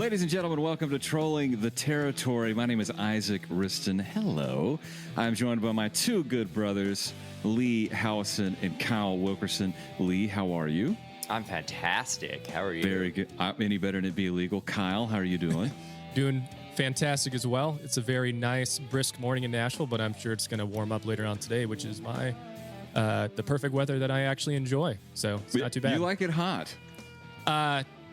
Ladies and gentlemen, welcome to Trolling the Territory. My name is Isaac Wriston. Hello. I'm joined by my two good brothers, Leigh Houison and Kyle Wilkerson. Leigh, how are you? I'm fantastic. How are you? Very good. Any better than it'd be illegal. Kyle, how are you doing? Doing fantastic as well. It's a very nice, brisk morning in Nashville, but I'm sure it's going to warm up later on today, which is the perfect weather that I actually enjoy. So it's not too bad. You like it hot?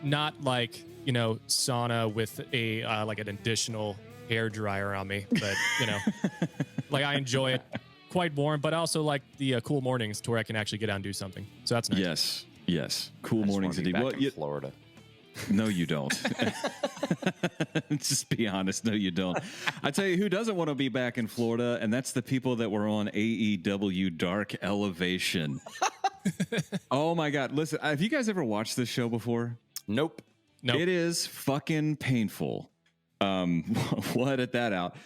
Not like, sauna with a like an additional hair dryer on me, but like I enjoy it quite warm, but I also like the cool mornings to where I can actually get out and do something. So that's nice. Yes. Cool mornings indeed. Well, Florida. No, you don't. Just be honest. No, you don't. I tell you who doesn't want to be back in Florida, and that's the people that were on AEW Dark Elevation. Oh my God. Listen, have you guys ever watched this show before? Nope. It is fucking painful. We'll edit that out.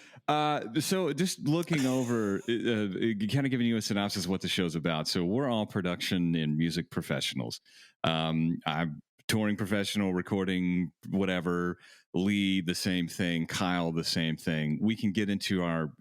So just looking over, kind of giving you a synopsis of what the show's about. So we're all production and music professionals. I'm touring professional, recording, whatever. Leigh, the same thing. Kyle, the same thing. We can get into our,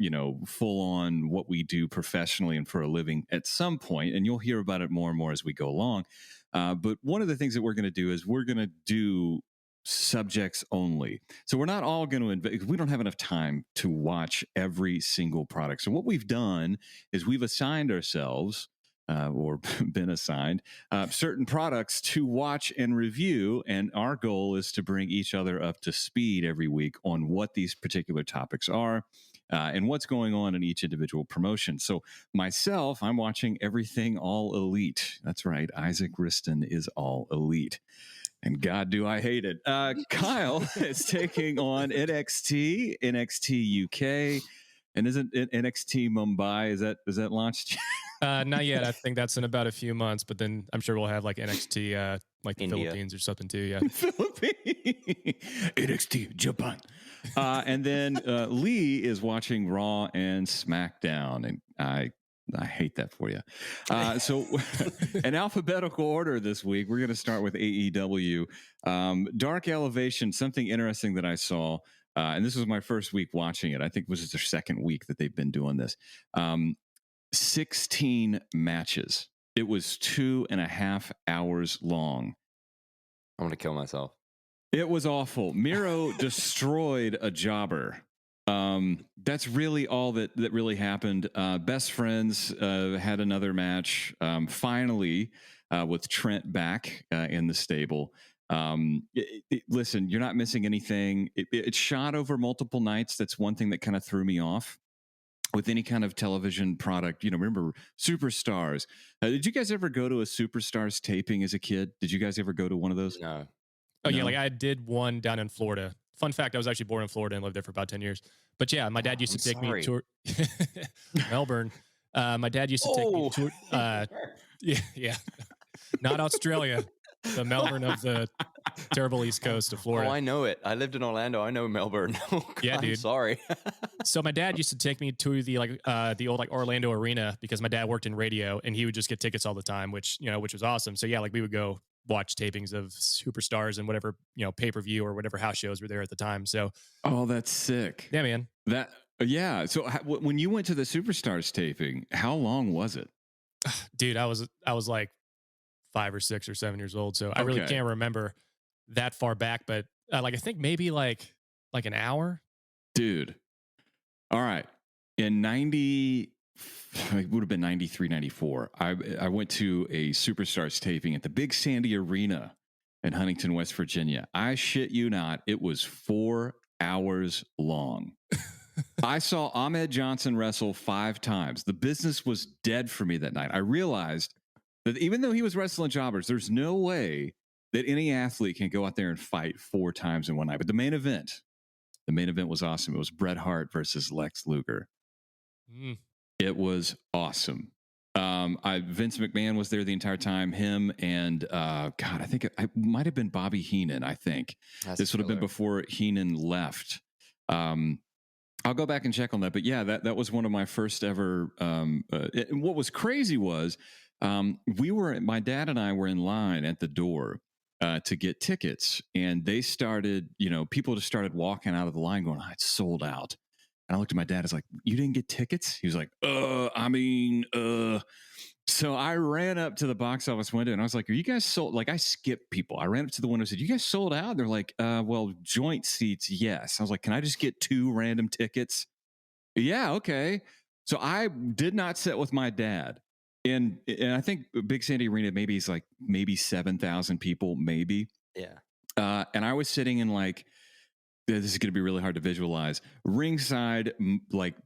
full on what we do professionally and for a living at some point, and you'll hear about it more and more as we go along. But one of the things that we're going to do is we're going to do subjects only. So we're not all going to we don't have enough time to watch every single product. So what we've done is we've assigned ourselves or been assigned certain products to watch and review. And our goal is to bring each other up to speed every week on what these particular topics are and what's going on in each individual promotion. So myself, I'm watching everything All Elite. That's right. Isaac Wriston is All Elite. And God, do I hate it. Kyle is taking on NXT, NXT UK, and isn't it NXT Mumbai? Is that launched? Not yet. I think that's in about a few months, but then I'm sure we'll have like NXT, like the India. Philippines or something too. Yeah. Philippines, NXT Japan. And then Leigh is watching Raw and SmackDown, and I hate that for you. So in alphabetical order this week, we're going to start with AEW. Dark Elevation, something interesting that I saw, and this was my first week watching it. I think it was their second week that they've been doing this. 16 matches. It was 2.5 hours long. I'm going to kill myself. It was awful. Miro destroyed a jobber. That's really all that really happened. Best Friends had another match finally with Trent back in the stable. Listen, you're not missing anything. It shot over multiple nights. That's one thing that kind of threw me off with any kind of television product. Remember Superstars. Did you guys ever go to a Superstars taping as a kid? Did you guys ever go to one of those? No. Oh, yeah. Like I did one down in Florida. Fun fact, I was actually born in Florida and lived there for about 10 years. But yeah, my dad used to take me to Melbourne. My dad used to take me to yeah. Not Australia, the Melbourne of the terrible East Coast of Florida. Oh, I know it. I lived in Orlando. I know Melbourne. Yeah, dude. I'm sorry. So my dad used to take me to the old Orlando arena because my dad worked in radio and he would just get tickets all the time, which was awesome. So yeah, we would go watch tapings of Superstars and whatever, pay-per-view or whatever house shows were there at the time. So, oh, that's sick. Yeah, man. Yeah. So when you went to the Superstars taping, how long was it? Dude, I was like 5 or 6 or 7 years old. So I really can't remember that far back, but I think maybe like an hour. Dude. All right. In 90, it would have been 93, 94. I went to a Superstars taping at the Big Sandy Arena in Huntington, West Virginia. I shit you not. It was 4 hours long. I saw Ahmed Johnson wrestle 5 times. The business was dead for me that night. I realized that even though he was wrestling jobbers, there's no way that any athlete can go out there and fight 4 times in one night. But the main event was awesome. It was Bret Hart versus Lex Luger. It was awesome. Vince McMahon was there the entire time. Him and I think it might have been Bobby Heenan. I think this would have been before Heenan left. I'll go back and check on that. But yeah, that was one of my first ever. And what was crazy was my dad and I were in line at the door to get tickets, and they started, people just started walking out of the line going, it's sold out. And I looked at my dad. I was like, you didn't get tickets? He was like, So I ran up to the box office window and I was like, are you guys sold? Like, I skipped people. I ran up to the window and said, you guys sold out? They're like, well, joint seats, yes. I was like, can I just get 2 random tickets? Yeah, okay. So I did not sit with my dad. And I think Big Sandy Arena maybe is like 7,000 people, maybe. Yeah. And I was sitting in like, this is going to be really hard to visualize, ringside,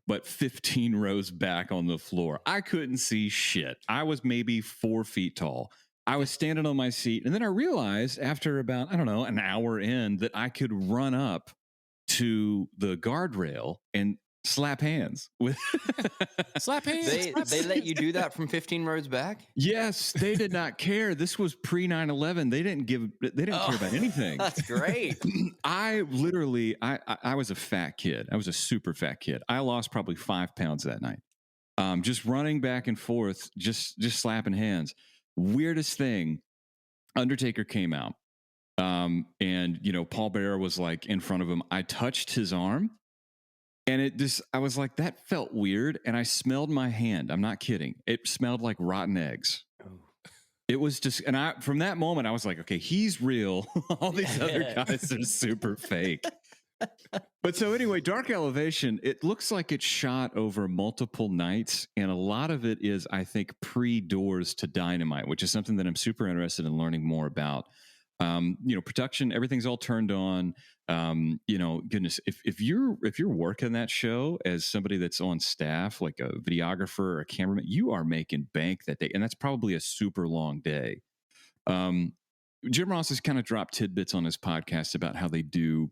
but 15 rows back on the floor. I couldn't see shit. I was maybe 4 feet tall. I was standing on my seat. And then I realized after about, an hour in, that I could run up to the guardrail and slap hands with slap hands. They let you do that from 15 rows back? Yes, they did not care. This was pre 9/11. They didn't care about anything. That's great. I was a fat kid. I was a super fat kid. I lost probably 5 pounds that night. Just running back and forth, just slapping hands. Weirdest thing, Undertaker came out. And Paul Bearer was like in front of him. I touched his arm. And I was like, that felt weird. And I smelled my hand. I'm not kidding. It smelled like rotten eggs. Oh. It was just, and from that moment, I was like, okay, he's real. All these other guys are super fake. But so anyway, Dark Elevation, it looks like it's shot over multiple nights. And a lot of it is, I think, pre-Doors to Dynamite, which is something that I'm super interested in learning more about. Production, everything's all turned on. Goodness, if you're working that show as somebody that's on staff, like a videographer or a cameraman, you are making bank that day, and that's probably a super long day. Jim Ross has kind of dropped tidbits on his podcast about how they do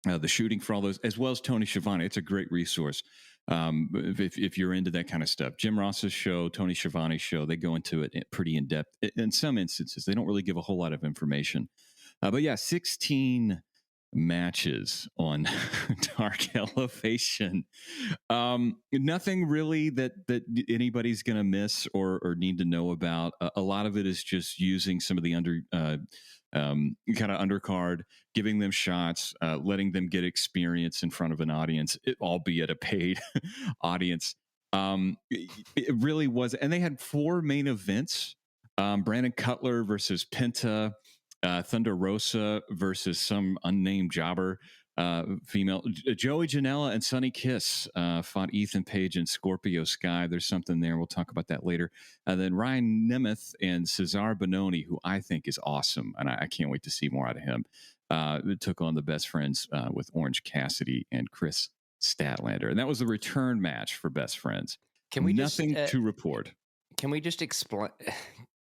the shooting for all those, as well as Tony Schiavone. It's a great resource if you're into that kind of stuff. Jim Ross's show, Tony Schiavone's show, they go into it pretty in depth. In some instances, they don't really give a whole lot of information. But yeah, 16 matches on Dark Elevation. Nothing really that anybody's going to miss or need to know about. A lot of it is just using some of the kind of undercard, giving them shots, letting them get experience in front of an audience, albeit a paid audience. It really was. And they had 4 main events. Brandon Cutler versus Penta, Thunder Rosa versus some unnamed jobber, female. Joey Janela and Sonny Kiss fought Ethan Page and Scorpio Sky. There's something there. We'll talk about that later. Then Ryan Nemeth and Cesar Bononi, who I think is awesome, and I can't wait to see more out of him. Took on the Best Friends with Orange Cassidy and Chris Statlander. And that was the return match for Best Friends. Nothing to report. Can we just explain...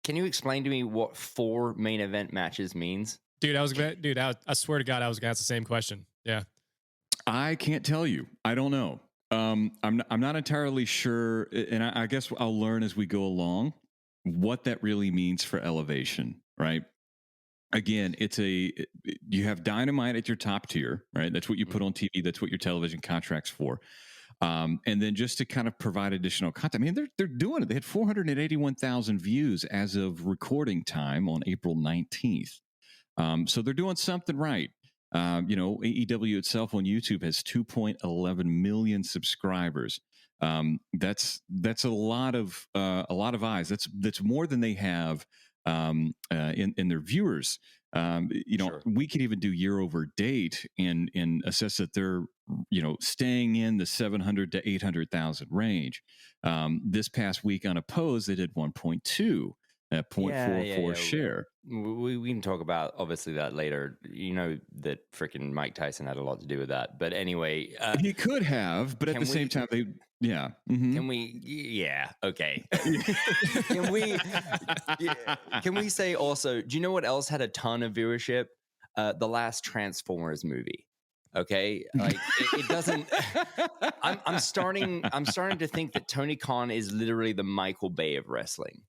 Can you explain to me what 4 main event matches means? Dude, I swear to God, I was going to ask the same question. Yeah. I can't tell you. I don't know. I'm not entirely sure. And I guess I'll learn as we go along what that really means for Elevation, right? Again, you have Dynamite at your top tier, right? That's what you put on TV. That's what your television contract's for. And then just to kind of provide additional content. I mean, they're doing it. They had 481,000 views as of recording time on April 19th. So they're doing something right. AEW itself on YouTube has 2.11 million subscribers. That's a lot of eyes. That's more than they have in their viewers. Sure. We could even do year over date and assess that they're, staying in the 700 to 800,000 range. This past week unopposed, they did 1.2 at 0.44 share. We can talk about obviously that later. You know that freaking Mike Tyson had a lot to do with that. But anyway, he could have, but at the same time, yeah. Mm-hmm. Can we? Yeah. Okay. Can we say also? Do you know what else had a ton of viewership? The last Transformers movie. Okay, like it doesn't. I'm starting to think that Tony Khan is literally the Michael Bay of wrestling.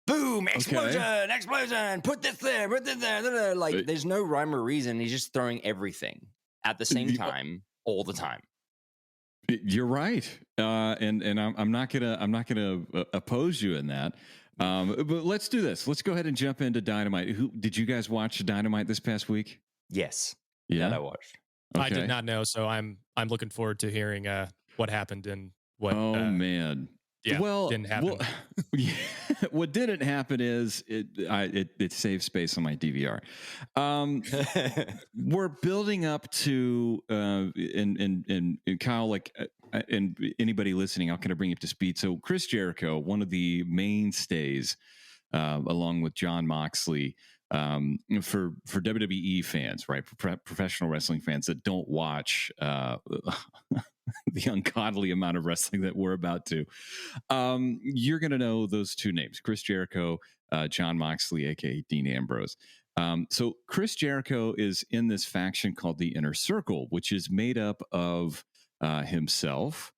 Boom! Explosion! Put this there. Like, there's no rhyme or reason. He's just throwing everything at the same time, all the time. You're right, and I'm not gonna oppose you in that. But let's do this. Let's go ahead and jump into Dynamite. Did you guys watch Dynamite this past week? Yes. Yeah, that I watched. Okay. I did not know, so I'm looking forward to hearing what happened and what. Oh man. Yeah, well, didn't happen. What didn't happen is it saved space on my DVR. We're building up to and Kyle, like, and anybody listening, I'll kind of bring you up to speed. So Chris Jericho, one of the mainstays, along with Jon Moxley, for WWE fans, right? For professional wrestling fans that don't watch the ungodly amount of wrestling that we're about to, you're going to know those two names, Chris Jericho, Jon Moxley, aka Dean Ambrose. So Chris Jericho is in this faction called the Inner Circle, which is made up of himself.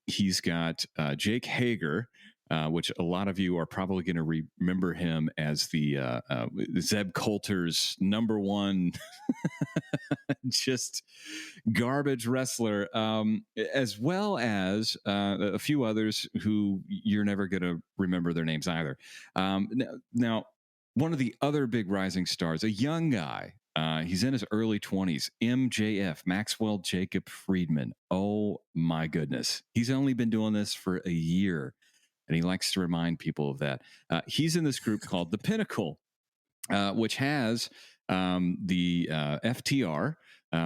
He's got Jake Hager, which a lot of you are probably going to remember him as the Zeb Coulter's number one just garbage wrestler, as well as a few others who you're never going to remember their names either. Now, one of the other big rising stars, a young guy, he's in his early 20s, MJF, Maxwell Jacob Friedman. Oh my goodness. He's only been doing this for a year, and he likes to remind people of that. He's in this group called The Pinnacle, which has the FTR,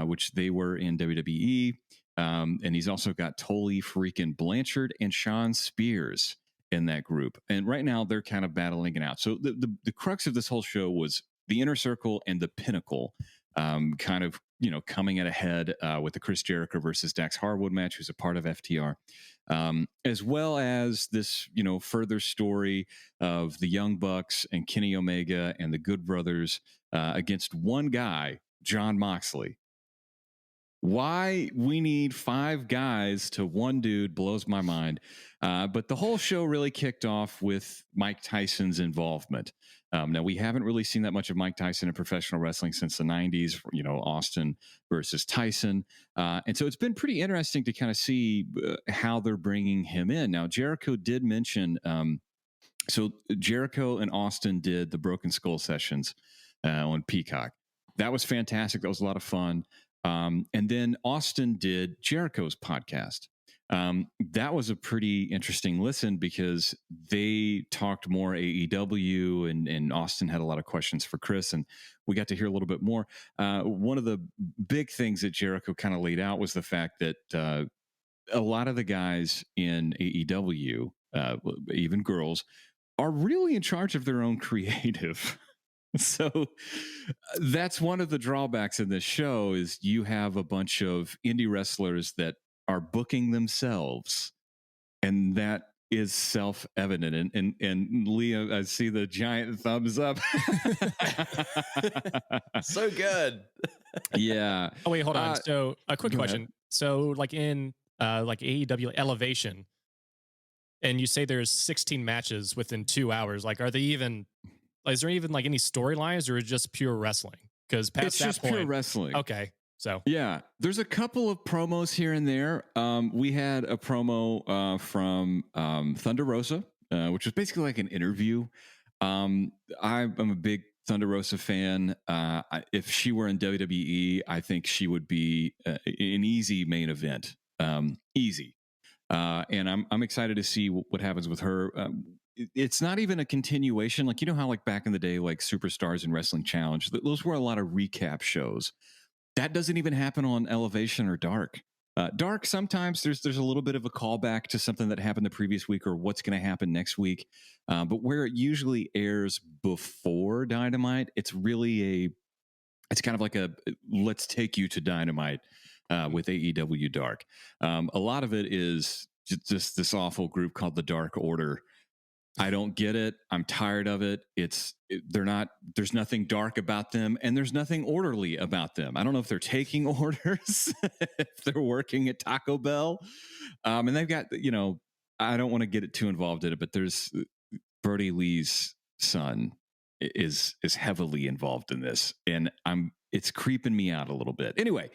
which they were in WWE. And he's also got Tully freaking Blanchard and Sean Spears in that group. And right now they're kind of battling it out. So the crux of this whole show was the Inner Circle and the Pinnacle, kind of, coming at a head with the Chris Jericho versus Dax Harwood match, who's a part of FTR. As well as this, further story of the Young Bucks and Kenny Omega and the Good Brothers against one guy, Jon Moxley. Why we need 5 guys to one dude blows my mind. But the whole show really kicked off with Mike Tyson's involvement. Now, we haven't really seen that much of Mike Tyson in professional wrestling since the 90s, Austin versus Tyson. And so it's been pretty interesting to kind of see how they're bringing him in. Now, Jericho did mention, so Jericho and Austin did the Broken Skull sessions on Peacock. That was fantastic. That was a lot of fun. And then Austin did Jericho's podcast. That was a pretty interesting listen because they talked more AEW, and Austin had a lot of questions for Chris, and we got to hear a little bit more. One of the big things that Jericho kind of laid out was the fact that a lot of the guys in AEW, even girls, are really in charge of their own creative. So that's one of the drawbacks in this show is you have a bunch of indie wrestlers that are booking themselves, and that is self-evident. And Leah, I see the giant thumbs up. So good. Yeah. Oh wait, hold on. So a quick question. Ahead. So like in like AEW Elevation, and you say there's 16 matches within 2 hours. Like, are they even? Is there even like any storylines, or is it just pure wrestling? Because past it's that just point, pure wrestling. Okay, so yeah, there's a couple of promos here and there. We had a promo from Thunder Rosa, which was basically like an interview. I'm a big Thunder Rosa fan. If she were in WWE, I think she would be an easy main event. Easy. And I'm excited to see what happens with her. It's not even a continuation. Like, how like back in the day, like Superstars and Wrestling Challenge, those were a lot of recap shows. That doesn't even happen on Elevation or Dark. Dark, sometimes there's a little bit of a callback to something that happened the previous week or what's going to happen next week. But where it usually airs before Dynamite, it's kind of like a let's take you to Dynamite with AEW Dark. A lot of it is just this awful group called the Dark Order. I don't get it. I'm tired of it. There's nothing dark about them, and there's nothing orderly about them. I don't know if they're taking orders, if they're working at Taco Bell. And they've got, I don't want to get it too involved in it, but there's Brody Lee's son is heavily involved in this, and it's creeping me out a little bit. Anyway,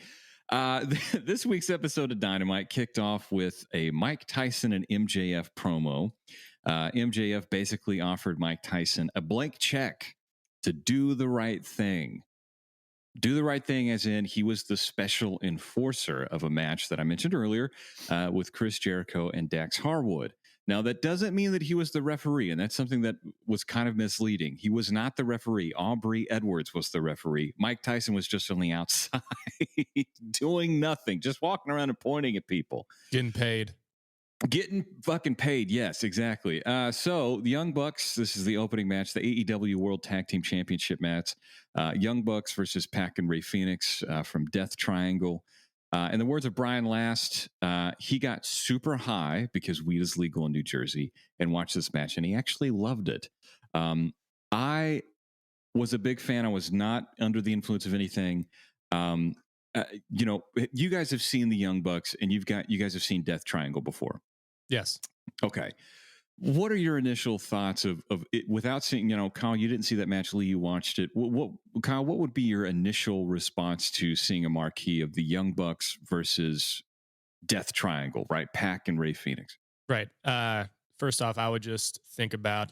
this week's episode of Dynamite kicked off with a Mike Tyson and MJF promo. MJF basically offered Mike Tyson a blank check to do the right thing. Do the right thing, as in he was the special enforcer of a match that I mentioned earlier with Chris Jericho and Dax Harwood. Now, that doesn't mean that he was the referee, and that's something that was kind of misleading. He was not the referee. Aubrey Edwards was the referee. Mike Tyson was just on the outside doing nothing, just walking around and pointing at people. Getting paid. Getting fucking paid. Yes, exactly. So the Young Bucks, this is the opening match, the AEW World Tag Team Championship match. Young Bucks versus Pac and Ray Phoenix from Death Triangle. In the words of Brian Last, he got super high because weed is legal in New Jersey and watched this match, and he actually loved it. I was a big fan. I was not under the influence of anything. You guys have seen the Young Bucks, and you guys have seen Death Triangle before. Yes. Okay. What are your initial thoughts of it without seeing, Kyle, you didn't see that match. Lee, you watched it. Kyle, what would be your initial response to seeing a marquee of the Young Bucks versus Death Triangle, right? Pac and Ray Phoenix. Right. First off, I would just think about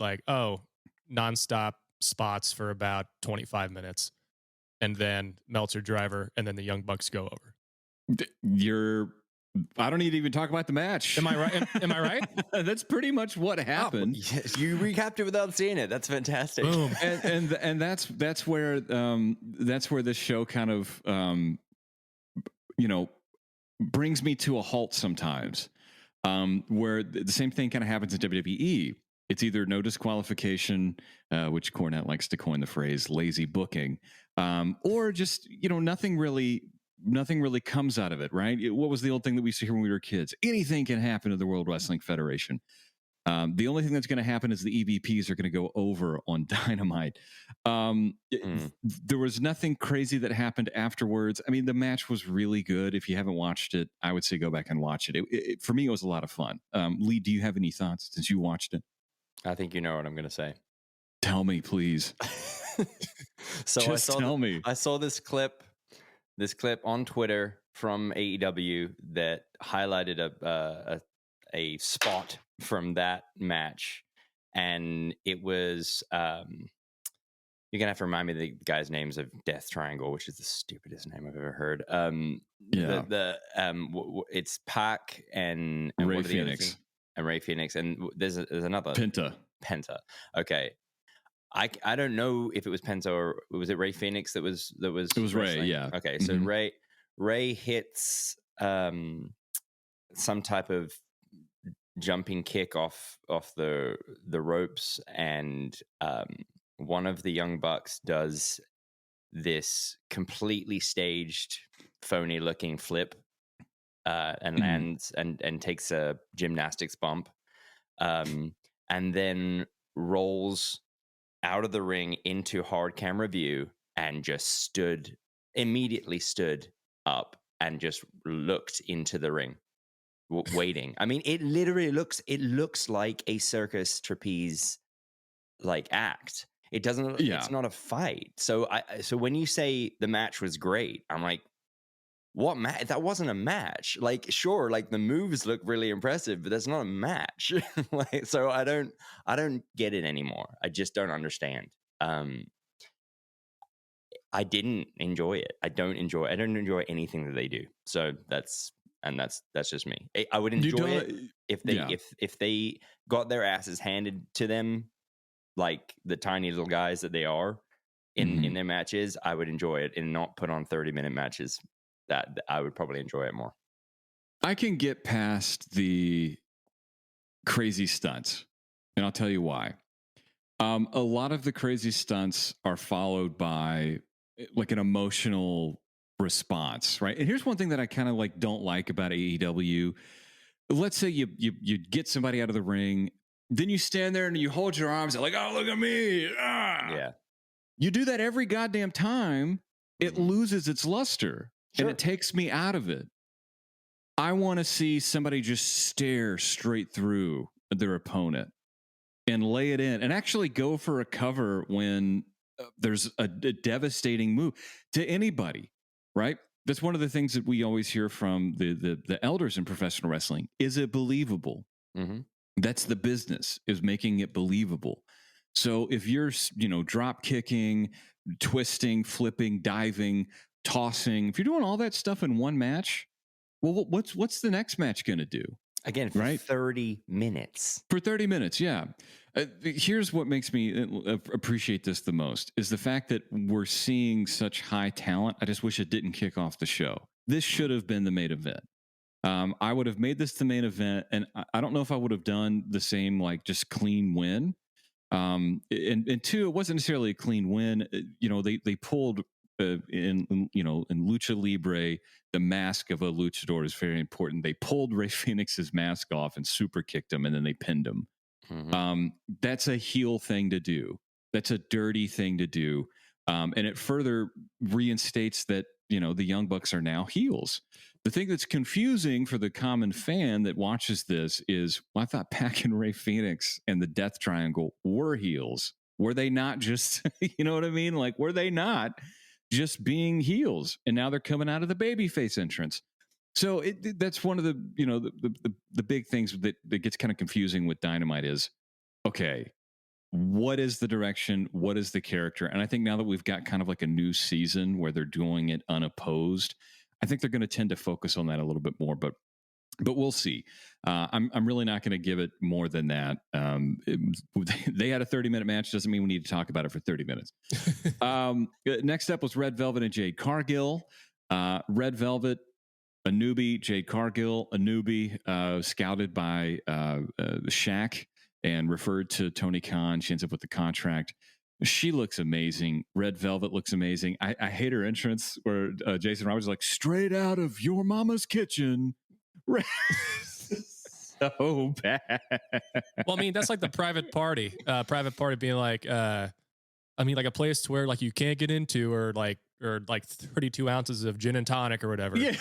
nonstop spots for about 25 minutes and then Meltzer driver and then the Young Bucks go over. I don't need to even talk about the match. Am I right? Am I right? That's pretty much what happened. Oh, yes, you recapped it without seeing it. That's fantastic. Boom. And that's where this show kind of brings me to a halt sometimes. Where the same thing kind of happens in WWE. It's either no disqualification, which Cornette likes to coin the phrase lazy booking, or just nothing really comes out of it, right? What was the old thing that we used to hear when we were kids? Anything can happen to the World Wrestling Federation. The only thing that's going to happen is the EVPs are going to go over on Dynamite. There was nothing crazy that happened afterwards. I mean, the match was really good. If you haven't watched it, I would say go back and watch it. For me, it was a lot of fun. Lee, do you have any thoughts since you watched it? I think you know what I'm going to say. Tell me, please. Tell me. I saw this clip on Twitter from AEW that highlighted a spot from that match, and it was you're gonna have to remind me the guy's names of Death Triangle, which is the stupidest name I've ever heard. It's Pac and Ray Phoenix and Ray Phoenix, and there's another Penta. Okay. I don't know if it was Penta or was it Ray Phoenix that was it was wrestling? Ray, yeah. Okay, so Ray hits some type of jumping kick off the ropes, and one of the Young Bucks does this completely staged, phony looking flip and lands and takes a gymnastics bump, and then rolls out of the ring into hard camera view and just immediately stood up and just looked into the ring, waiting. I mean, it literally looks like a circus trapeze act. It doesn't. Yeah. It's not a fight. So when you say the match was great, I'm like, what match? That wasn't a match. Sure, the moves look really impressive, but that's not a match. So I don't get it anymore. I just don't understand. I didn't enjoy it. I don't enjoy anything that they do. So that's just me. I would enjoy it if they got their asses handed to them like the tiny little guys that they are in their matches. I would enjoy it and not put on 30-minute matches. That I would probably enjoy it more. I can get past the crazy stunts, and I'll tell you why. A lot of the crazy stunts are followed by an emotional response, right? And here's one thing that I kind of don't like about AEW. Let's say you get somebody out of the ring, then you stand there and you hold your arms and oh, look at me. Ah! Yeah. You do that every goddamn time, it loses its luster. Sure. And it takes me out of it. I want to see somebody just stare straight through their opponent and lay it in and actually go for a cover when there's a devastating move to anybody, right? That's one of the things that we always hear from the elders in professional wrestling. Is it believable? Mm-hmm. That's the business, is making it believable. So if you're, drop kicking, twisting, flipping, diving, tossing, if you're doing all that stuff in one match, well, what's the next match going to do? Again, for 30 minutes. For 30 minutes, yeah. Here's what makes me appreciate this the most is the fact that we're seeing such high talent. I just wish it didn't kick off the show. This should have been the main event. I would have made this the main event, and I don't know if I would have done the same, like just clean win. And two, it wasn't necessarily a clean win. They pulled in Lucha Libre, the mask of a luchador is very important. They pulled Rey Fénix's mask off and super kicked him, and then they pinned him. Mm-hmm. That's a heel thing to do. That's a dirty thing to do. And it further reinstates that, the Young Bucks are now heels. The thing that's confusing for the common fan that watches this is, well, I thought Pac and Rey Fénix and the Death Triangle were heels. Were they not just, you know what I mean? Like, were they not just being heels? And now they're coming out of the babyface entrance. So that's one of the, the big things that gets kind of confusing with Dynamite is, okay, what is the direction? What is the character? And I think now that we've got kind of like a new season where they're doing it unopposed, I think they're going to tend to focus on that a little bit more, but we'll see. I'm really not going to give it more than that. They had a 30-minute match. Doesn't mean we need to talk about it for 30 minutes. Next up was Red Velvet and Jade Cargill. Red Velvet, a newbie. Jade Cargill, a newbie, scouted by Shaq and referred to Tony Khan. She ends up with the contract. She looks amazing. Red Velvet looks amazing. I hate her entrance where Jason Roberts is like, straight out of your mama's kitchen. So bad. Well, I mean, that's like the private party being like, like a place where like you can't get into or like 32 ounces of gin and tonic or whatever. Yeah.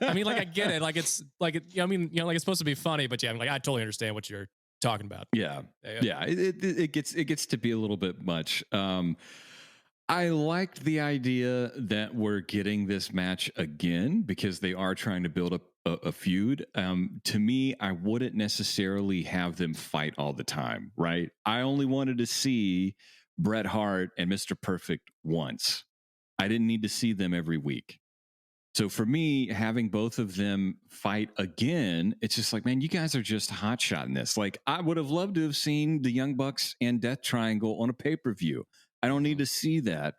I mean, like, I get it. Like, it's like, it's supposed to be funny, but yeah, I totally understand what you're talking about. Yeah. It gets to be a little bit much. I liked the idea that we're getting this match again because they are trying to build up a feud. To me, I wouldn't necessarily have them fight all the time, right? I only wanted to see Bret Hart and Mr. Perfect once. I didn't need to see them every week. So for me, having both of them fight again, it's just like, man, you guys are just hotshotting this. Like, I would have loved to have seen the Young Bucks and Death Triangle on a pay-per-view. I don't need to see that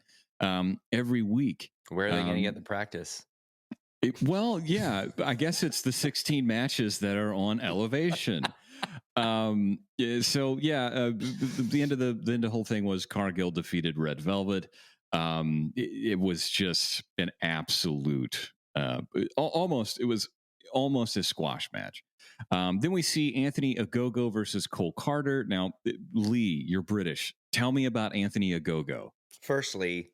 every week. Where are they going to get the practice? I guess it's the 16 matches that are on Elevation. The end of the whole thing was Cargill defeated Red Velvet. It was just an absolute it was almost a squash match. Then we see Anthony Ogogo versus Cole Carter. Now, Lee, you're British. Tell me about Anthony Ogogo. Firstly,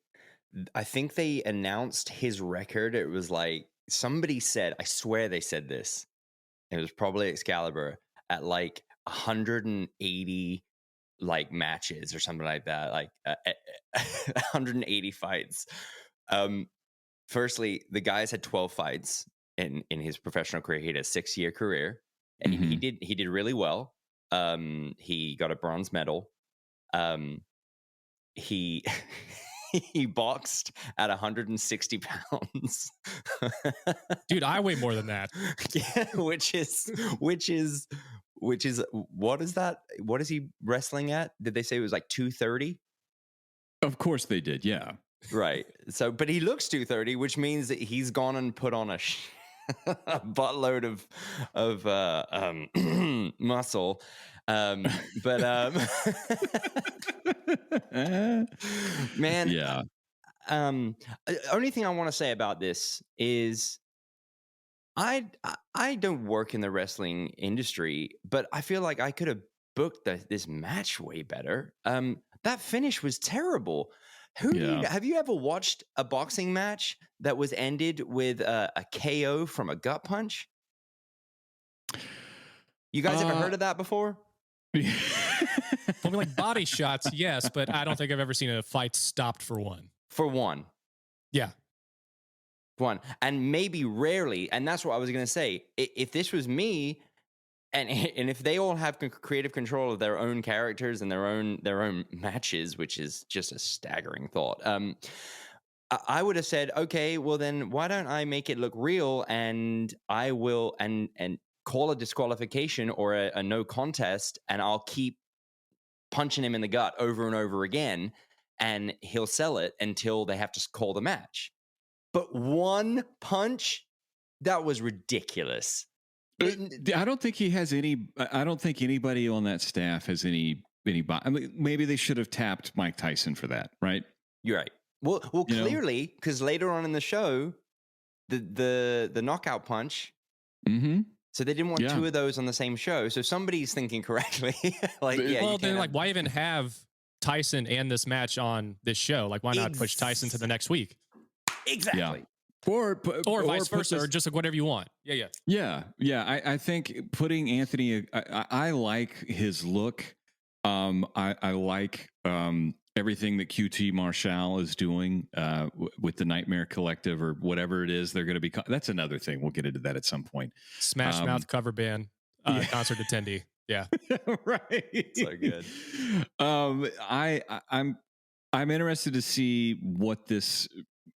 I think they announced his record. It was like somebody said, I swear they said this. It was probably Excalibur at like 180 like matches or something like that, like 180 fights. Firstly, the guy's had 12 fights in his professional career. He had a 6-year career, and he did really well. He got a bronze medal. He boxed at 160 pounds. Dude, I weigh more than that. Yeah, which is what is that? What is he wrestling at? Did they say it was like 230? Of course they did. Yeah. Right. So, but he looks 230, which means that he's gone and put on a buttload of muscle. Man, yeah. Only thing I want to say about this is I don't work in the wrestling industry, but I feel like I could have booked this match way better. That finish was terrible. Have you ever watched a boxing match that was ended with a KO from a gut punch? You guys ever heard of that before? I mean, like body shots, yes, but I don't think I've ever seen a fight stopped for one. For one. Yeah. One. And maybe rarely, and that's what I was going to say. If this was me and if they all have creative control of their own characters and their own matches, which is just a staggering thought. I would have said, okay, well then why don't I make it look real, and I will and call a disqualification or a no contest, and I'll keep punching him in the gut over and over again, and he'll sell it until they have to call the match. But one punch, that was ridiculous. I don't think he has any. I don't think anybody on that staff has any. I mean, maybe they should have tapped Mike Tyson for that, right? You're right. Well, clearly, because later on in the show, the knockout punch. Mm-hmm. So they didn't want two of those on the same show. So somebody's thinking correctly. Then like, why even have Tyson and this match on this show? Like, why not push Tyson to the next week? Exactly. Yeah. Or vice versa, or just like whatever you want. Yeah. I think putting Anthony. I like his look. I like everything that QT Marshall is doing with the Nightmare Collective or whatever it is they're going to be. That's another thing. We'll get into that at some point. Smash Mouth cover band concert attendee. Yeah, right. So good. I'm interested to see what this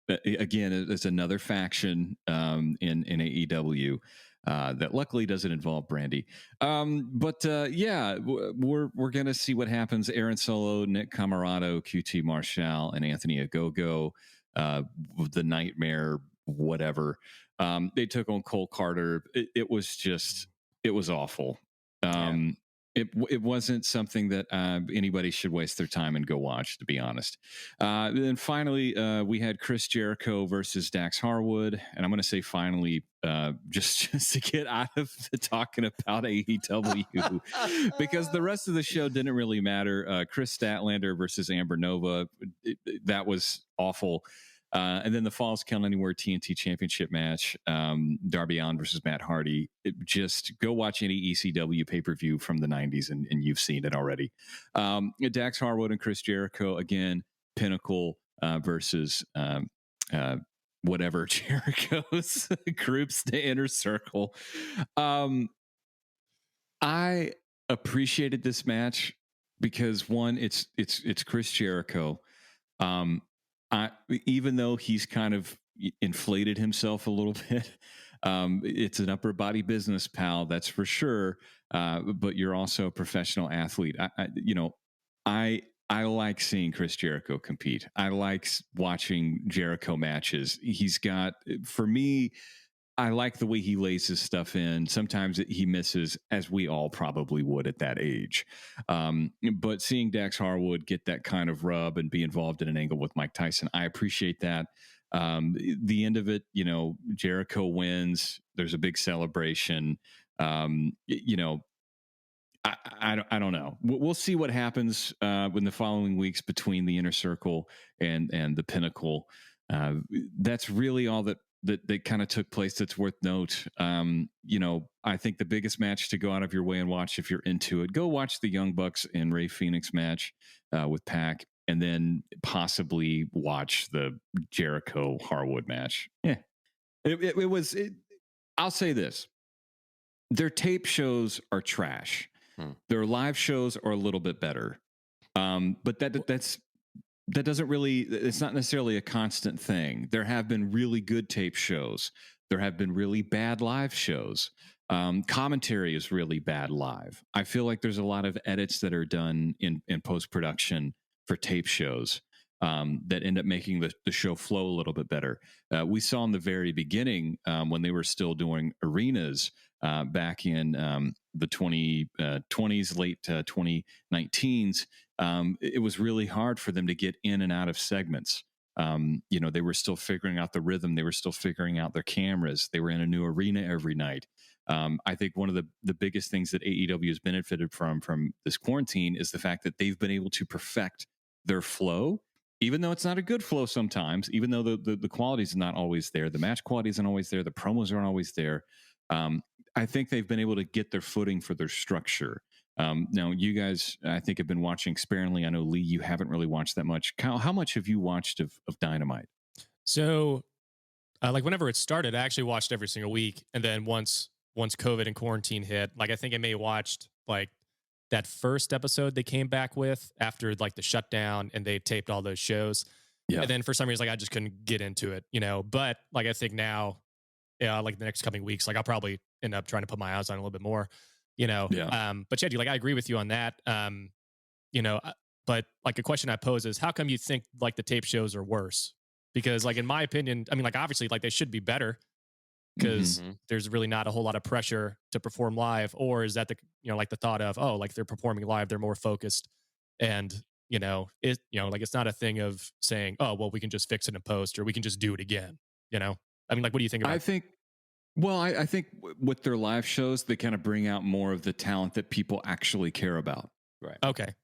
again is another faction in AEW. That luckily doesn't involve Brandy. But we're going to see what happens. Aaron Solo, Nick Camarado, QT Marshall, and Anthony Ogogo, the Nightmare, whatever. They took on Cole Carter. It was awful. It wasn't something that anybody should waste their time and go watch, to be honest. Then finally, we had Chris Jericho versus Dax Harwood. And I'm going to say finally, just to get out of the talking about AEW, because the rest of the show didn't really matter. Chris Statlander versus Amber Nova, that was awful. And then the Falls Count Anywhere TNT Championship match, Darby Allin versus Matt Hardy. Just go watch any ECW pay-per-view from the 90s and you've seen it already. Dax Harwood and Chris Jericho, again, Pinnacle versus whatever Jericho's groups, the Inner Circle. I appreciated this match because, one, it's Chris Jericho. Even though he's kind of inflated himself a little bit, it's an upper body business, pal. That's for sure. But you're also a professional athlete. I like seeing Chris Jericho compete. I like watching Jericho matches. He's got, for me, I like the way he lays his stuff in. Sometimes he misses, as we all probably would at that age. But seeing Dax Harwood get that kind of rub and be involved in an angle with Mike Tyson, I appreciate that. The end of it, Jericho wins. There's a big celebration. I don't know. We'll see what happens in the following weeks between the Inner Circle and the Pinnacle. That's really all that kind of took place that's worth note. I think the biggest match to go out of your way and watch, if you're into it, go watch the Young Bucks and Ray Phoenix match with Pac, and then possibly watch the Jericho Harwood match. Yeah, it was. I'll say this: their tape shows are trash. Their live shows are a little bit better, but that doesn't really, it's not necessarily a constant thing. There have been really good tape shows. There have been really bad live shows. Commentary is really bad live. I feel like there's a lot of edits that are done in post-production for tape shows that end up making the show flow a little bit better. We saw in the very beginning when they were still doing arenas back in the 2020s, late 2019s, it was really hard for them to get in and out of segments. They were still figuring out the rhythm. They were still figuring out their cameras. They were in a new arena every night. I think one of the biggest things that AEW has benefited from this quarantine is the fact that they've been able to perfect their flow, even though it's not a good flow sometimes, even though the quality is not always there. The match quality isn't always there. The promos aren't always there. I think they've been able to get their footing for their structure. Now, you guys, I think, have been watching sparingly. I know, Lee, you haven't really watched that much. Kyle, how much have you watched of Dynamite? So, whenever it started, I actually watched every single week. And then once once COVID and quarantine hit. Like, I think I may have watched like that first episode they came back with after like the shutdown, and they taped all those shows. Yeah. And then for some reason, like I just couldn't get into it, you know. But like I think now, yeah, like the next coming weeks, like I'll probably end up trying to put my eyes on it a little bit more, you know. Yeah. But yeah, dude, like I agree with you on that. You know, but like a question I pose is, how come you think like the tape shows are worse? Because like in my opinion, I mean, like obviously, like they should be better because there's really not a whole lot of pressure to perform live. Or is that the, you know, like the thought of, oh, like they're performing live, they're more focused, and you know, it, you know, like it's not a thing of saying, oh, well, we can just fix it in post, or we can just do it again. You know, I mean, like, what do you think about I think with their live shows, they kind of bring out more of the talent that people actually care about. Right. Okay.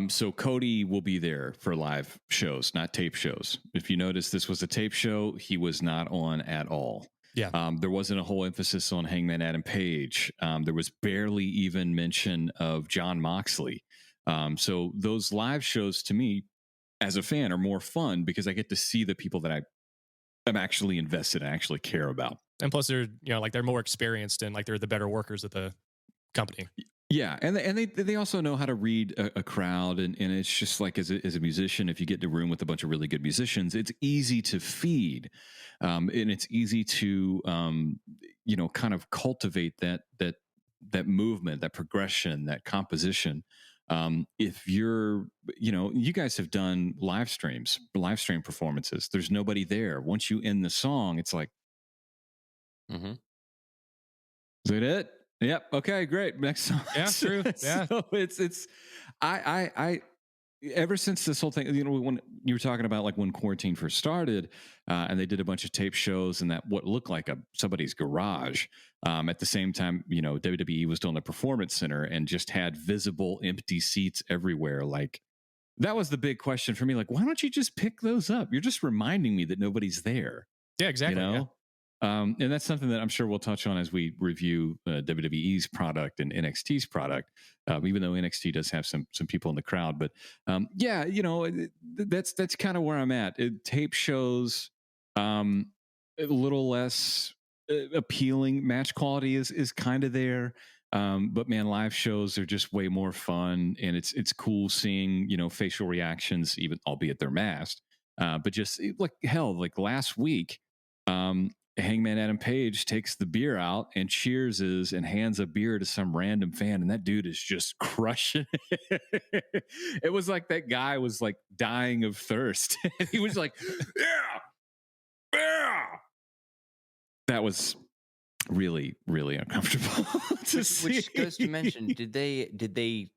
So Cody will be there for live shows, not tape shows. If you notice, this was a tape show. He was not on at all. Yeah. There wasn't a whole emphasis on Hangman Adam Page. There was barely even mention of Jon Moxley. So those live shows to me as a fan are more fun because I get to see the people that I'm actually invested and actually care about. And plus they're, you know, like they're more experienced and like they're the better workers at the company. Yeah. And they also know how to read a crowd. And it's just like as a musician, if you get in a room with a bunch of really good musicians, it's easy to feed. And it's easy to, you know, kind of cultivate that movement, that progression, that composition. If you're, you know, you guys have done live stream performances. There's nobody there. Once you end the song, it's like, is that it? Yep. Okay, great. Next song. Yeah, true. Yeah. So I ever since this whole thing, you know, when you were talking about like when quarantine first started, and they did a bunch of tape shows and that what looked like somebody's garage. At the same time, you know, WWE was doing the Performance Center and just had visible empty seats everywhere. Like that was the big question for me. Like, why don't you just pick those up? You're just reminding me that nobody's there. Yeah, exactly. You know? Yeah. And that's something that I'm sure we'll touch on as we review WWE's product and NXT's product, even though NXT does have some people in the crowd. But yeah, you know, that's kind of where I'm at. Tape shows, a little less appealing. Match quality is kind of there. But man, live shows are just way more fun, and it's cool seeing, you know, facial reactions, even albeit they're masked. But just like hell, like last week, Hangman Adam Page takes the beer out and cheerses and hands a beer to some random fan, and that dude is just crushing it. It was like that guy was like dying of thirst. He was like, yeah. That was really, really uncomfortable to see. Which goes to mention, did they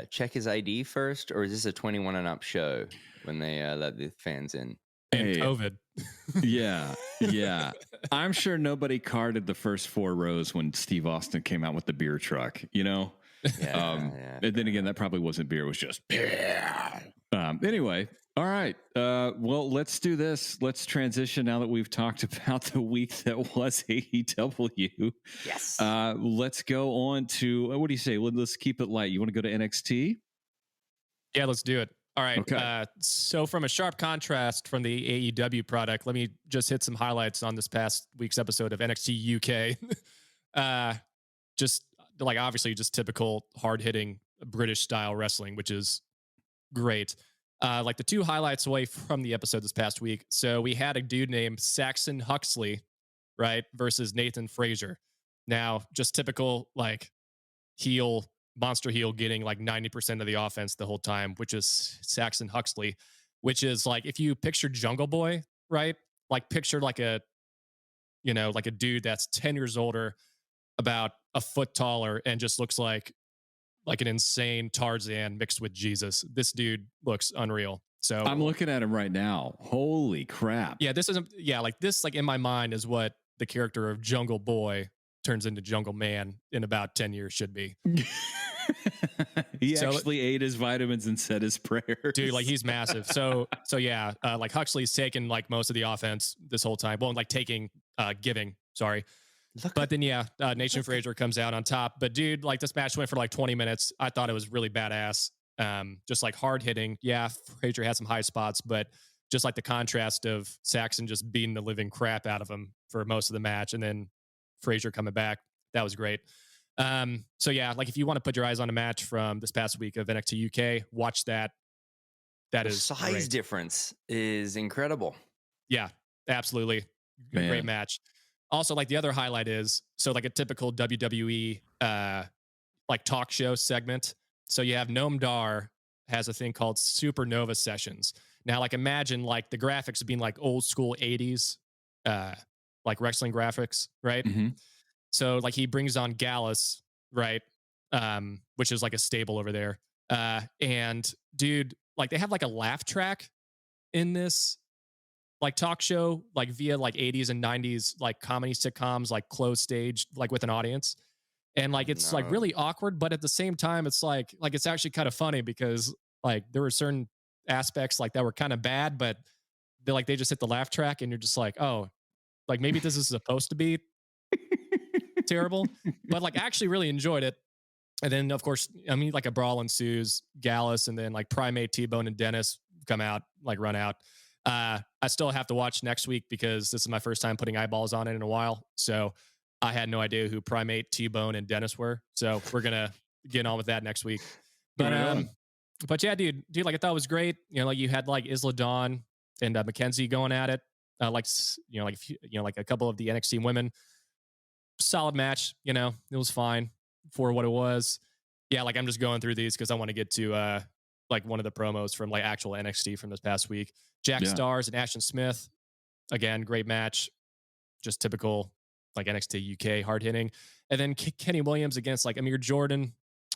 check his ID first, or is this a 21 and up show when they let the fans in? And COVID. Yeah. I'm sure nobody carded the first 4 rows when Steve Austin came out with the beer truck, you know? And then again, that probably wasn't beer. It was just beer. Anyway, all right. Well, let's do this. Let's transition now that we've talked about the week that was AEW. Yes. Let's go on to, what do you say? Let's keep it light. You want to go to NXT? Yeah, let's do it. All right. Okay. So from a sharp contrast from the AEW product, let me just hit some highlights on this past week's episode of NXT UK. Just like obviously just typical hard-hitting British style wrestling, which is great. Like the 2 highlights away from the episode this past week. So we had a dude named Saxon Huxley, right, versus Nathan Frazier. Now, just typical like monster heel getting like 90% of the offense the whole time, which is Saxon Huxley, which is like, if you picture Jungle Boy, right? Like picture like a dude that's 10 years older, about a foot taller, and just looks like an insane Tarzan mixed with Jesus. This dude looks unreal. So I'm looking at him right now. Holy crap. Yeah, this in my mind is what the character of Jungle Boy turns into Jungle Man in about 10 years should be. He actually ate his vitamins and said his prayers. Dude, like he's massive. So yeah, like Huxley's taken like most of the offense this whole time. Well, like giving, sorry. But then Nathan Frazier comes out on top. But dude, like this match went for like 20 minutes. I thought it was really badass. Just like hard hitting. Yeah, Frazier had some high spots, but just like the contrast of Saxon just beating the living crap out of him for most of the match, and then Frazier coming back, that was great. So yeah, like if you want to put your eyes on a match from this past week of NXT UK, watch that. That is size great. difference is incredible. Yeah, absolutely. Great match. Also, like the other highlight is, so like a typical WWE like talk show segment. So you have Noam Dar has a thing called Supernova Sessions. Now, like imagine like the graphics being like old school 80s, like wrestling graphics, right? Mm-hmm. So like he brings on Gallus, right? Which is like a stable over there. And dude, like they have like a laugh track in this like talk show, like via like 80s and 90s, like comedy sitcoms, like closed stage, like with an audience. And like it's like really awkward, but at the same time, it's like it's actually kind of funny because like there were certain aspects like that were kind of bad, but they just hit the laugh track and you're just like, oh, like maybe this is supposed to be terrible, but like I actually really enjoyed it. And then of course, I mean, like a brawl ensues, Gallus, and then like Primate, T-Bone, and Dennis come out, like run out. I still have to watch next week because this is my first time putting eyeballs on it in a while. So I had no idea who Primate, T-Bone, and Dennis were. So we're gonna get on with that next week. But yeah, dude, like I thought it was great. You know, like you had like Isla Dawn and Mackenzie going at it. Like a couple of the NXT women. Solid match. You know, it was fine for what it was. Yeah, like I'm just going through these because I want to get to like one of the promos from like actual NXT from this past week. Jack Stars and Ashton Smith. Again, great match. Just typical like NXT UK hard hitting. And then Kenny Williams against like Amir Jordan.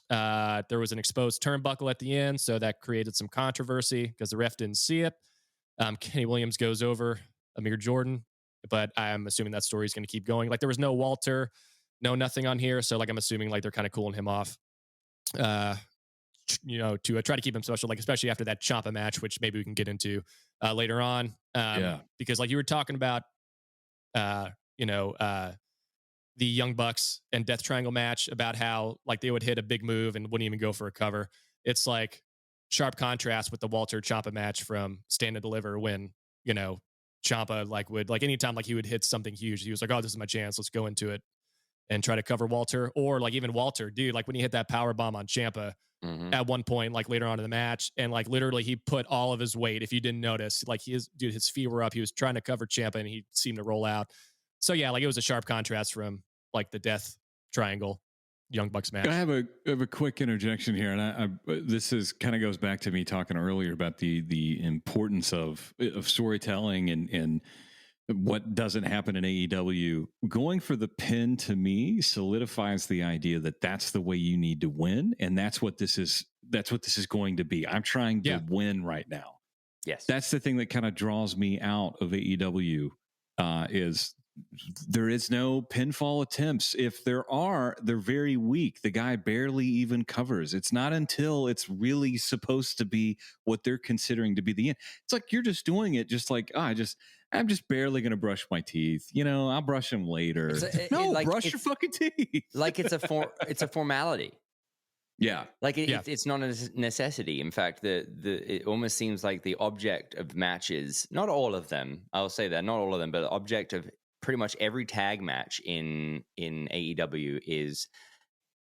There was an exposed turnbuckle at the end, so that created some controversy because the ref didn't see it. Kenny Williams goes over Amir Jordan, but I'm assuming that story is going to keep going. Like there was no Walter, no nothing on here, so like I'm assuming like they're kind of cooling him off. You know, to try to keep him special, like especially after that Ciampa match, which maybe we can get into later on. Because like you were talking about, the Young Bucks and Death Triangle match about how like they would hit a big move and wouldn't even go for a cover. It's like sharp contrast with the Walter Ciampa match from Stand and Deliver when, you know, Ciampa like would like anytime like he would hit something huge, he was like, oh, this is my chance. Let's go into it and try to cover Walter. Or like even Walter, dude, like when he hit that power bomb on Ciampa at one point, like later on in the match, and like literally he put all of his weight, if you didn't notice, like his feet were up. He was trying to cover Ciampa and he seemed to roll out. So yeah, like it was a sharp contrast from like the Death Triangle Young Bucks match. I have a quick interjection here, and I this is kind of goes back to me talking earlier about the importance of storytelling and what doesn't happen in AEW. Going for the pin to me solidifies the idea that that's the way you need to win, and that's what this is. That's what this is going to be. I'm trying to win right now. Yes, that's the thing that kind of draws me out of AEW. Is there is no pinfall attempts. If there are, they're very weak. The guy barely even covers. It's not until it's really supposed to be what they're considering to be the end. It's like you're just doing it just like, I'm just barely going to brush my teeth. You know, I'll brush them later. Brush your fucking teeth. Like it's a formality. Yeah. Like it's not a necessity. In fact, it almost seems like the object of matches, not all of them, I'll say that, not all of them, but the object of pretty much every tag match in AEW is,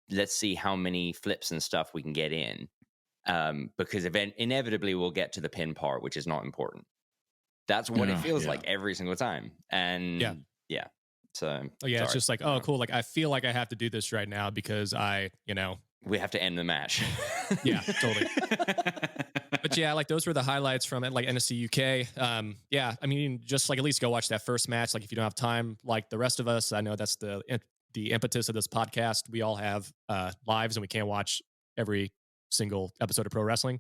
let's see how many flips and stuff we can get in. Because inevitably we'll get to the pin part, which is not important. That's what it feels like every single time. And so it's just like, oh, cool. Like I feel like I have to do this right now because we have to end the match. Yeah, totally. But yeah, like those were the highlights from it, like NXT UK. I mean, just like at least go watch that first match. Like if you don't have time, like the rest of us, I know that's the impetus of this podcast. We all have lives and we can't watch every single episode of pro wrestling.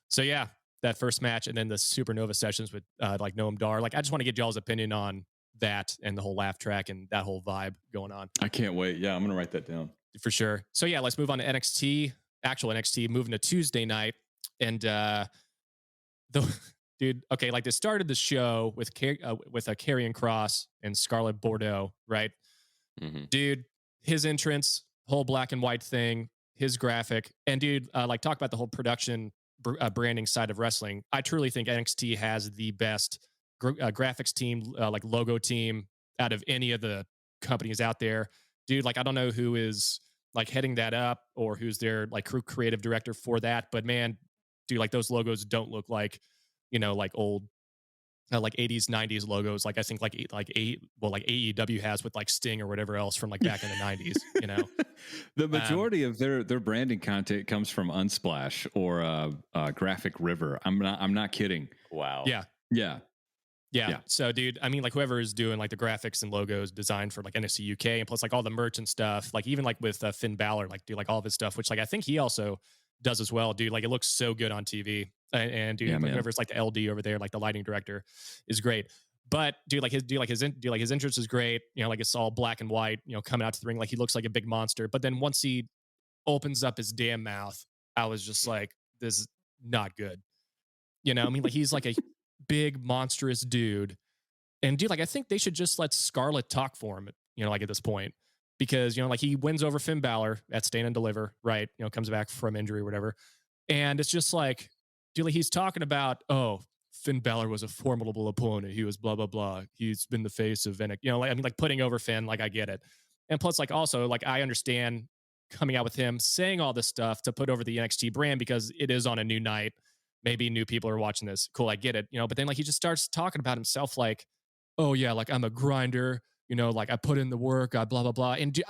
So yeah, that first match and then the Supernova sessions with like Noam Dar. Like I just want to get y'all's opinion on that and the whole laugh track and that whole vibe going on. I can't wait. Yeah, I'm gonna write that down. For sure. So yeah, let's move on to NXT, actual NXT, moving to Tuesday night. And okay, like they started the show with a Karrion Kross and Scarlett Bordeaux, right? Mm-hmm. Dude, his entrance, whole black and white thing, his graphic, and dude, like talk about the whole production branding side of wrestling. I truly think NXT has the best graphics team, like logo team out of any of the companies out there. dude, like I don't know who is like heading that up or who's their like creative director for that, but man, dude, like those logos don't look like, like old like 80s 90s logos like I think like AEW has with like Sting or whatever else from like back in the 90s. The majority of their branding content comes from Unsplash or Graphic River. I'm not kidding. Wow. Yeah. So, dude, I mean, like whoever is doing like the graphics and logos designed for like NXT UK and plus like all the merch and stuff, like even like with Finn Balor, like dude, like all of his stuff, which like I think he also does as well, dude. Like it looks so good on TV. And dude, like, whoever's like the LD over there, like the lighting director, is great. But dude, like his entrance is great. Like it's all black and white. Coming out to the ring, like he looks like a big monster. But then once he opens up his damn mouth, I was just like, this is not good. I mean, like he's like a big monstrous dude, and dude, like I think they should just let Scarlett talk for him. Like at this point, because like he wins over Finn Balor at Stand and Deliver, right? Comes back from injury or whatever, and it's just like, dude, like he's talking about, oh, Finn Balor was a formidable opponent. He was blah blah blah. He's been the face of NXT. Like I mean, like putting over Finn, like I get it, and plus, like also, like I understand coming out with him saying all this stuff to put over the NXT brand because it is on a new night. Maybe new people are watching this. Cool, I get it. But then like he just starts talking about himself like, oh yeah, like I'm a grinder, like I put in the work, I blah blah blah. And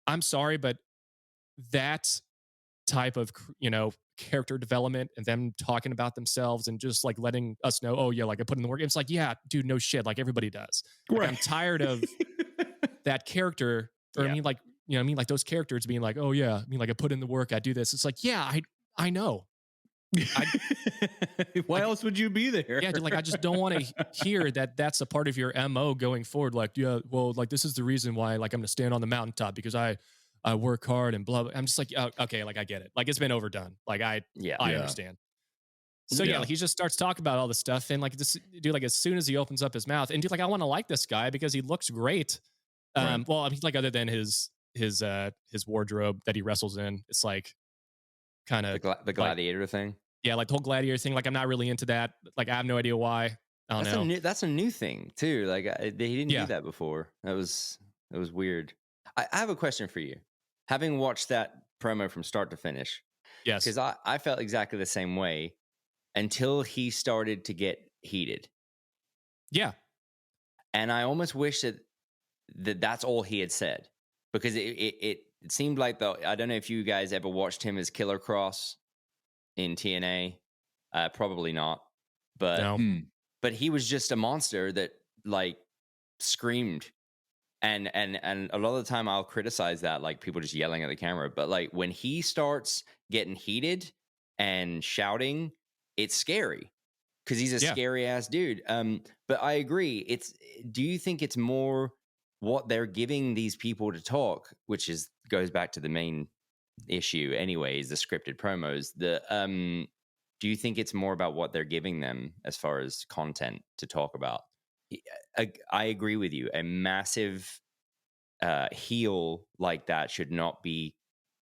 I'm sorry, but that type of character development and them talking about themselves and just like letting us know, oh yeah, like I put in the work. It's like, yeah, dude, no shit, like everybody does. Like, right. I'm tired of that character, or I mean like, like those characters being like, oh yeah, I mean like I put in the work, I do this. It's like, yeah, I know. Why else would you be there? Yeah, dude, like I just don't want to hear that that's a part of your MO going forward. Like, yeah, well, like this is the reason why like I'm gonna stand on the mountaintop because I work hard and blah blah. I'm just like, oh, okay, like I get it. Like it's been overdone. Like I understand. So yeah, like he just starts talking about all this stuff and like this dude, like as soon as he opens up his mouth, and dude, like I want to like this guy because he looks great. Right. Well, I mean, like other than his wardrobe that he wrestles in, it's like kind of the gladiator thing. Yeah, like the whole gladiator thing. Like I'm not really into that. Like I have no idea why. I don't know. That's a new thing too. Like he didn't do that before. That was weird. I have a question for you. Having watched that promo from start to finish, yes, because I felt exactly the same way until he started to get heated. Yeah, and I almost wish that's all he had said, because it seemed like though. I don't know if you guys ever watched him as Killer Cross in TNA. Probably not, but no. But he was just a monster that like screamed. And a lot of the time I'll criticize that, like people just yelling at the camera. But like when he starts getting heated and shouting, it's scary because he's a scary ass dude. But I agree. Do you think it's more what they're giving these people to talk, which goes back to the main issue anyways, the scripted promos? Do you think it's more about what they're giving them as far as content to talk about? I agree with you. A massive heel like that should not be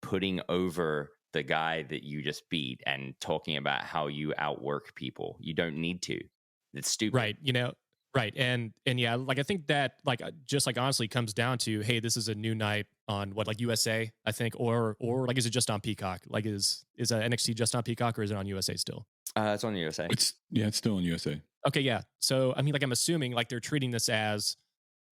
putting over the guy that you just beat and talking about how you outwork people. You don't need to. It's stupid. Right. Right. And yeah, like I think that like just like honestly comes down to, hey, this is a new night on what, like USA, I think, or like is it just on Peacock? Like is NXT just on Peacock or is it on USA still? It's on USA. It's still on USA. Okay, yeah. So I mean, like I'm assuming like they're treating this as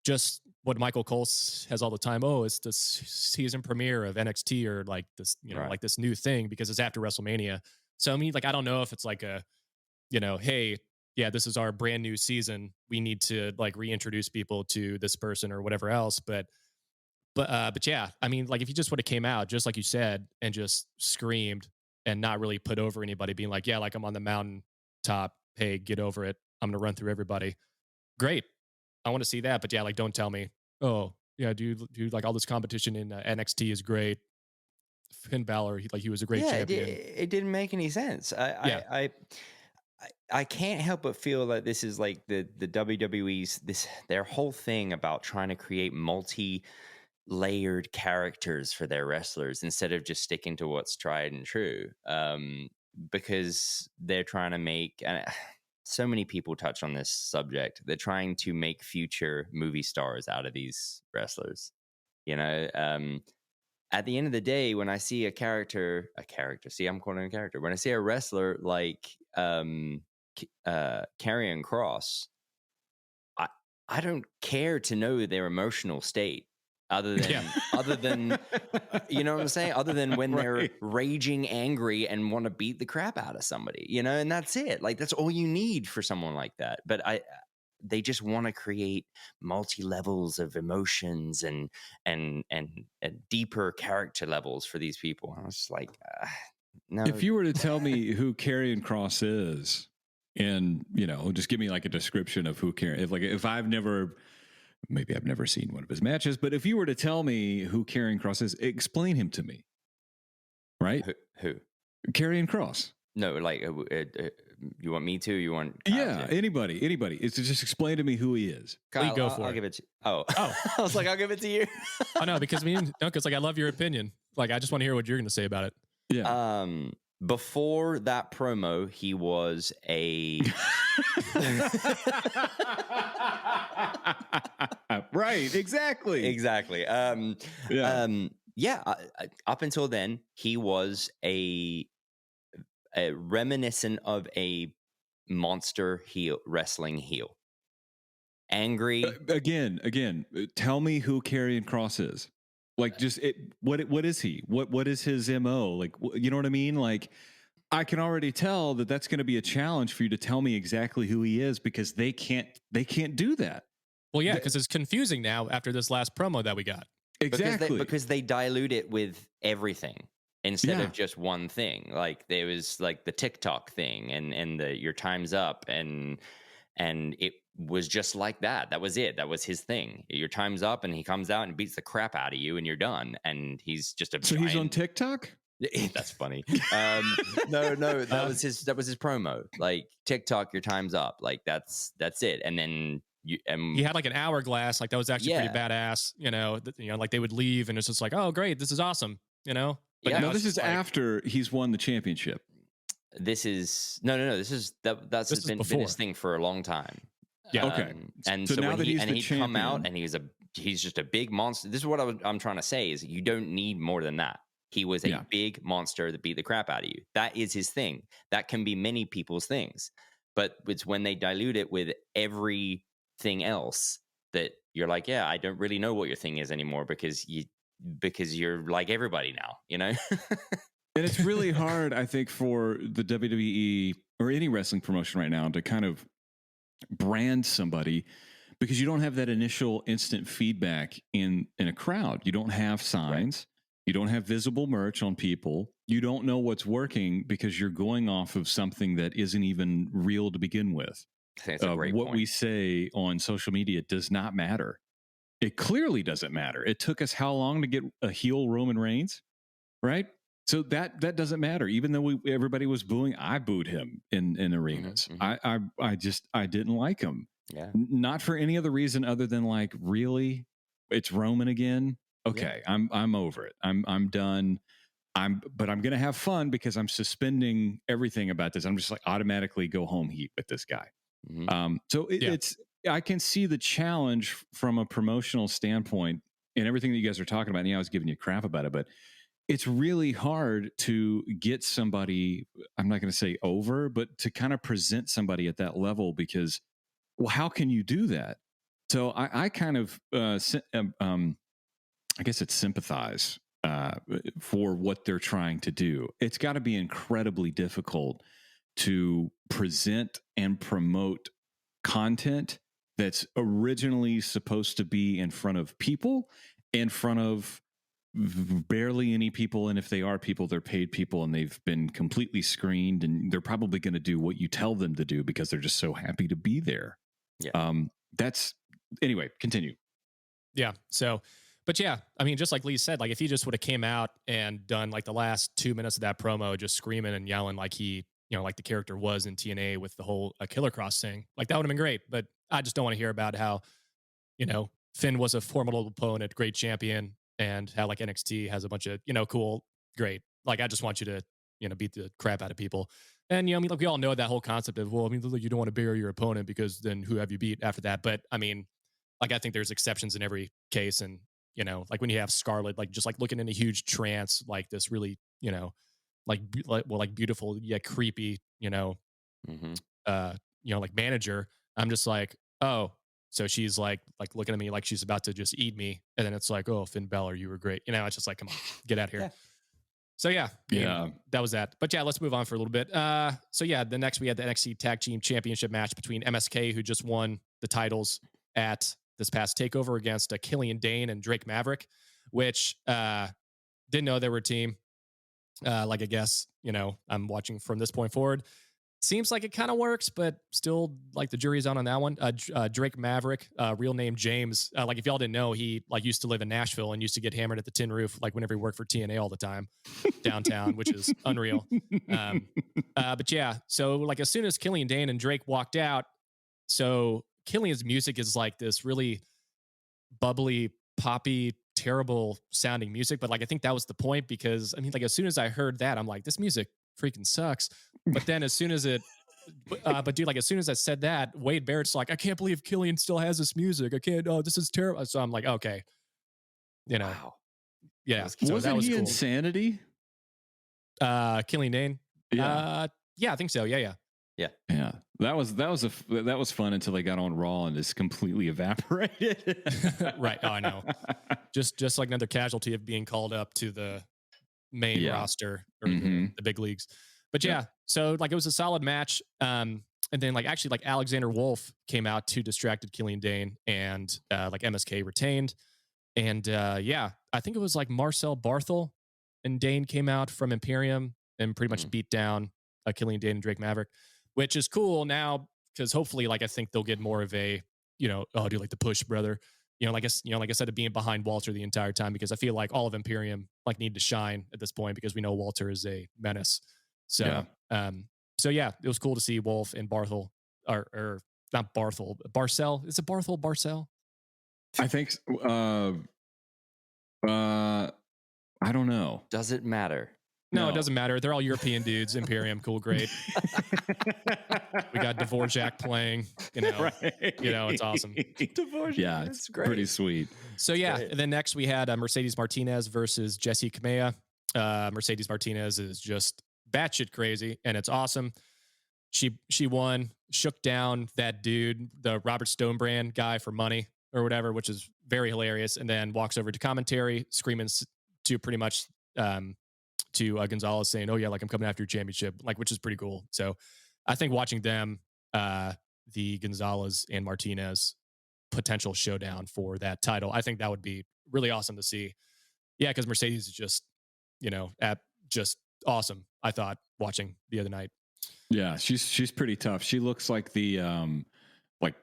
just what Michael Cole has all the time. Oh, it's the season premiere of NXT or like this, like this new thing because it's after WrestleMania. So I mean, like I don't know if it's like a, hey, yeah, this is our brand new season. We need to like reintroduce people to this person or whatever else. But yeah, I mean, like if you just would have came out just like you said and just screamed and not really put over anybody, being like, yeah, like I'm on the mountain top. Hey, get over it. I'm gonna run through everybody. Great, I want to see that. But yeah, like don't tell me. Oh yeah, dude, like all this competition in NXT is great. Finn Balor, he was a great champion. It didn't make any sense. I can't help but feel that this is like the WWE's their whole thing about trying to create multi-layered characters for their wrestlers instead of just sticking to what's tried and true. Because they're trying to make, and so many people touch on this subject, they're trying to make future movie stars out of these wrestlers. At the end of the day, when I see a character, see, I'm calling it a character. When I see a wrestler like Karrion Kross, I don't care to know their emotional state other than you know what I'm saying? Other than when they're raging angry and want to beat the crap out of somebody, and that's it. Like, that's all you need for someone like that. But they just want to create multi-levels of emotions and deeper character levels for these people. I was just like, no. If you were to tell me who Karrion Kross is, and just give me like a description of who if I've never seen one of his matches, but if you were to tell me who Karrion Kross is, explain him to me. Right? Who? Karrion Kross. No, like you want me to? You want Kyle to? Anybody? It's just explain to me who he is. Kyle, go for it. I'll give it to you. Oh. I was like, I'll give it to you. Oh no, because I love your opinion. Like, I just want to hear what you're going to say about it. Yeah. Before that promo, he was a right. Exactly. Up until then, he was a reminiscent of a monster wrestling heel. Angry. Again, tell me who Karrion Kross is. Like, just what is he? What is his MO? Like, you know what I mean? Like, I can already tell that's going to be a challenge for you to tell me exactly who he is, because they can't do that. Well, yeah, because it's confusing now after this last promo that we got. Exactly. Because they dilute it with everything instead of just one thing. Like, there was like the TikTok thing and the your time's up, and it was just like that. That was it. That was his thing. Your time's up, and he comes out and beats the crap out of you, and you're done. And he's just a giant... he's on TikTok? That's funny. No, that was his promo. Like, TikTok, your time's up. Like, that's it. And then he had like an hourglass. Like, that was actually pretty badass. Like they would leave, and it's just like, oh great, this is awesome. But no, this is like, after he's won the championship. This is that's been his thing for a long time. Yeah. Okay. And so now that he'd come out and he's just a big monster. This is what I'm trying to say is you don't need more than that. He was a big monster that beat the crap out of you. That is his thing. That can be many people's things, but it's when they dilute it with everything else that you're like, yeah, I don't really know what your thing is anymore because you're like everybody now, And it's really hard, I think, for the WWE or any wrestling promotion right now to kind of brand somebody, because you don't have that initial instant feedback in a crowd. You don't have signs. Right. You don't have visible merch on people. You don't know what's working because you're going off of something that isn't even real to begin with. I think that's a great what point. We say on social media does not matter. It clearly doesn't matter. It took us how long to get a heel Roman Reigns, right? So that doesn't matter. Even though everybody was booing, I booed him in arenas. Mm-hmm. I didn't like him. Yeah. Not for any other reason other than like, really, it's Roman again. Okay, yeah. I'm over it. I'm done. But I'm gonna have fun because I'm suspending everything about this. I'm just like automatically go home heat with this guy. Mm-hmm. It's I can see the challenge from a promotional standpoint and everything that you guys are talking about. And I was giving you crap about it, but it's really hard to get somebody, I'm not going to say over, but to kind of present somebody at that level because, well, how can you do that? So I kind of, I guess it's sympathize for what they're trying to do. It's got to be incredibly difficult to present and promote content that's originally supposed to be in front of people, in front of barely any people, and if they are people, they're paid people, and they've been completely screened, and they're probably going to do what you tell them to do because they're just so happy to be there. Yeah. Anyway, continue. Yeah. So, but yeah, I mean, just like Leigh said, like if he just would have came out and done like the last 2 minutes of that promo, just screaming and yelling like he, like the character was in TNA with the whole Killer Cross thing, like that would have been great. But I just don't want to hear about how, Finn was a formidable opponent, great champion, and how like NXT has a bunch of, cool, great. Like, I just want you to, beat the crap out of people. And, like we all know that whole concept of, well, you don't want to bury your opponent because then who have you beat after that? But I mean, like, I think there's exceptions in every case. And, you know, like when you have Scarlett, like just like looking in a huge trance, like this really, you know, like beautiful yet creepy, you know, like manager. I'm just like, oh, so she's like looking at me like she's about to just eat me, and then it's like, oh, Finn Balor, you were great. You know, it's just like, come on, get out of here. Yeah. So yeah, that was that. But yeah, let's move on for a little bit. So yeah, the next we had the NXT Tag Team Championship match between MSK, who just won the titles at this past takeover, against Killian Dane and Drake Maverick, which didn't know they were a team. Like, I guess, you know, I'm watching from this point forward. Seems like it kind of works, but still, like, the jury's on that one. Drake Maverick, real name James. Like, if y'all didn't know, he like used to live in Nashville and used to get hammered at the Tin Roof, like whenever he worked for TNA all the time downtown, which is unreal. But yeah, so like as soon as Killian Dane and Drake walked out, so Killian's music is like this really bubbly, poppy, terrible sounding music. But like, I think that was the point, because I mean, like, as soon as I heard that, I'm like, this music freaking sucks. But then as soon as but dude, like as soon as I said that, Wade Barrett's like, I can't believe Killian still has this music. I can't, oh, this is terrible. So I'm like, okay, you know, yeah. So wasn't that was he cool. Insanity? Killian Dane? Yeah, I think so. Yeah. That was fun until they got on Raw and just completely evaporated. Right. Oh, I know. Just like another casualty of being called up to the main roster or the big leagues. But yeah, so like it was a solid match. And then like actually like Alexander Wolf came out to distracted Killian Dane, and like MSK retained. And I think it was like Marcel Barthel and Dane came out from Imperium and pretty much beat down Killian Dane and Drake Maverick, which is cool now, because hopefully, like, I think they'll get more of a, you know, oh, do you like the push, brother? You know, like I said, of being behind Walter the entire time, because I feel like all of Imperium like need to shine at this point, because we know Walter is a menace. So, it was cool to see Wolf and Barthel, or not Barthel, Barcel. Is it Barthel? Barcel? I think. I don't know. Does it matter? No, it doesn't matter. They're all European dudes. Imperium, cool, great. We got Dvorak playing. You know, right. You know, it's awesome. Dvorak, yeah, it's great. Pretty sweet. So yeah, and then next we had Mercedes Martinez versus Jessie Kamaya. Mercedes Martinez is just batshit crazy, and it's awesome. She won, shook down that dude, the Robert Stonebrand guy, for money or whatever, which is very hilarious, and then walks over to commentary, screaming to pretty much to Gonzalez, saying, oh yeah, like, I'm coming after your championship, like, which is pretty cool. So I think watching them, the Gonzalez and Martinez potential showdown for that title, I think that would be really awesome to see. Yeah, because Mercedes is just, you know, just awesome, I thought, watching the other night. Yeah, she's pretty tough. She looks like the like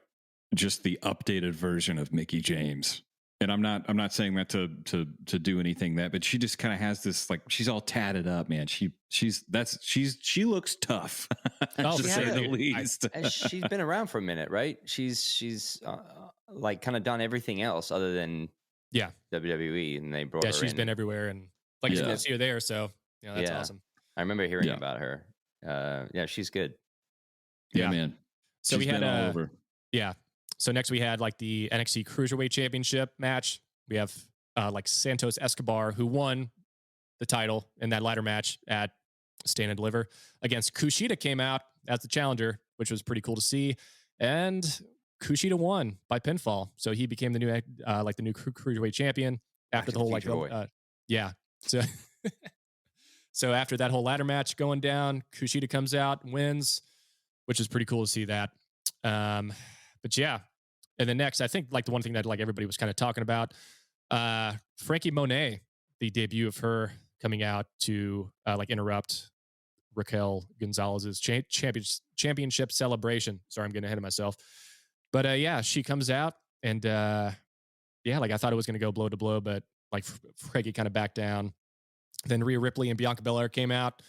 just the updated version of Mickie James. And I'm not saying that to do anything but she just kind of has this, like, she's all tatted up, man. She looks tough, to say the least. She's been around for a minute, right? She's like kind of done everything else other than WWE, and they brought her in. She's been everywhere, and like you can see her there. So that's awesome. I remember hearing about her. She's good. Yeah, man. So she's we had all over. So next we had like the NXT Cruiserweight Championship match. We have like Santos Escobar, who won the title in that ladder match at Stand and Deliver, against Kushida, came out as the challenger, which was pretty cool to see. And Kushida won by pinfall. So he became the new Cruiserweight champion after the whole So so after that whole ladder match going down, Kushida comes out, wins, which is pretty cool to see that. But yeah, and then next, I think like the one thing that like everybody was kind of talking about, Frankie Monet, the debut of her coming out to like interrupt Raquel Gonzalez's championship celebration. Sorry, I'm getting ahead of myself. But she comes out, and like I thought it was going to go blow to blow, but like Frankie kind of backed down. Then Rhea Ripley and Bianca Belair came out.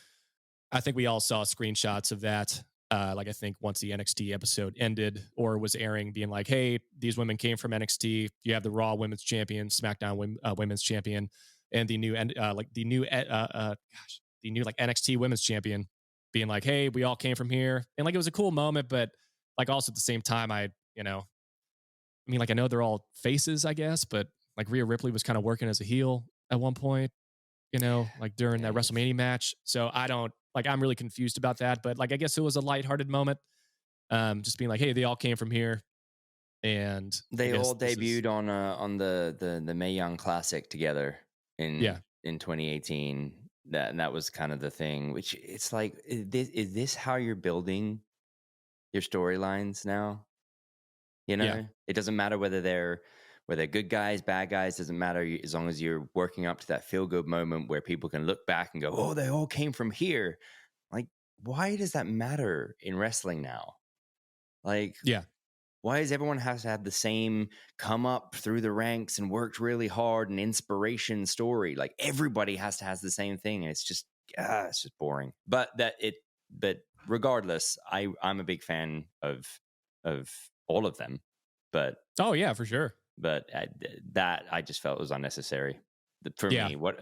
I think we all saw screenshots of that. Like I think once the NXT episode ended or was airing, being like, hey, these women came from NXT. You have the Raw Women's Champion, SmackDown Women's Champion, and the new NXT Women's Champion, being like, hey, we all came from here. And like, it was a cool moment, but like also at the same time, I know they're all faces, I guess, but like Rhea Ripley was kind of working as a heel at one point, like during that WrestleMania match. So I'm really confused about that. But like, I guess it was a lighthearted moment. Just being like, hey, they all came from here. And they all debuted on the Mae Young Classic together in 2018. That was kind of the thing, which it's like, is this how you're building your storylines now? It doesn't matter whether they're good guys, bad guys, doesn't matter, as long as you're working up to that feel good moment where people can look back and go, oh, they all came from here. Like, why does that matter in wrestling now? Like, why does everyone has to have the same come up through the ranks and worked really hard and inspiration story? Like, everybody has to have the same thing. And it's just boring. But regardless, I'm a big fan of all of them. But oh yeah, for sure. But I just felt was unnecessary for me. What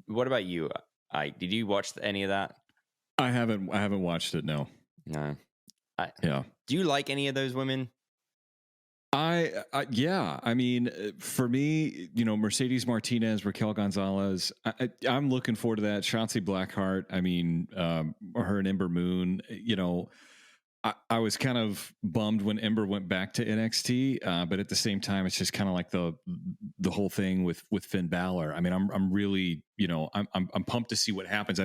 about you? Did you watch any of that? I haven't watched it. No. Do you like any of those women? Yeah. I mean, for me, Mercedes Martinez, Raquel Gonzalez, I'm looking forward to that. Shotzi Blackheart. I mean, her and Ember Moon, I was kind of bummed when Ember went back to NXT, but at the same time, it's just kind of like the whole thing with Finn Balor. I mean, I'm really, I'm pumped to see what happens.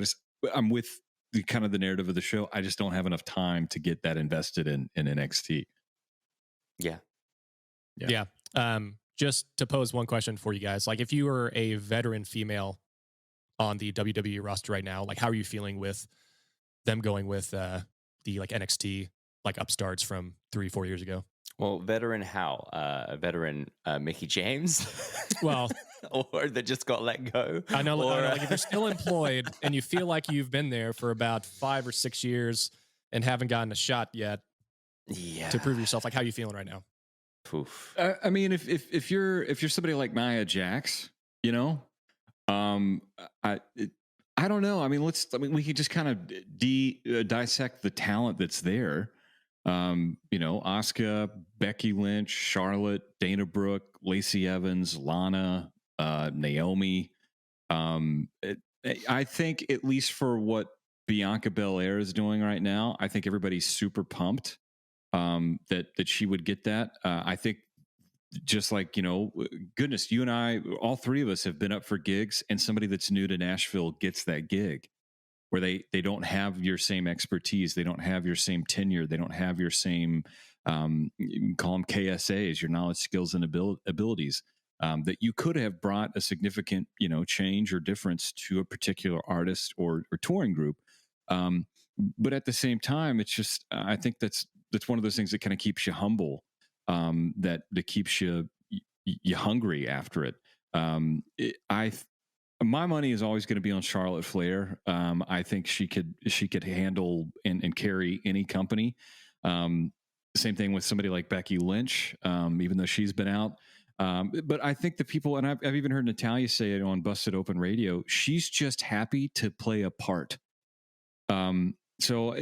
I'm with the kind of the narrative of the show. I just don't have enough time to get that invested in NXT. Yeah. Just to pose one question for you guys, like if you were a veteran female on the WWE roster right now, like how are you feeling with them going with the like NXT like upstarts from 3-4 years ago? Well, veteran how? Veteran Mickie James? Well, or that just got let go. I know. Like if you're still employed and you feel like you've been there for about 5 or 6 years and haven't gotten a shot yet to prove yourself, like how are you feeling right now? I mean, if you're somebody like Nia Jax, I don't know. I mean, we could just kind of dissect the talent that's there. Asuka, Becky Lynch, Charlotte, Dana Brooke, Lacey Evans, Lana, Naomi. I think at least for what Bianca Belair is doing right now, I think everybody's super pumped that she would get that. I think just like, goodness, you and I, all three of us have been up for gigs, and somebody that's new to Nashville gets that gig where they don't have your same expertise. They don't have your same tenure. They don't have your same, you can call them KSAs, your knowledge, skills, and abilities, that you could have brought a significant, change or difference to a particular artist or touring group. But at the same time, it's just, I think that's one of those things that kind of keeps you humble, that keeps you hungry after it. My money is always going to be on Charlotte Flair. I think she could handle and carry any company. Same thing with somebody like Becky Lynch, even though she's been out. But I think the people, and I've even heard Natalya say it on Busted Open Radio, she's just happy to play a part. So,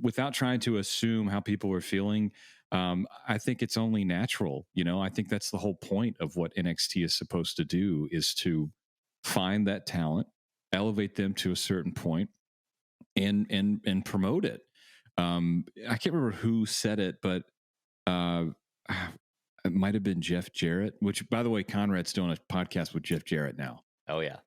without trying to assume how people are feeling, I think it's only natural. I think that's the whole point of what NXT is supposed to do, is to find that talent, elevate them to a certain point, and promote it. I can't remember who said it, but it might have been Jeff Jarrett, which, by the way, Conrad's doing a podcast with Jeff Jarrett now. Oh yeah.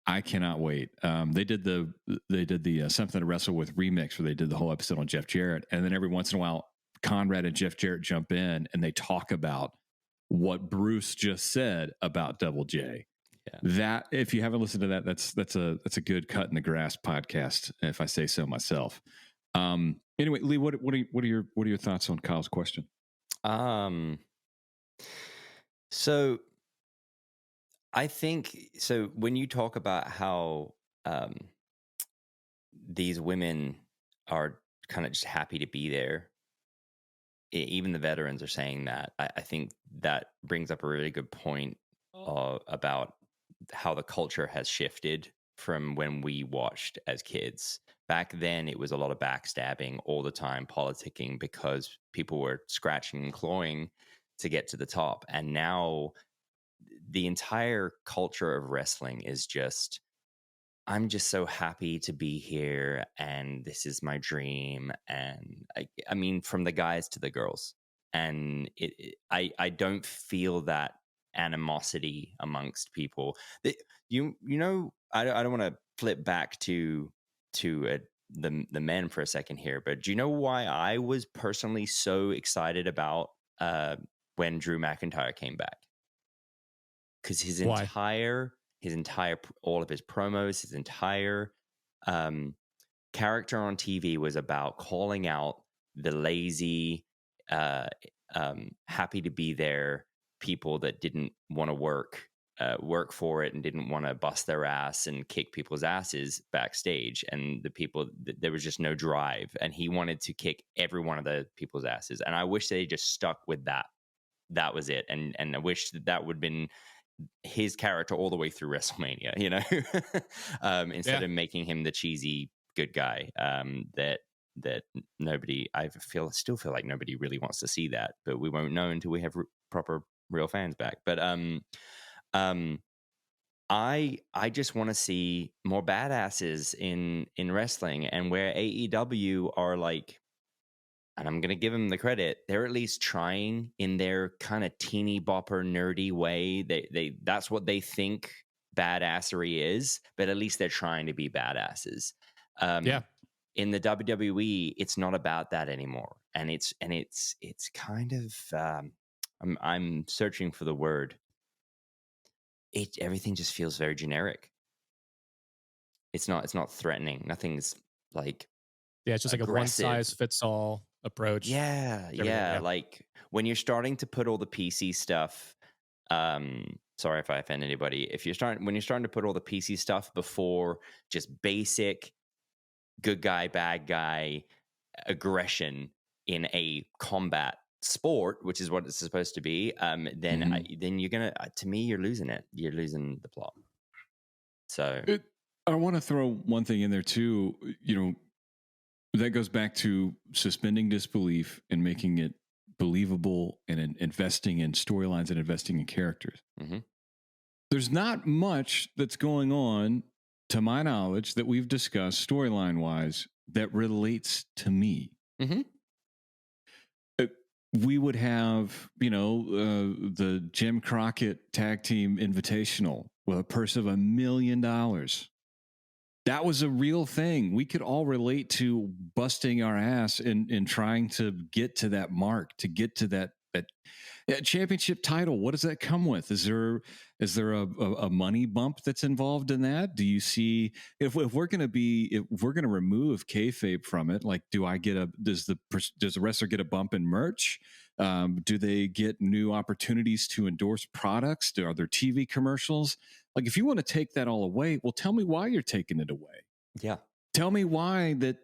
I cannot wait. They did the Something to Wrestle With remix, where they did the whole episode on Jeff Jarrett, and then every once in a while, Conrad and Jeff Jarrett jump in and they talk about what Bruce just said about Double J. Yeah. That, if you haven't listened to that, that's a good cut in the grass podcast, if I say so myself. Anyway, Leigh, what are your thoughts on Kyle's question? So I think, so when you talk about how these women are kind of just happy to be there, even the veterans are saying that. I think that brings up a really good point about how the culture has shifted from when we watched as kids. Back then, it was a lot of backstabbing all the time, politicking, because people were scratching and clawing to get to the top. And now the entire culture of wrestling is just, I'm just so happy to be here, and this is my dream. And I mean, from the guys to the girls, and I don't feel that animosity amongst people. You know, I don't want to flip back to the men for a second here, but do you know why I was personally so excited about when Drew McIntyre came back? Because his entire all of his promos, his entire character on TV was about calling out the lazy, happy to be there people that didn't want to work for it and didn't want to bust their ass and kick people's asses backstage, and the people, there was just no drive, and he wanted to kick every one of the people's asses. And I wish they just stuck with that was it. And I wish that would have been his character all the way through WrestleMania, you know, instead of making him the cheesy good guy that nobody, still feel like nobody really wants to see that, but we won't know until we have proper real fans back. But I just want to see more badasses in wrestling, and where AEW are like, and I'm going to give them the credit, they're at least trying in their kind of teeny bopper nerdy way. They that's what they think badassery is, but at least they're trying to be badasses. In the WWE, it's not about that anymore. And it's kind of, I'm searching for the word. Everything just feels very generic. It's not threatening. Nothing's like, it's just aggressive. Like a one size fits all approach. Yeah. Like when you're starting to put all the PC stuff, sorry if I offend anybody, when you're starting to put all the PC stuff before just basic good guy, bad guy aggression in a combat sport, which is what it's supposed to be, then you're gonna, to me, you're losing it. You're losing the plot. So I want to throw one thing in there too. You know, that goes back to suspending disbelief and making it believable, and investing in storylines and investing in characters. Mm-hmm. There's not much that's going on, to my knowledge, that we've discussed storyline wise that relates to me. Mm-hmm. We would have, the Jim Crockett Tag Team Invitational with a purse of $1 million. That was a real thing. We could all relate to busting our ass in trying to get to that mark, to get to that championship title. What does that come with? Is there a money bump that's involved in that? Do you see, if we're going to remove kayfabe from it, like, does the wrestler get a bump in merch? Do they get new opportunities to endorse products? Are there TV commercials? Like, if you want to take that all away, well, tell me why you're taking it away. Yeah. Tell me why that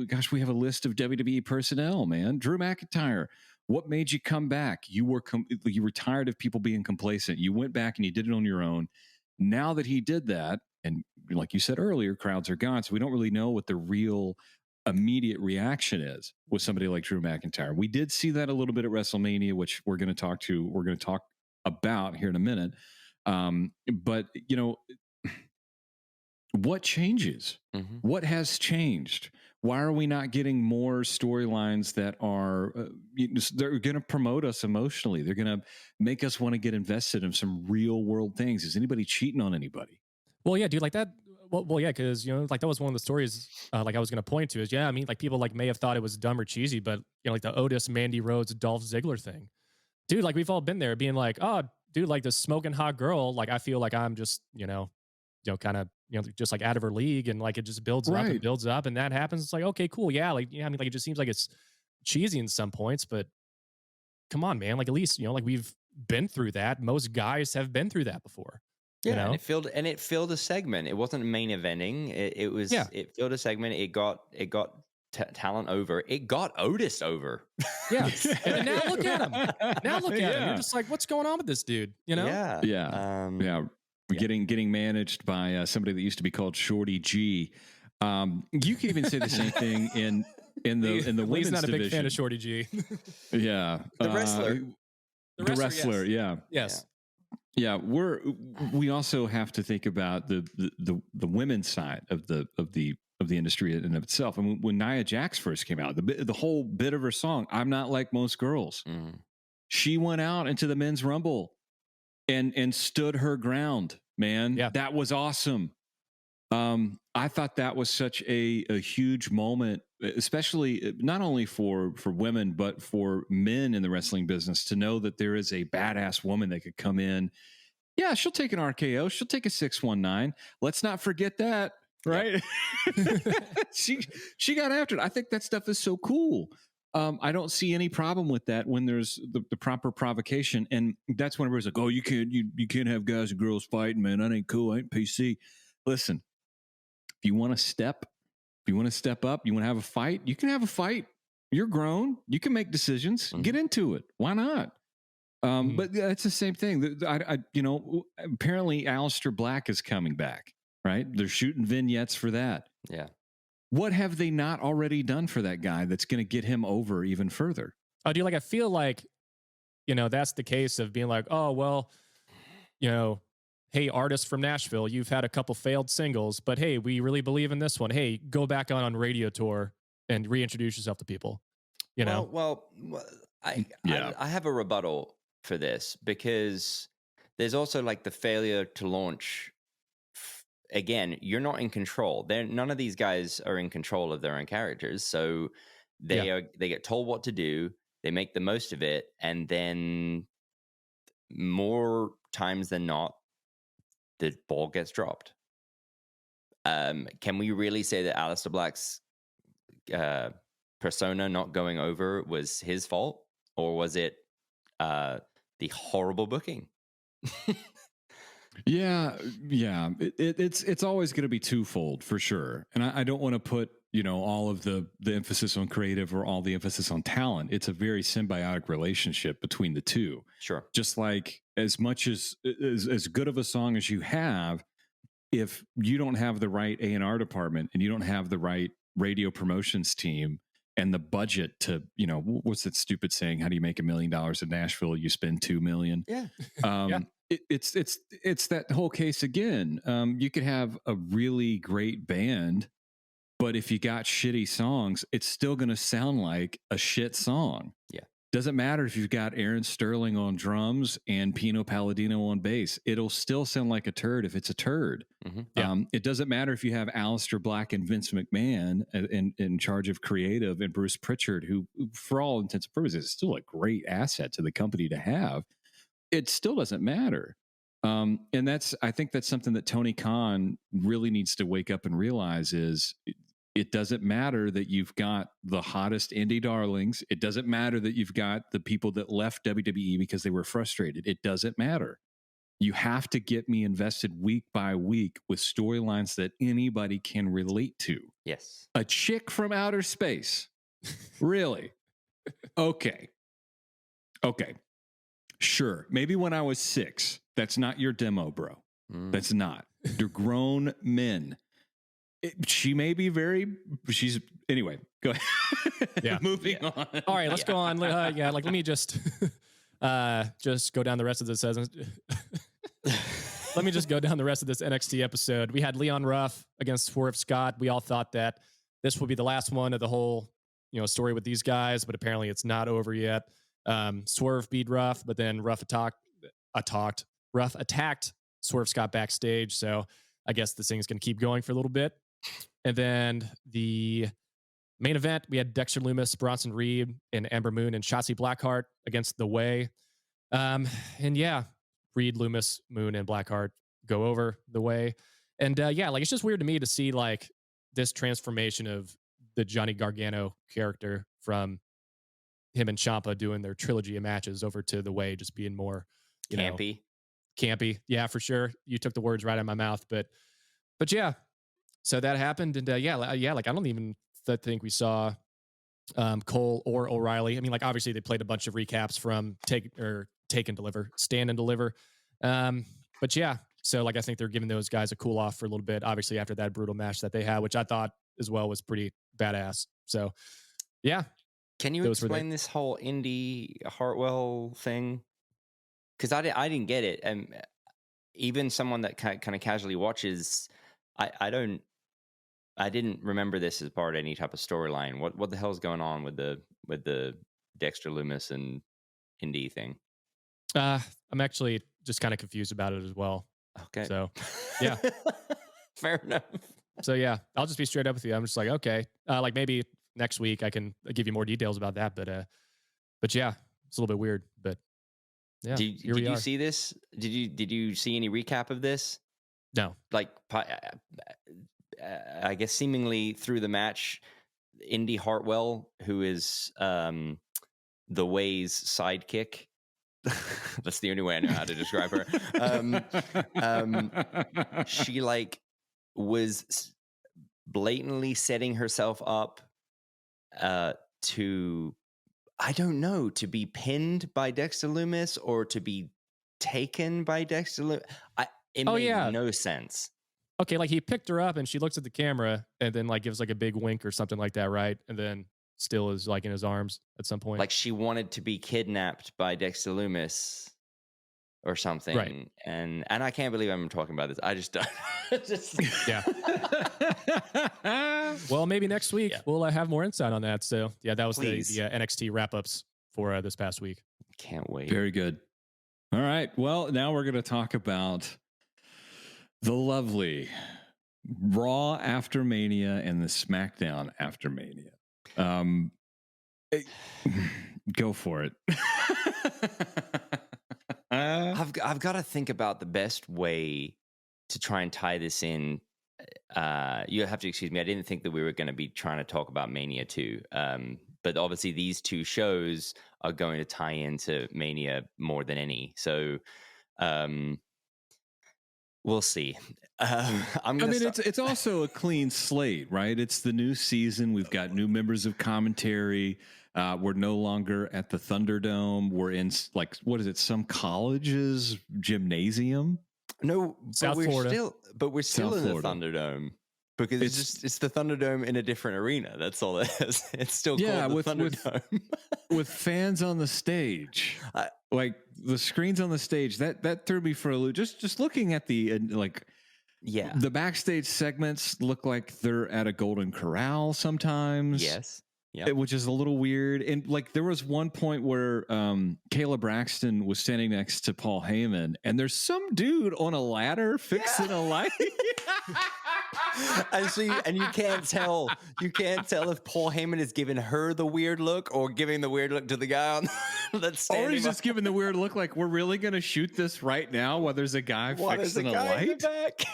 gosh, we have a list of WWE personnel, man. Drew McIntyre. What made you come back? You were tired of people being complacent. You went back and you did it on your own. Now that he did that, and like you said earlier, crowds are gone, so we don't really know what the real immediate reaction is with somebody like Drew McIntyre. We did see that a little bit at WrestleMania, which we're going to talk about here in a minute. But what changes? Mm-hmm. What has changed? Why are we not getting more storylines that are they're going to promote us emotionally? They're going to make us want to get invested in some real world things. Is anybody cheating on anybody? Well, yeah, dude, like that. Well, yeah, because like that was one of the stories like I was going to point to is, I mean, like people like may have thought it was dumb or cheesy, but like the Otis, Mandy Rhodes, Dolph Ziggler thing, dude. Like we've all been there, being like, oh, dude, like this smoking hot girl. Like I feel like I'm just kind of just like out of her league, and like it just builds up and builds up, and that happens. It's like, okay, cool, yeah, like I mean, like it just seems like it's cheesy in some points, but come on, man, like at least like we've been through that. Most guys have been through that before. Yeah, and it filled a segment. It wasn't main eventing. It filled a segment. It got talent over. It got Otis over. Yeah, and now look at him. You're just like, what's going on with this dude? Yeah. Getting managed by somebody that used to be called Shorty G. You can even say the same thing in the Lee's women's not a division. big fan of Shorty G. Yeah, The wrestler. The wrestler, yeah. Yes. Yeah, we also have to think about the women's side of the industry in and of itself. I mean, when Nia Jax first came out, the whole bit of her song, "I'm Not Like Most Girls," she went out into the men's rumble and stood her ground. Man, that was awesome. I thought that was such a huge moment, especially not only for women, but for men in the wrestling business, to know that there is a badass woman that could come in. Yeah, she'll take an RKO. She'll take a 619. Let's not forget that, right? She got after it. I think that stuff is so cool. I don't see any problem with that when there's the proper provocation. And that's when everybody's like, oh, you can't have guys and girls fighting, man. That ain't cool. I ain't PC. Listen, if you want to step up, you want to have a fight, you can have a fight. You're grown. You can make decisions. Get into it. Why not? But it's the same thing. Apparently Aleister Black is coming back, right? They're shooting vignettes for that. Yeah. What have they not already done for that guy that's going to get him over even further? Oh, I feel like, that's the case of being like, oh, well, hey, artists from Nashville, you've had a couple failed singles, but hey, we really believe in this one. Hey, go back on radio tour and reintroduce yourself to people. I have a rebuttal for this, because there's also like the failure to launch. Again, you're not in control. None of these guys are in control of their own characters, so they get told what to do. They make the most of it, and then more times than not, the ball gets dropped. Can we really say that Aleister Black's persona not going over was his fault, or was it the horrible booking? It's always going to be twofold for sure, and I don't want to put all of the emphasis on creative or all the emphasis on talent. It's a very symbiotic relationship between the two. Sure. Just like as much as good of a song as you have, if you don't have the right A&R department and you don't have the right radio promotions team and the budget to, what's that stupid saying? How do you make $1 million in Nashville? You spend $2 million. Yeah. It's that whole case again. You could have a really great band, but if you got shitty songs, it's still going to sound like a shit song. Yeah. Doesn't matter if you've got Aaron Sterling on drums and Pino Palladino on bass. It'll still sound like a turd if it's a turd. It doesn't matter if you have Aleister Black and Vince McMahon in charge of creative, and Bruce Pritchard, who for all intents and purposes is still a great asset to the company to have. It still doesn't matter. And I think that's something that Tony Khan really needs to wake up and realize is it doesn't matter that you've got the hottest indie darlings. It doesn't matter that you've got the people that left WWE because they were frustrated. It doesn't matter. You have to get me invested week by week with storylines that anybody can relate to. Yes. A chick from outer space. Really? Okay. Sure. Maybe when I was 6. That's not your demo, bro. That's not. They're grown men. Anyway, go ahead. Yeah. Moving on. All right, let's go on. Let me just go down the rest of this. Let me just go down the rest of this NXT episode. We had Leon Ruff against Swerve Scott. We all thought that this would be the last one of the whole, story with these guys, but apparently it's not over yet. Swerve beat Ruff, but then Ruff attacked Swerve Scott backstage. So I guess this thing's going to keep going for a little bit. And then the main event, we had Dexter Lumis, Bronson Reed, and Ember Moon and Shotzi Blackheart against The Way. Reed, Lumis, Moon, and Blackheart go over The Way. And it's just weird to me to see like this transformation of the Johnny Gargano character from him and Ciampa doing their trilogy of matches over to The Way just being more campy. Yeah, for sure. You took the words right out of my mouth, but yeah. So that happened, and I don't even think we saw Cole or O'Reilly. I mean, obviously they played a bunch of recaps from Take and Deliver, Stand and Deliver. But yeah, so I think they're giving those guys a cool off for a little bit. Obviously after that brutal match that they had, which I thought as well was pretty badass. So Yeah. Can you explain this whole Indy Hartwell thing? Because I didn't get it, and even someone that kind of casually watches, I didn't remember this as part of any type of storyline. What the hell's going on with the Dexter Lumis and Indy thing? I'm actually just kind of confused about it as well. Okay. So, yeah. Fair enough. So yeah, I'll just be straight up with you. I'm just like, okay, like maybe next week I can give you more details about that. But yeah, it's a little bit weird. But yeah, did you see this? Did you see any recap of this? No. Like, I guess seemingly through the match, Indy Hartwell, who is the Way's sidekick. That's the only way I know how to describe her. She was blatantly setting herself up to, I don't know, to be pinned by Dexter Lumis or to be taken by Dexter Lumis. It made no sense. Okay, like he picked her up and she looks at the camera and then like gives like a big wink or something like that, right? And then still is like in his arms at some point. Like she wanted to be kidnapped by Dexter Lumis or something. Right. And I can't believe I'm talking about this. I just don't. Yeah. Well, maybe next week we'll have more insight on that. So yeah, that was the NXT wrap-ups for this past week. Can't wait. Very good. All right. Well, now we're going to talk about the lovely Raw after Mania and the SmackDown after Mania. Go for it. I've got to think about the best way to try and tie this in. You have to excuse me. I didn't think that we were going to be trying to talk about Mania 2. But obviously these two shows are going to tie into Mania more than any. So we'll see. It's also a clean slate, right? It's the new season. We've got new members of commentary. We're no longer at the Thunderdome. We're in some college's gymnasium. No, South Florida. We're still in the Thunderdome because it's the Thunderdome in a different arena. That's all it is. It's still called the Thunderdome with fans on the stage. Like the screens on the stage that threw me for a loop. Just looking at the the backstage segments look like they're at a Golden Corral sometimes. Yes. Yeah, which is a little weird. And like there was one point where Kayla Braxton was standing next to Paul Heyman, and there's some dude on a ladder fixing a light. And you can't tell if Paul Heyman is giving her the weird look or giving the weird look to the guy on that's standing. Or he's just giving the weird look like we're really gonna shoot this right now while there's a guy fixing a light. In the back?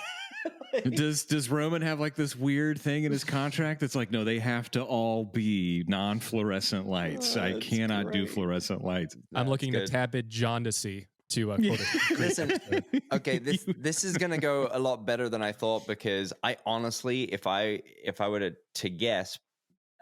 Does Roman have like this weird thing in his contract that's like, no, they have to all be non-fluorescent lights. I cannot do fluorescent lights. I'm looking to tap it jaundicey to listen. Okay, this is gonna go a lot better than I thought because I honestly, if I were to guess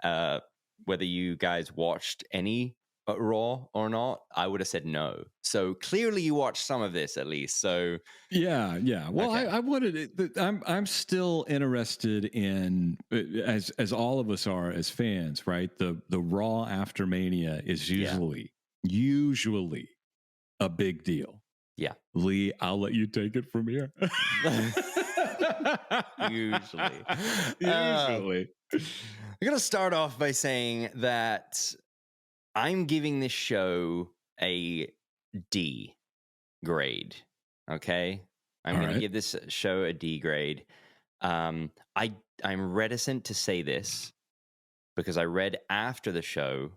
whether you guys watched any Raw or not, I would have said no. So clearly you watched some of this at least. So yeah. Well, okay. I wanted it. I'm still interested in, as all of us are as fans, right? The Raw after Mania is usually a big deal. Yeah, Lee, I'll let you take it from here. Usually. I'm gonna start off by saying that I'm giving this show a D grade. Okay, I'm going to give this show a D grade. I'm reticent to say this because I read after the show,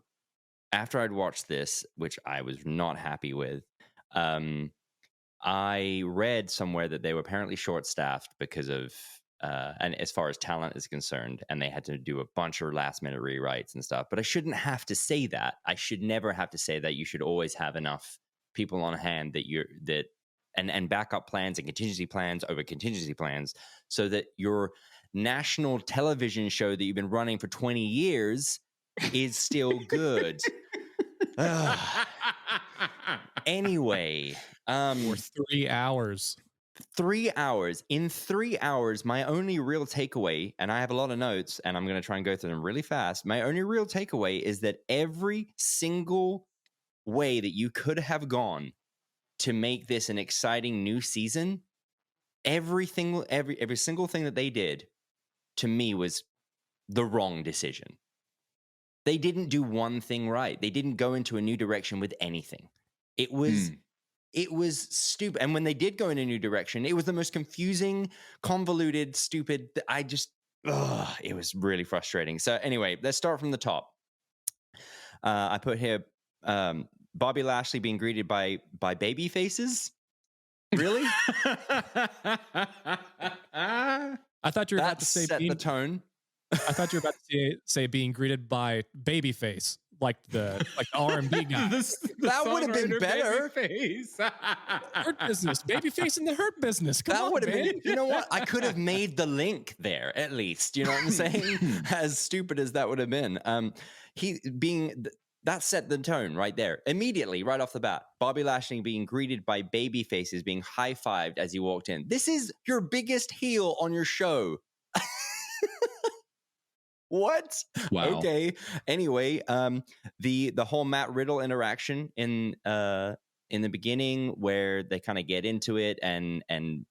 after I'd watched this, which I was not happy with. I read somewhere that they were apparently short-staffed because of and as far as talent is concerned, and they had to do a bunch of last-minute rewrites and stuff. But I shouldn't have to say that. I should never have to say that. You should always have enough people on hand and backup plans and contingency plans over contingency plans, so that your national television show that you've been running for 20 years is still good. Anyway, for 3 hours. 3 hours. In 3 hours, my only real takeaway, and I have a lot of notes, and I'm going to try and go through them really fast. My only real takeaway is that every single way that you could have gone to make this an exciting new season, every single thing that they did to me was the wrong decision. They didn't do one thing right. They didn't go into a new direction with anything. It was stupid. And when they did go in a new direction, it was the most confusing, convoluted, stupid. It was really frustrating. So anyway, let's start from the top. I put here Bobby Lashley being greeted by baby faces. Really? I thought you were about to say set the tone. I thought you were about to say being greeted by Babyface, like the R&B guy. That would have been better. Hurt Business, Babyface in the Hurt Business. Come on, would have man. been. You know what? I could have made the link there at least. You know what I'm saying? As stupid as that would have been. That set the tone right there. Immediately, right off the bat, Bobby Lashley being greeted by baby faces, being high-fived as he walked in. This is your biggest heel on your show. What? Wow. Okay. Anyway, the whole Matt Riddle interaction in the beginning where they kind of get into it and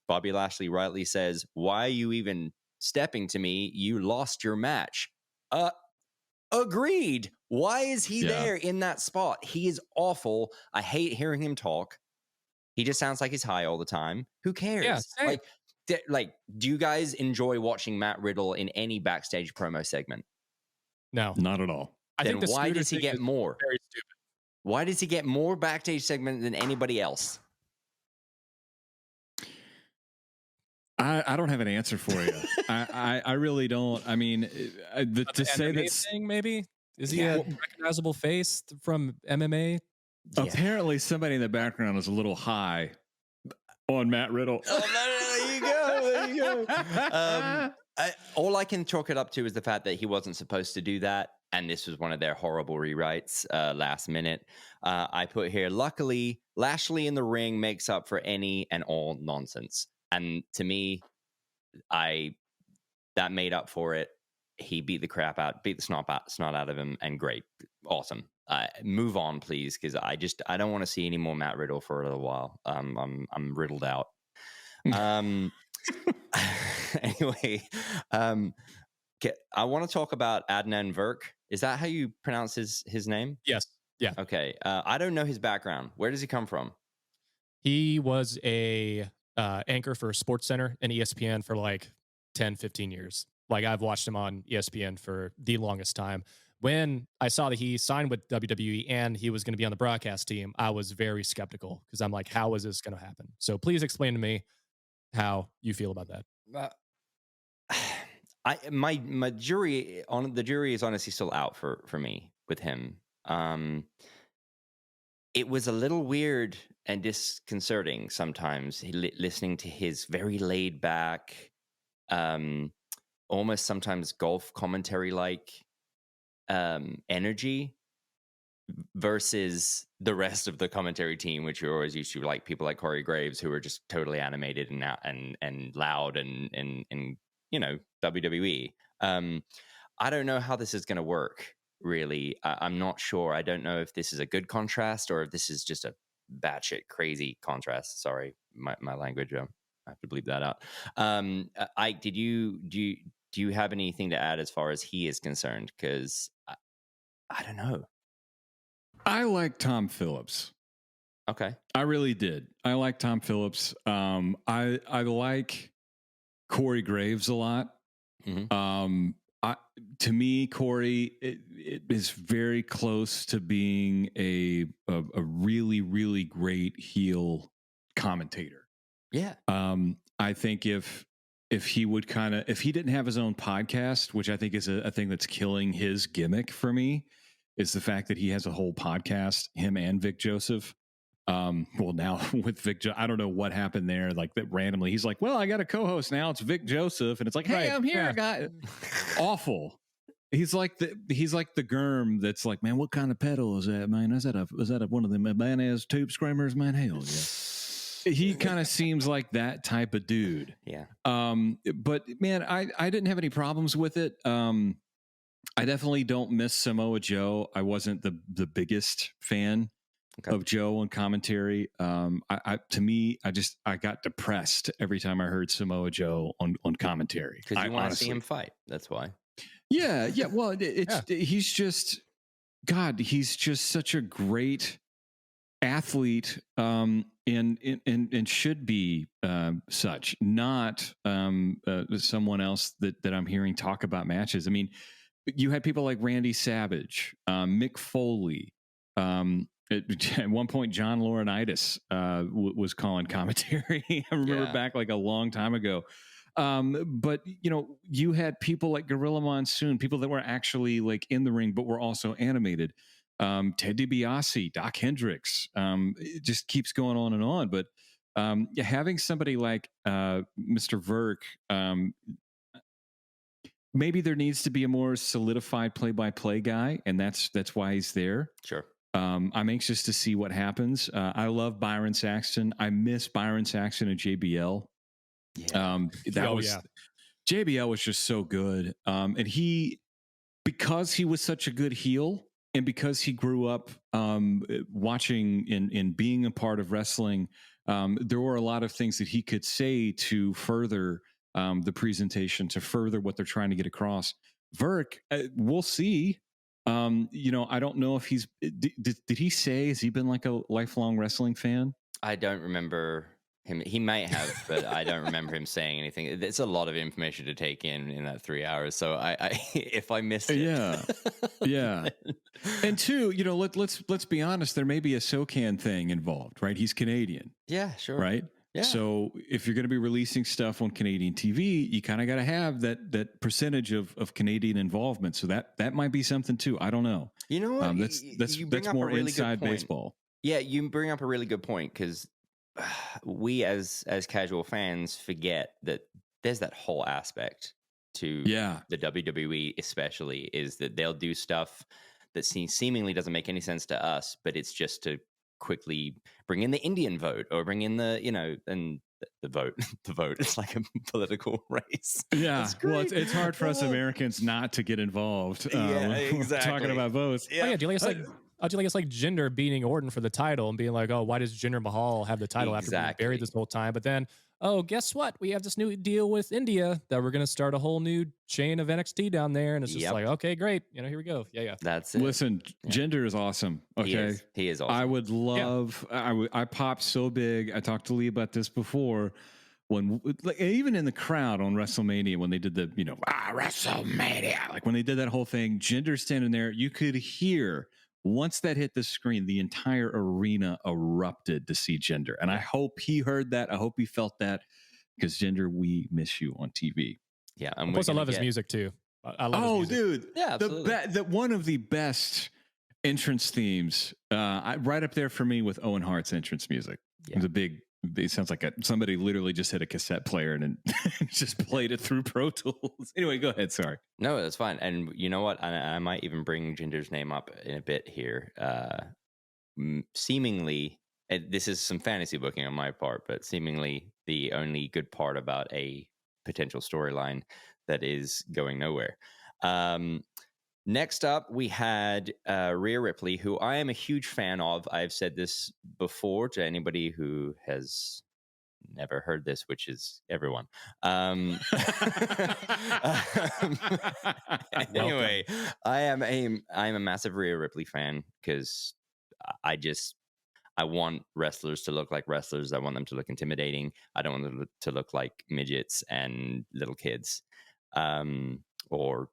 Bobby Lashley rightly says, "Why are you even stepping to me? You lost your match." Agreed. Why is he there in that spot? He is awful. I hate hearing him talk. He just sounds like he's high all the time. Who cares? Yeah, do you guys enjoy watching Matt Riddle in any backstage promo segment? No, not at all. Then why does he get more? Very stupid. Why does he get more backstage segment than anybody else? I don't have an answer for you. I really don't. I mean, to say that thing, maybe is he a recognizable face from MMA? Yeah. Apparently, somebody in the background is a little high on Matt Riddle. There you go. All I can chalk it up to is the fact that he wasn't supposed to do that, and this was one of their horrible rewrites last minute. I put here, luckily, Lashley in the ring makes up for any and all nonsense. And to me, that made up for it. He beat the snot out of him, and great, awesome. Move on, please, because I don't want to see any more Matt Riddle for a little while. I'm riddled out. Anyway, I want to talk about Adnan Virk. Is that how you pronounce his name? Yes. Yeah. Okay. I don't know his background. Where does he come from? He was a anchor for SportsCenter and ESPN for like 10, 15 years. Like I've watched him on ESPN for the longest time. When I saw that he signed with WWE and he was going to be on the broadcast team, I was very skeptical because I'm like, how is this going to happen? So please explain to me how you feel about that. My jury is honestly still out for me with him. It was a little weird and disconcerting sometimes listening to his very laid back, almost sometimes golf commentary like energy versus the rest of the commentary team, which you're always used to, like people like Corey Graves, who are just totally animated and loud and you know, WWE. I don't know how this is going to work. Really, I'm not sure. I don't know if this is a good contrast or if this is just a batshit crazy contrast. Sorry, my language. I have to bleep that out. Ike, do you have anything to add as far as he is concerned? Because I don't know. I like Tom Phillips. Okay, I really did. I like Tom Phillips. I like Corey Graves a lot. Mm-hmm. To me, Corey, it is very close to being a really, really great heel commentator. Yeah. I think if he would if he didn't have his own podcast, which I think is a thing that's killing his gimmick for me, is the fact that he has a whole podcast, him and Vic Joseph. Well, now with Vic, I don't know what happened there. Like that randomly, he's like, "Well, I got a co-host now. It's Vic Joseph," and it's like, "Hey, I'm here, guy." Awful. He's like the germ that's like, "Man, what kind of pedal is that, man? Is that one of them bananas tube screamers, man? Hell yeah." he kind of seems like that type of dude. Yeah. But man, I didn't have any problems with it. I definitely don't miss Samoa Joe. I wasn't the biggest fan of Joe on commentary. To me, I got depressed every time I heard Samoa Joe on commentary. Because you want to see him fight. That's why. Yeah. Well, he's just such a great athlete, and should be such, not someone else that I'm hearing talk about matches. I mean, you had people like Randy Savage, Mick Foley. At one point, John Laurinaitis was calling commentary. I remember back like a long time ago. But you had people like Gorilla Monsoon, people that were actually like in the ring, but were also animated. Ted DiBiase, Doc Hendricks. It just keeps going on and on. But having somebody like Mr. Verk, maybe there needs to be a more solidified play-by-play guy, and that's why he's there. Sure. I'm anxious to see what happens. I love Byron Saxton. I miss Byron Saxton and JBL. Yeah. JBL was just so good. And because he was such a good heel, and because he grew up watching and being a part of wrestling, there were a lot of things that he could say to further the presentation, to further what they're trying to get across. Verk, we'll see. I don't know if he's did he say, has he been like a lifelong wrestling fan? I don't remember him. He might have, but I don't remember him saying anything. It's a lot of information to take in that 3 hours. So I if I missed it, yeah. And two, let's be honest, there may be a SoCan thing involved, right? He's Canadian. Yeah, sure. Right. Yeah. So if you're going to be releasing stuff on Canadian TV, you kind of got to have that percentage of Canadian involvement. So that might be something too. I don't know. You know what? That's more really inside baseball. Yeah, you bring up a really good point, because we as casual fans forget that there's that whole aspect to the WWE, especially, is that they'll do stuff that seemingly doesn't make any sense to us, but it's just to quickly bring in the Indian vote, or bring in the and the vote. The vote is like a political race. Yeah, well, it's hard for us Americans not to get involved. Exactly. We're talking about votes. Yeah. Do you think it's like Jinder beating Orton for the title and being like, oh, why does Jinder Mahal have the title after being buried this whole time? But then, oh, guess what? We have this new deal with India that we're going to start a whole new chain of NXT down there. And it's just like, okay, great. Here we go. Yeah. That's it. Listen, Jinder is awesome. Okay. He is awesome. I would love, I popped so big. I talked to Leigh about this before. When, like, even in the crowd on WrestleMania, when they did the, WrestleMania, like when they did that whole thing, Jinder standing there, you could hear, once that hit the screen, the entire arena erupted to see Jinder. And I hope he heard that. I hope he felt that, because Jinder, we miss you on TV. Yeah. Plus, I love his music too. I love his music. Dude. Yeah, absolutely. One of the best entrance themes, right up there for me with Owen Hart's entrance music. Yeah. It sounds like somebody literally just hit a cassette player and just played it through Pro Tools. Anyway, go ahead. Sorry. No, that's fine. And you know what? I might even bring Jinder's name up in a bit here. Seemingly, this is some fantasy booking on my part, but seemingly the only good part about a potential storyline that is going nowhere. Next up, we had Rhea Ripley, who I am a huge fan of. I've said this before to anybody who has never heard this, which is everyone. Anyway, I'm a massive Rhea Ripley fan, because I want wrestlers to look like wrestlers. I want them to look intimidating. I don't want them to look like midgets and little kids, or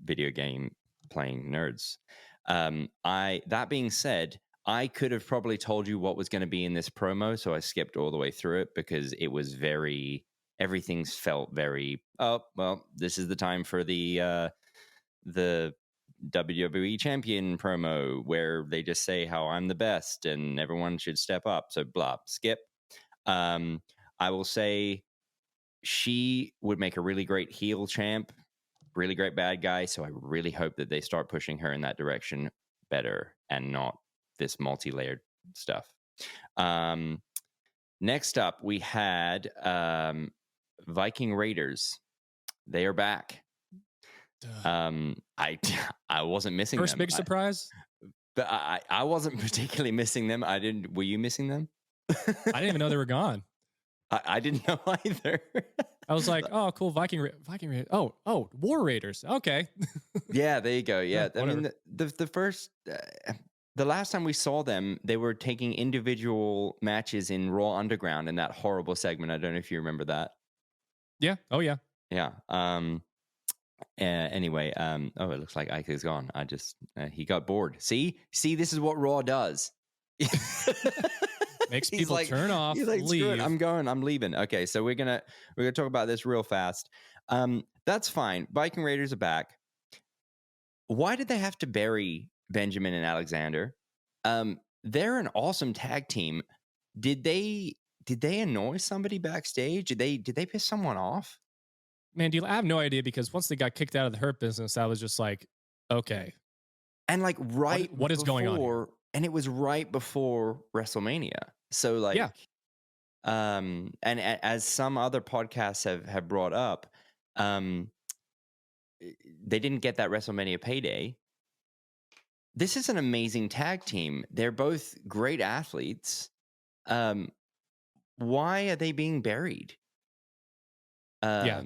video game playing nerds. That being said, I could have probably told you what was going to be in this promo, so I skipped all the way through it, because it was everything's felt very, oh, well, this is the time for the WWE champion promo where they just say how I'm the best and everyone should step up. So blah, skip. I will say she would make a really great heel champ, really great bad guy. So I really hope that they start pushing her in that direction better, and not this multi-layered stuff. Next up, we had Viking Raiders. They are back. I wasn't missing First them. big surprise? But I wasn't particularly missing them. Were you missing them? I didn't even know they were gone. I didn't know either. I was like, oh, cool, Viking Raiders. Oh, War Raiders. Okay. Yeah, there you go. Yeah, I whatever. mean, the first, the last time we saw them, they were taking individual matches in Raw Underground in that horrible segment. I don't know if you remember that. Yeah. Oh, yeah. Yeah. Anyway, oh, it looks like Ike is gone. He got bored. See, this is what Raw does. Makes people turn off, he's like, leave. I'm going. I'm leaving. Okay, so we're gonna talk about this real fast. That's fine. Viking Raiders are back. Why did they have to bury Benjamin and Alexander? They're an awesome tag team. Did they annoy somebody backstage? Did they piss someone off? Man, I have no idea, because once they got kicked out of the Hurt Business, I was just like, okay. And like what is going on here? And it was right before WrestleMania. So like, yeah. And as some other podcasts have brought up, they didn't get that WrestleMania payday. This is an amazing tag team. They're both great athletes. Why are they being buried? Yeah.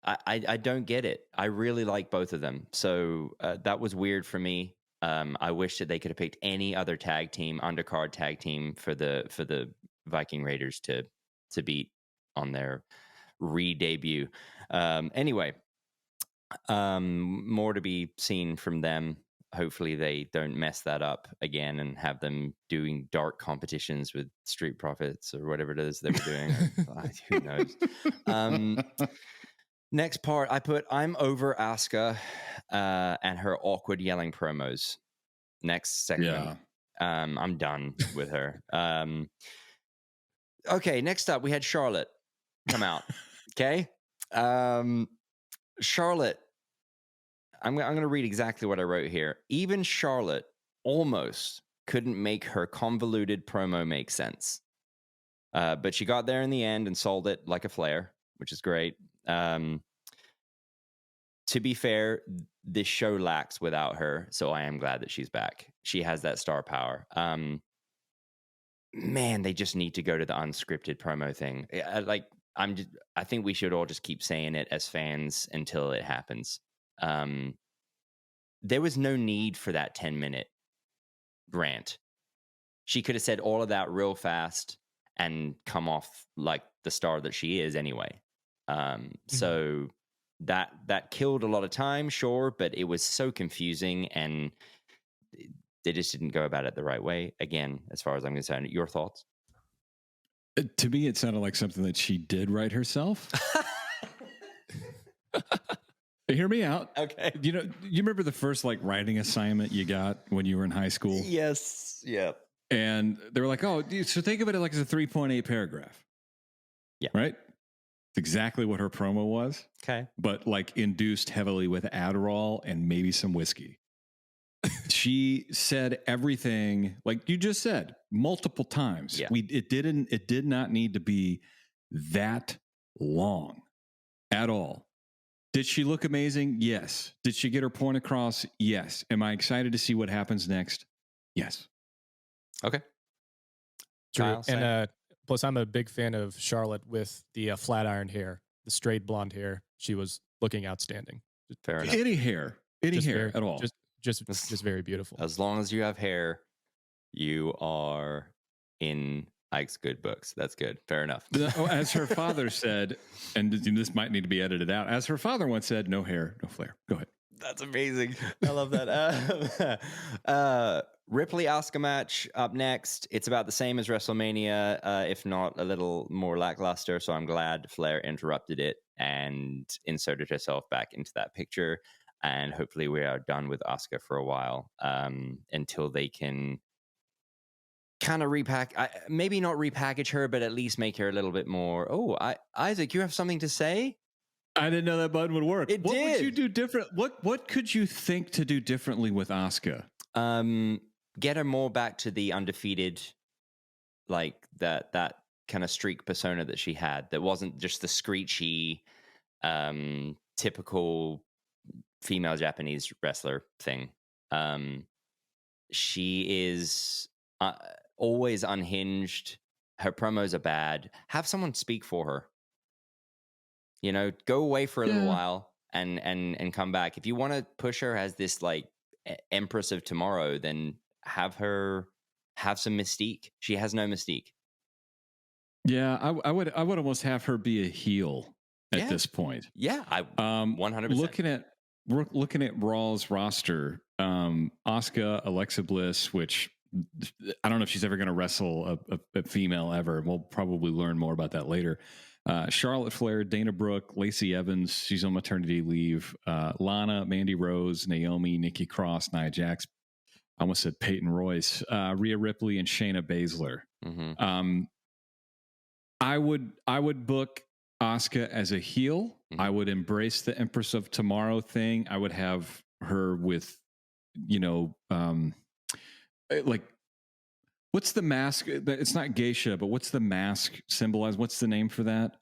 I don't get it. I really like both of them. So that was weird for me. I wish that they could have picked any other tag team, undercard tag team for the Viking Raiders to beat on their re-debut. Anyway, more to be seen from them. Hopefully they don't mess that up again and have them doing dark competitions with Street Profits or whatever it is they were doing. Who knows? Next part, I put, I'm over Asuka and her awkward yelling promos. Next segment. Yeah. I'm done with her. Okay, next up, we had Charlotte come out. Okay? Charlotte, I'm going to read exactly what I wrote here. Even Charlotte almost couldn't make her convoluted promo make sense. But she got there in the end and sold it like a Flair, which is great. To be fair, this show lacks without her, so I am glad that she's back. She has that star power. Man, they just need to go to the unscripted promo thing. I think we should all just keep saying it as fans until it happens. There was no need for that 10-minute rant. She could have said all of that real fast and come off like the star that she is anyway. So that killed a lot of time, sure, but it was so confusing and they just didn't go about it the right way. Again, as far as I'm concerned, your thoughts? To me, it sounded like something that she did write herself. Hear me out. Okay. You remember the first writing assignment you got when you were in high school? Yes. Yeah. And they were like, oh, so think of it like as a 3.8 paragraph. Yeah. Right? It's exactly what her promo was. Okay. But induced heavily with Adderall and maybe some whiskey. She said everything like you just said multiple times. Yeah. It did not need to be that long at all. Did she look amazing? Yes. Did she get her point across? Yes. Am I excited to see what happens next? Yes. Okay. True. Kyle, and plus, I'm a big fan of Charlotte with the flat iron hair, the straight blonde hair. She was looking outstanding. Fair enough. Any hair at all. Just very beautiful. As long as you have hair, you are in Ike's good books. That's good. Fair enough. As her father said, and this might need to be edited out, as her father once said, no hair, no flair. Go ahead. That's amazing. I love that. Ripley Asuka match up next. It's about the same as WrestleMania, if not a little more lackluster. So I'm glad Flair interrupted it and inserted herself back into that picture. And hopefully we are done with Asuka for a while until they can kind of maybe not repackage her, but at least make her a little bit more. Oh, Isaac, you have something to say? I didn't know that button would work. What would you do different? What could you think to do differently with Asuka? Get her more back to the undefeated, like that kind of streak persona that she had. That wasn't just the screechy, typical female Japanese wrestler thing. She is always unhinged. Her promos are bad. Have someone speak for her. You know, go away for a little while and come back. If you want to push her as this like Empress of Tomorrow, then have her have some mystique. She has no mystique. Yeah, I would almost have her be a heel at this point. Yeah, I 100%. Looking at Raw's roster, Asuka, Alexa Bliss, which I don't know if she's ever going to wrestle a female ever. We'll probably learn more about that later. Charlotte Flair, Dana Brooke, Lacey Evans, she's on maternity leave. Lana, Mandy Rose, Naomi, Nikki Cross, Nia Jax. I almost said Peyton Royce, Rhea Ripley, and Shayna Baszler. Mm-hmm. I would book Asuka as a heel. Mm-hmm. I would embrace the Empress of Tomorrow thing. I would have her with, like, what's the mask? It's not geisha, but what's the mask symbolize? What's the name for that?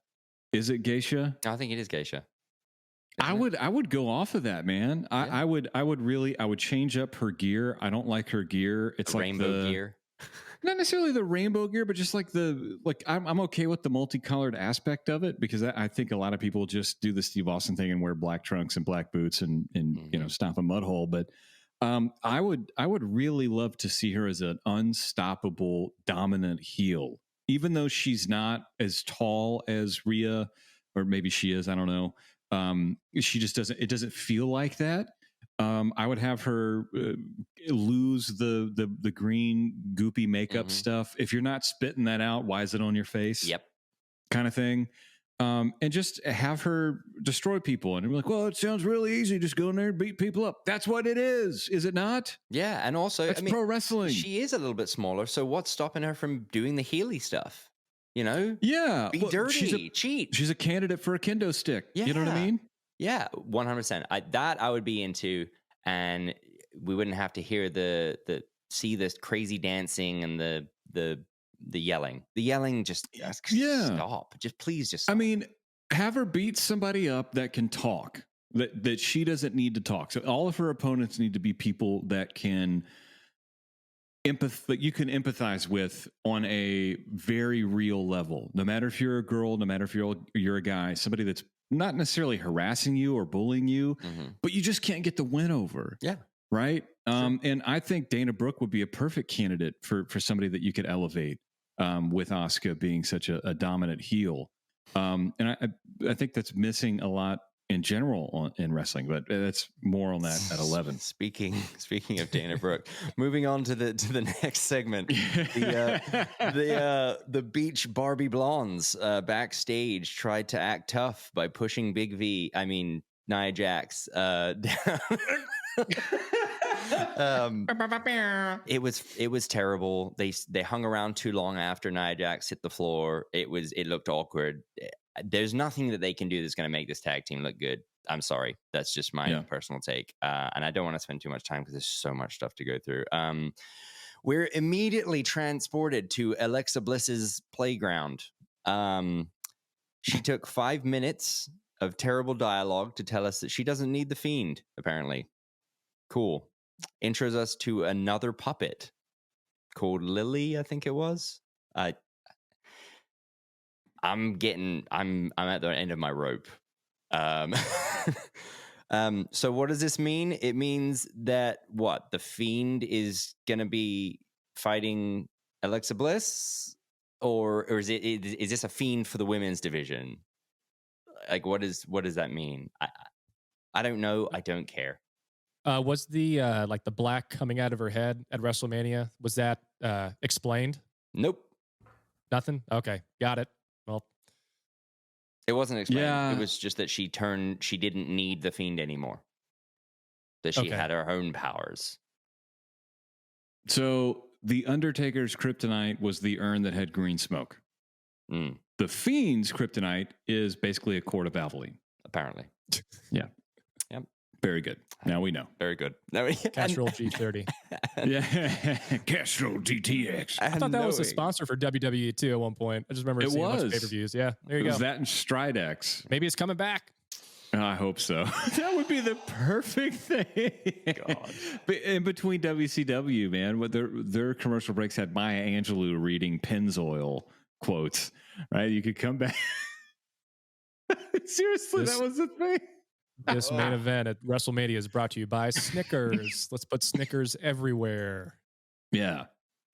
Is it geisha? I think it is geisha. I would go off of that, man. Yeah. I would change up her gear. I don't like her gear. It's like rainbow gear. Not necessarily the rainbow gear, but just like I'm okay with the multicolored aspect of it, because I think a lot of people just do the Steve Austin thing and wear black trunks and black boots and stomp a mud hole. But I would really love to see her as an unstoppable, dominant heel, even though she's not as tall as Rhea, or maybe she is. I don't know. She just it doesn't feel like that. I would have her lose the green goopy makeup stuff. If you're not spitting that out, why is it on your face? Yep. Kind of thing. And just have her destroy people. And be like, well, it sounds really easy. Just go in there and beat people up. That's what it is it not? Yeah. And also, that's pro wrestling. She is a little bit smaller. So what's stopping her from doing the Healy stuff? Yeah. Be dirty, cheat. She's a candidate for a kendo stick. Yeah. You know what I mean? Yeah, 100%. I would be into, and we wouldn't have to hear see this crazy dancing and the yelling. The yelling just stop. Just please just stop. I mean, have her beat somebody up that can talk. That she doesn't need to talk. So all of her opponents need to be people that can that you can empathize with on a very real level. No matter if you're a girl, no matter if you're a guy, somebody that's not necessarily harassing you or bullying you, but you just can't get the win over. Yeah. Right. Sure. And I think Dana Brooke would be a perfect candidate for somebody that you could elevate with Asuka being such a dominant heel. And I think that's missing a lot in general in wrestling, but that's more on that at 11. Speaking of Dana Brooke, moving on to the next segment, the beach Barbie blondes backstage tried to act tough by pushing Nia Jax down. It was terrible. They hung around too long after Nia Jax hit the floor. It looked awkward. There's nothing that they can do that's going to make this tag team look good. I'm sorry. That's just my personal take. And I don't want to spend too much time because there's so much stuff to go through. We're immediately transported to Alexa Bliss's playground. She took 5 minutes of terrible dialogue to tell us that she doesn't need the Fiend, apparently. Cool. Intros us to another puppet called Lily, I think it was. I'm at the end of my rope. So what does this mean? It means that the Fiend is gonna be fighting Alexa Bliss, or is this a Fiend for the women's division? Like, what does that mean? I don't know. I don't care. Was the like the black coming out of her head at WrestleMania, was that explained? Nope. Nothing? Okay, got it. Well, it wasn't explained. Yeah. It was just that she didn't need the Fiend anymore. That she had her own powers. So the Undertaker's kryptonite was the urn that had green smoke. The Fiend's kryptonite is basically a quart of Valvoline. Apparently. Yeah. Yep. Very good. Now we know. Very good. Castrol G30. Yeah. Castrol GTX. I thought that was a sponsor for WWE too at one point. I just remember seeing a bunch of pay-per-views. Yeah, there you go. That and Stridex. Maybe it's coming back. I hope so. That would be the perfect thing. God. But in between WCW, man, what their commercial breaks had Maya Angelou reading Pennzoil quotes, right? You could come back. Seriously, that was the thing. This main event at WrestleMania is brought to you by Snickers. Let's put Snickers everywhere. Yeah.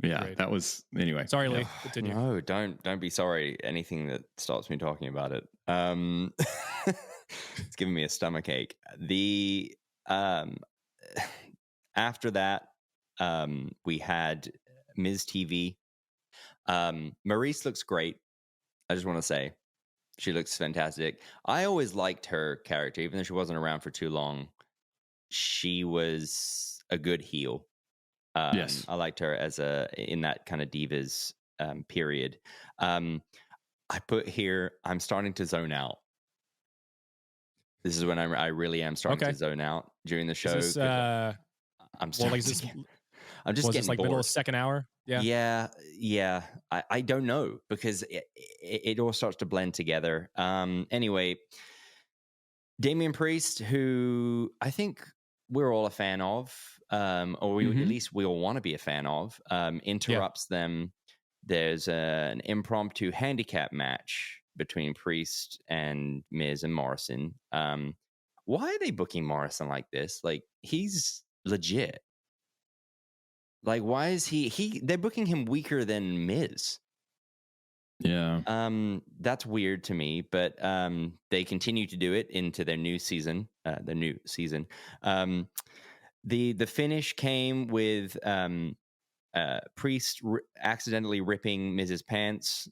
Great. That was anyway. Sorry, Leigh. Continue. No, don't be sorry. Anything that stops me talking about it. It's giving me a stomach ache. The after that, we had Ms. TV. Maurice looks great. I just want to say she looks fantastic. I always liked her character, even though she wasn't around for too long. She was a good heel. Yes, I liked her in that kind of divas period. I put here, I'm starting to zone out. This is when I really am starting to zone out during the show. I'm just getting like bored. middle of second hour. Yeah. I don't know, because it all starts to blend together. Anyway, Damian Priest, who I think we're all a fan of, or at least we all want to be a fan of, interrupts them. There's an impromptu handicap match between Priest and Miz and Morrison. Why are they booking Morrison like this? Like, he's legit. Like, why is they're booking him weaker than Miz? Yeah. That's weird to me, but they continue to do it into their new season. The finish came with Priest accidentally ripping Miz's pants.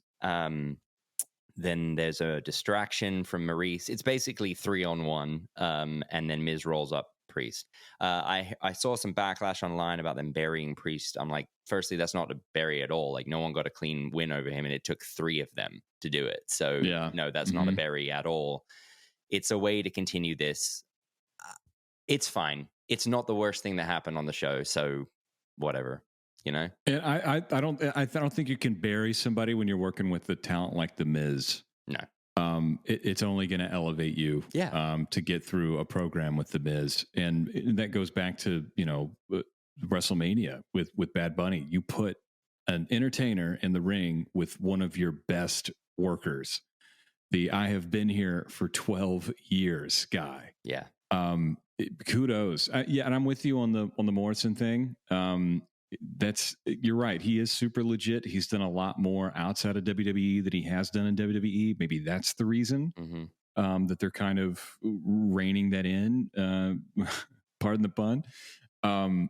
Then there's a distraction from Maurice. It's basically 3-on-1, and then Miz rolls up Priest. I saw some backlash online about them burying Priest. I'm like, firstly, that's not a bury at all. Like, no one got a clean win over him, and it took 3 of them to do it. So, no, that's not a bury at all. It's a way to continue this. It's fine. It's not the worst thing that happened on the show. So, whatever. You know, and I don't think you can bury somebody when you're working with the talent like the Miz. No, it's only going to elevate you. To get through a program with the Miz, and that goes back to WrestleMania with Bad Bunny. You put an entertainer in the ring with one of your best workers. I have been here for 12 years guy. Yeah. Kudos. And I'm with you on the Morrison thing. You're right. He is super legit. He's done a lot more outside of WWE than he has done in WWE. Maybe that's the reason that they're kind of reining that in. Pardon the pun. I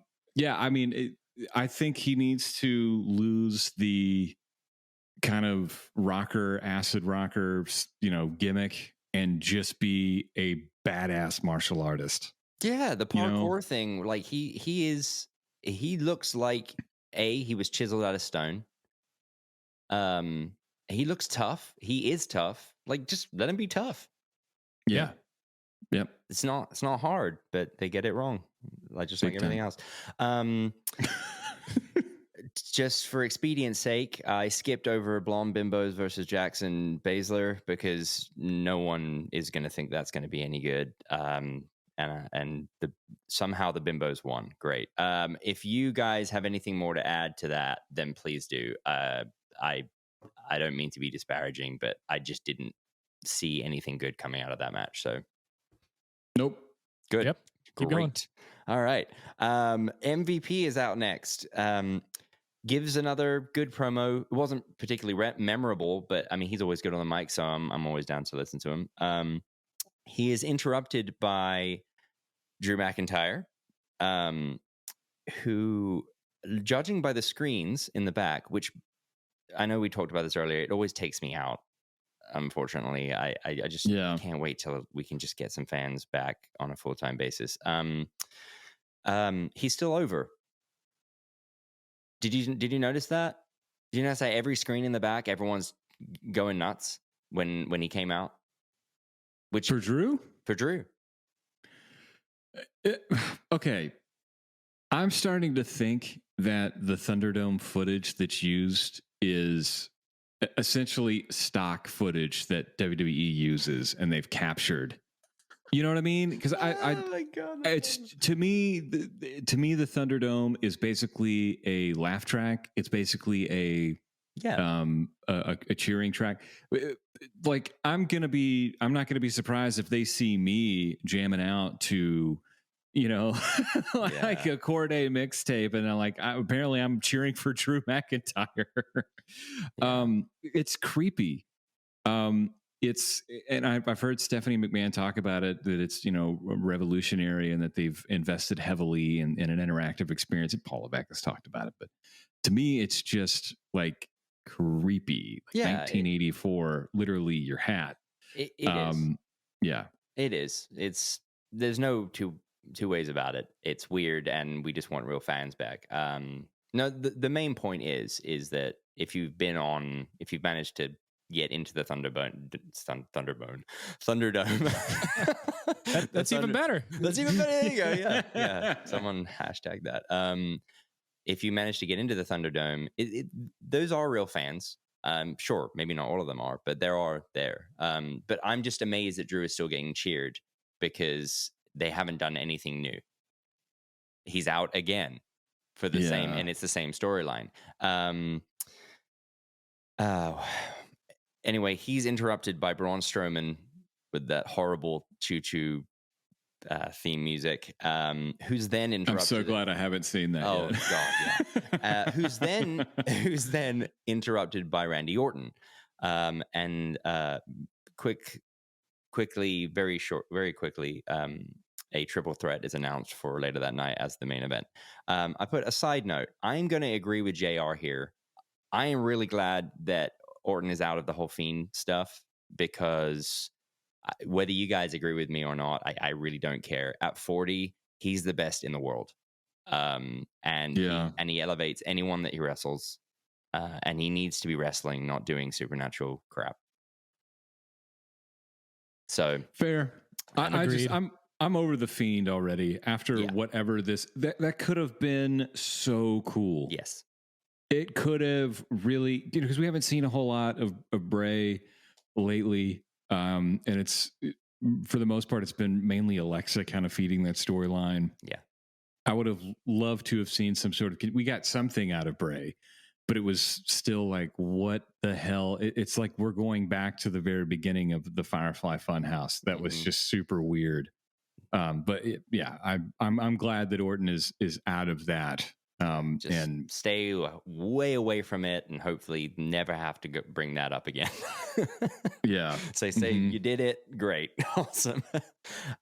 mean, I think he needs to lose the kind of acid rocker, gimmick, and just be a badass martial artist. Yeah, the parkour thing. Like he looks like he was chiseled out of stone. He looks tough. He is tough. Like, just let him be tough. Yeah. Yep. It's not hard, but they get it wrong. Like everything else. Just for expedience sake, I skipped over Blonde Bimbos versus Jackson Baszler because no one is going to think that's going to be any good. Somehow the Bimbos won. Great. If you guys have anything more to add to that, then please do. I don't mean to be disparaging, but I just didn't see anything good coming out of that match. So, nope. Good. Yep. Keep going. All right. MVP is out next. Gives another good promo. It wasn't particularly memorable, but I mean, he's always good on the mic, so I'm always down to listen to him. He is interrupted by Drew McIntyre, who, judging by the screens in the back, which I know we talked about this earlier, it always takes me out. Unfortunately, I just can't wait till we can just get some fans back on a full-time basis. He's still over. Did you notice that? Did you notice that every screen in the back, everyone's going nuts when he came out? Which for Drew? For Drew. Okay. I'm starting to think that the Thunderdome footage that's used is essentially stock footage that WWE uses and they've captured. You know what I mean? Because it's to me the Thunderdome is basically a laugh track. It's basically a cheering track. Like I'm not gonna be surprised if they see me jamming out to, like a Corday mixtape, and I'm like, apparently I'm cheering for Drew McIntyre. It's creepy. I've heard Stephanie McMahon talk about it, that it's, revolutionary and that they've invested heavily in an interactive experience. And Paul Levesque has talked about it, but to me, it's just like creepy. Like 1984, literally your hat. It is. Yeah, it is. There's no two ways about it. It's weird, and we just want real fans back. No, the main point is that if you've managed to get into the Thunderdome. That's even better. That's even better. There you go. Yeah. Someone hashtag that. If you manage to get into the Thunderdome, those are real fans. Sure, maybe not all of them are, but there are there. But I'm just amazed that Drew is still getting cheered because they haven't done anything new. He's out again for the same, and it's the same storyline. Anyway, he's interrupted by Braun Strowman with that horrible choo-choo theme music, who's then interrupted. I'm so glad I haven't seen that yet. God, yeah. Who's then interrupted by Randy Orton. And very quickly, a triple threat is announced for later that night as the main event. I put a side note. I'm going to agree with JR here. I am really glad that Orton is out of the whole Fiend stuff, because whether you guys agree with me or not, I really don't care. At 40, he's the best in the world. And he elevates anyone that he wrestles. And he needs to be wrestling, not doing supernatural crap. So fair. I'm over the Fiend already after whatever that could have been so cool. Yes. It could have really, because we haven't seen a whole lot of Bray lately. And it's, for the most part, it's been mainly Alexa kind of feeding that storyline. Yeah. I would have loved to have seen some sort of, we got something out of Bray, but it was still like, what the hell? It's like we're going back to the very beginning of the Firefly Funhouse. That was just super weird. But I'm glad that Orton is out of that. And stay way away from it, and hopefully never have to bring that up again. Say you did it, great. Awesome.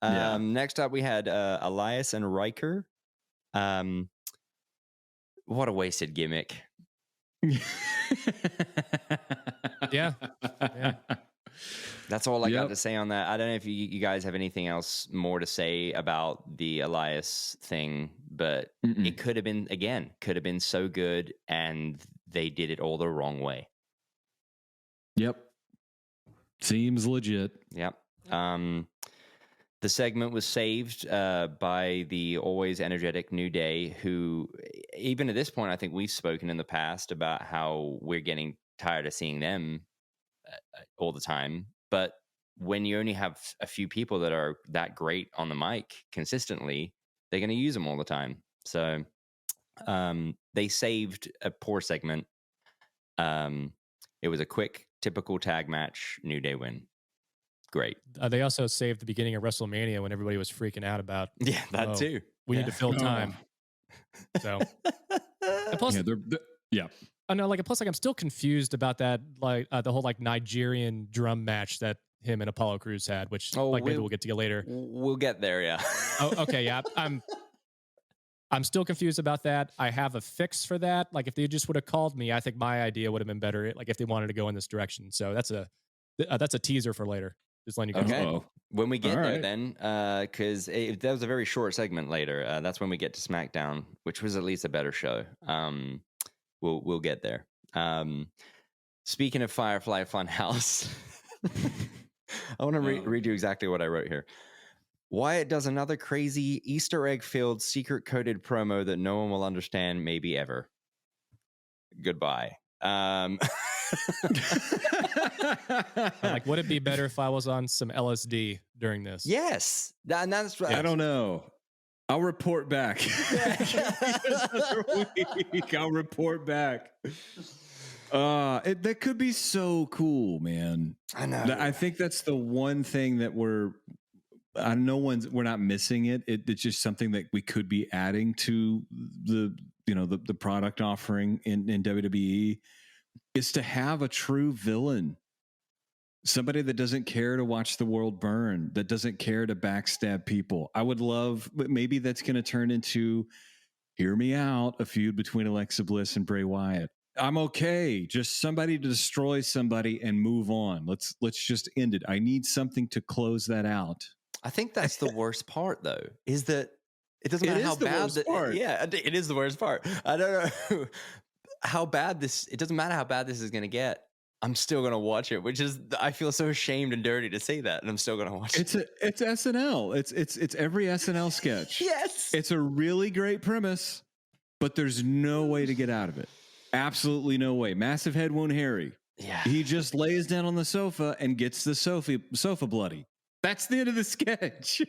Next up we had Elias and Riker. What a wasted gimmick. Yeah. That's all I got to say on that. I don't know if you guys have anything else more to say about the Elias thing, but it could have been so good, and they did it all the wrong way. Yep. Seems legit. Yep. The segment was saved by the always energetic New Day, who, even at this point, I think we've spoken in the past about how we're getting tired of seeing them all the time. But when you only have a few people that are that great on the mic consistently, they're going to use them all the time. So they saved a poor segment. It was a quick, typical tag match. New Day win. Great. They also saved the beginning of WrestleMania when everybody was freaking out about. Yeah, that too. We need to fill time. So, and plus, I know, plus, I'm still confused about that, the whole Nigerian drum match that him and Apollo Crews had, which maybe we'll get to later. We'll get there, yeah. Okay, yeah. I'm still confused about that. I have a fix for that. If they just would have called me, I think my idea would have been better. If they wanted to go in this direction. So that's a teaser for later. Just letting you guys know. When we get there, then, because that was a very short segment later. That's when we get to SmackDown, which was at least a better show. We'll get there. Speaking of Firefly Funhouse, I want to read you exactly what I wrote here. Wyatt does another crazy Easter egg-filled secret-coded promo that no one will understand, maybe ever. Goodbye. Like, would it be better if I was on some LSD during this? Yes. That's right. I don't know. I'll report back. Another week. I'll report back. That could be so cool, man. I know. I think that's the one thing that we're not missing it. It's just something that we could be adding to the product offering in WWE, is to have a true villain. Somebody that doesn't care to watch the world burn, that doesn't care to backstab people. I would love, but maybe that's going to turn into, hear me out, a feud between Alexa Bliss and Bray Wyatt. I'm okay. Just somebody to destroy somebody and move on. Let's just end it. I need something to close that out. I think that's the worst part, though, is that it doesn't matter how bad it is the worst part. I don't know how bad this. It doesn't matter how bad this is going to get. I'm still going to watch it, which is, I feel so ashamed and dirty to say that, and I'm still going to watch it. It's SNL. It's every SNL sketch. Yes. It's a really great premise, but there's no way to get out of it. Absolutely no way. Massive head wound Harry. Yeah. He just lays down on the sofa and gets the sofa bloody. That's the end of the sketch.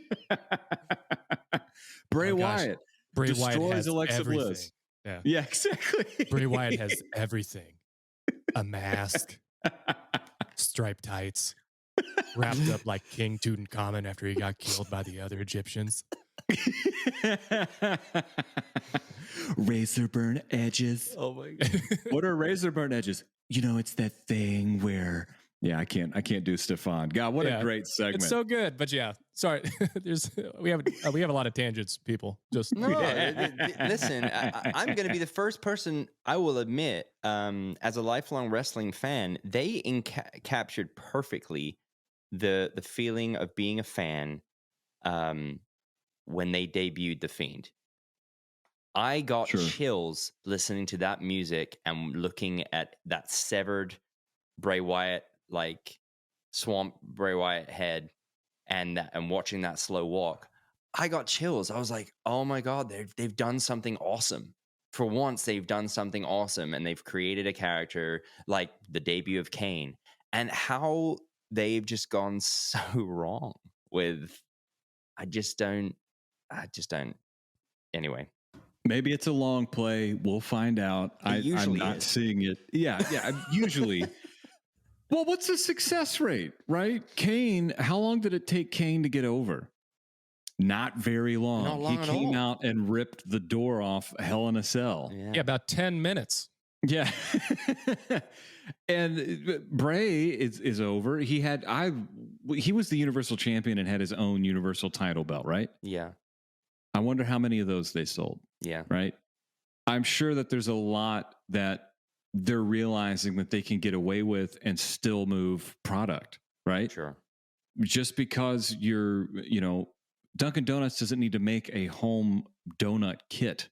Bray Wyatt destroys Alexa Bliss. Yeah, exactly. Bray Wyatt has everything. A mask, striped tights, wrapped up like King Tutankhamun after he got killed by the other Egyptians. Razor burn edges. Oh my God. What are razor burn edges? It's that thing where, I can't do Stefan. God, what a great segment. It's so good, but sorry. we have a lot of tangents, people. Just listen, I'm going to be the first person, I will admit, as a lifelong wrestling fan, they captured perfectly the feeling of being a fan when they debuted The Fiend. I got chills listening to that music and looking at that severed Bray Wyatt, like swamp Bray Wyatt head, and watching that slow walk. I got chills. I was like, oh my God, they've done something awesome. For once, they've done something awesome, and they've created a character like the debut of Kane, and how they've just gone so wrong with. I just don't. Anyway. Maybe it's a long play. We'll find out. I'm not seeing it. Yeah. Usually. Well, what's the success rate, right? Kane, how long did it take Kane to get over? Not very long. Not long he came out and ripped the door off Hell in a Cell. Yeah, about 10 minutes. Yeah. And Bray is over. He was the Universal Champion and had his own Universal title belt, right? Yeah. I wonder how many of those they sold. Yeah. Right. I'm sure that there's a lot that they're realizing that they can get away with and still move product. Right. Sure. Just because Dunkin' Donuts doesn't need to make a home donut kit.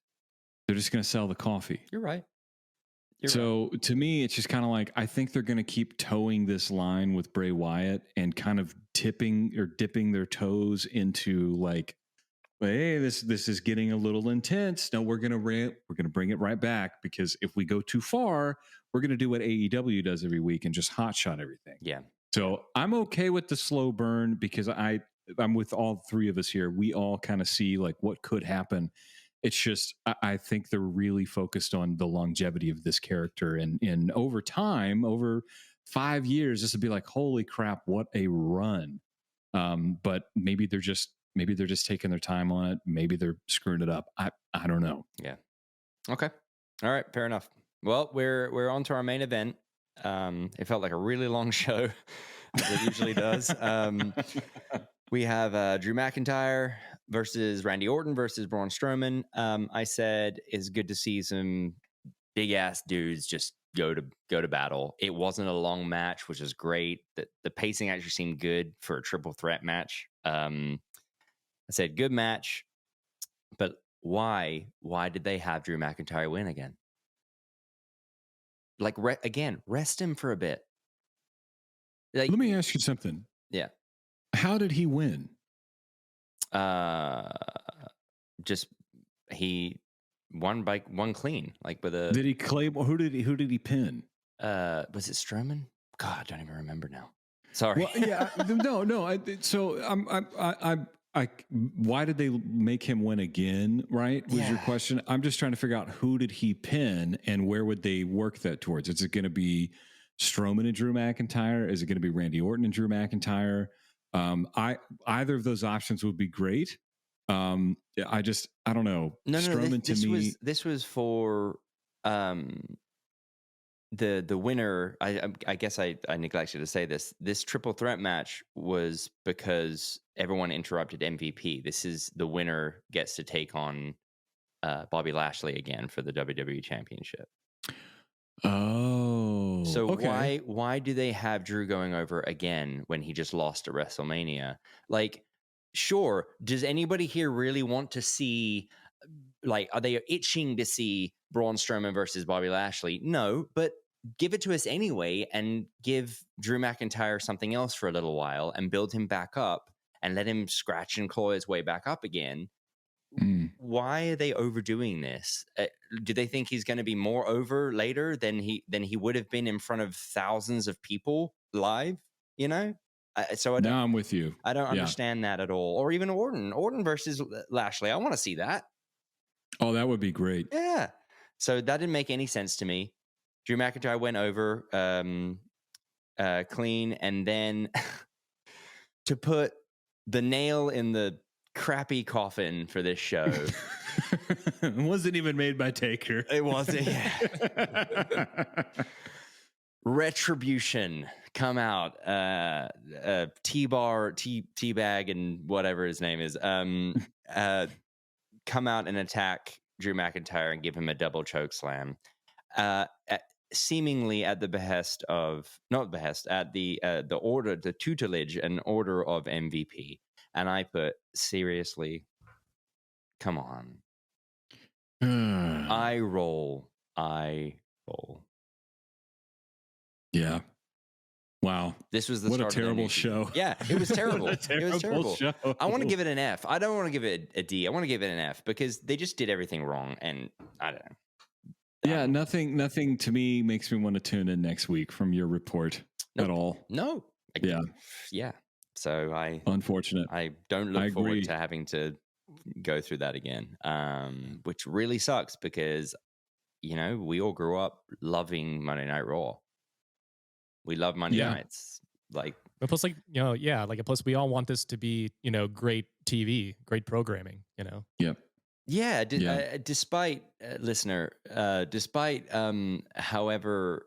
They're just going to sell the coffee. You're right. To me, it's just kind of like, I think they're going to keep towing this line with Bray Wyatt and kind of dipping their toes into like, hey, this is getting a little intense. No, we're gonna bring it right back, because if we go too far, we're gonna do what AEW does every week and just hotshot everything. Yeah. So I'm okay with the slow burn, because I'm with all three of us here. We all kind of see like what could happen. It's just I think they're really focused on the longevity of this character, and over time, over 5 years, this would be like, holy crap, what a run. But maybe they're just taking their time on it. Maybe they're screwing it up. I don't know. Yeah. Okay. All right. Fair enough. Well, we're on to our main event. It felt like a really long show, as it usually does. We have Drew McIntyre versus Randy Orton versus Braun Strowman. I said it's good to see some big ass dudes just go to battle. It wasn't a long match, which is great. The pacing actually seemed good for a triple threat match. I said good match, but why did they have Drew McIntyre win again? Like rest him for a bit. Like, let me ask you something. Yeah. How did he win? Just he won clean, like with a. Did he claim? Who did he pin? Was it Strowman? God, I don't even remember now. Sorry. Well, yeah, no. So why did they make him win again? Right? Was your question? I'm just trying to figure out who did he pin and where would they work that towards? Is it going to be Strowman and Drew McIntyre? Is it going to be Randy Orton and Drew McIntyre? Either of those options would be great. I don't know. No. Strowman This was for the winner. I guess I neglected to say this. This triple threat match was because everyone interrupted MVP. This is the winner gets to take on Bobby Lashley again for the WWE Championship. Oh, so okay. why do they have Drew going over again when he just lost at WrestleMania? Like, sure, does anybody here really want to see? Like, are they itching to see Braun Strowman versus Bobby Lashley? No, but give it to us anyway and give Drew McIntyre something else for a little while and build him back up and let him scratch and claw his way back up again. Why are they overdoing this? Do they think he's going to be more over later than he would have been in front of thousands of people live? You know? I'm with you. I don't understand that at all. Or even Orton versus Lashley. I want to see that. Oh, that would be great. Yeah. So that didn't make any sense to me. Drew McIntyre went over clean, and then to put the nail in the crappy coffin for this show. It wasn't even made by Taker. It wasn't. Yeah. Retribution come out. T-Bag, and whatever his name is. Come out and attack Drew McIntyre and give him a double choke slam. Seemingly at the behest of, not behest, at the order, the tutelage and order of MVP. And I put, seriously, come on. I roll. Yeah. Wow. This was the what start a terrible show. Yeah, it was terrible. It was terrible. Show. I want to give it an F. I don't want to give it a D. I want to give it an F because they just did everything wrong, and I don't know. Yeah, nothing to me makes me want to tune in next week from your report at all. No. Yeah. So unfortunate. I don't look forward to having to go through that again, which really sucks because, you know, we all grew up loving Monday Night Raw. We love Monday nights. Like, but plus, like, you know, plus we all want this to be, you know, great TV, great programming, you know? Yep. Yeah. Despite however,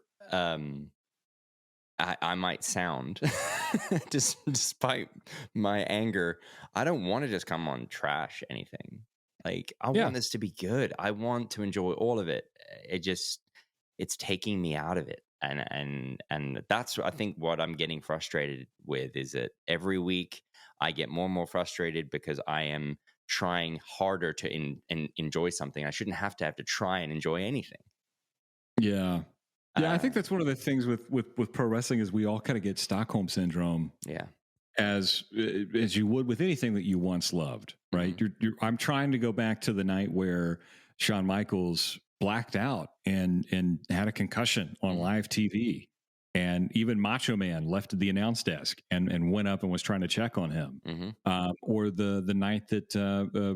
I might sound, despite my anger, I don't want to just come on trash anything. Like, I want this to be good. I want to enjoy all of it. It's taking me out of it. And that's, I think, what I'm getting frustrated with is that every week I get more and more frustrated because I am trying harder to enjoy something. I shouldn't have to try and enjoy anything. Yeah. Yeah, I think that's one of the things with pro wrestling is we all kind of get Stockholm syndrome. Yeah. As you would with anything that you once loved, right? Mm-hmm. I'm trying to go back to the night where Shawn Michaels blacked out and had a concussion on live TV, and even Macho Man left the announce desk and went up and was trying to check on him. Mm-hmm. Or the night that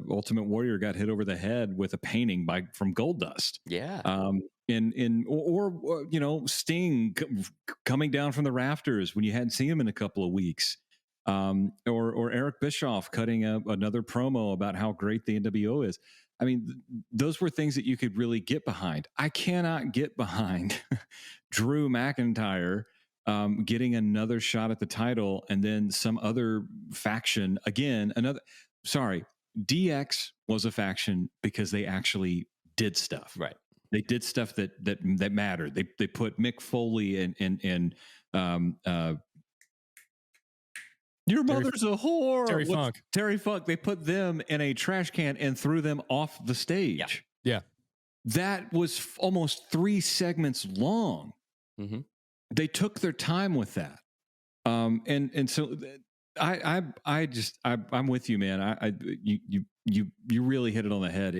Ultimate Warrior got hit over the head with a painting from Goldust. Yeah. Or you know, Sting coming down from the rafters when you hadn't seen him in a couple of weeks. Or Eric Bischoff cutting another promo about how great the NWO is. I mean, those were things that you could really get behind. I cannot get behind Drew McIntyre getting another shot at the title, and then some other faction again. DX was a faction because they actually did stuff. Right. They did stuff that mattered. They put Mick Foley and your mother's a whore. Terry Funk. They put them in a trash can and threw them off the stage. Yeah. That was almost 3 segments long. Mm-hmm. They took their time with that. And so I'm with you, man. You really hit it on the head.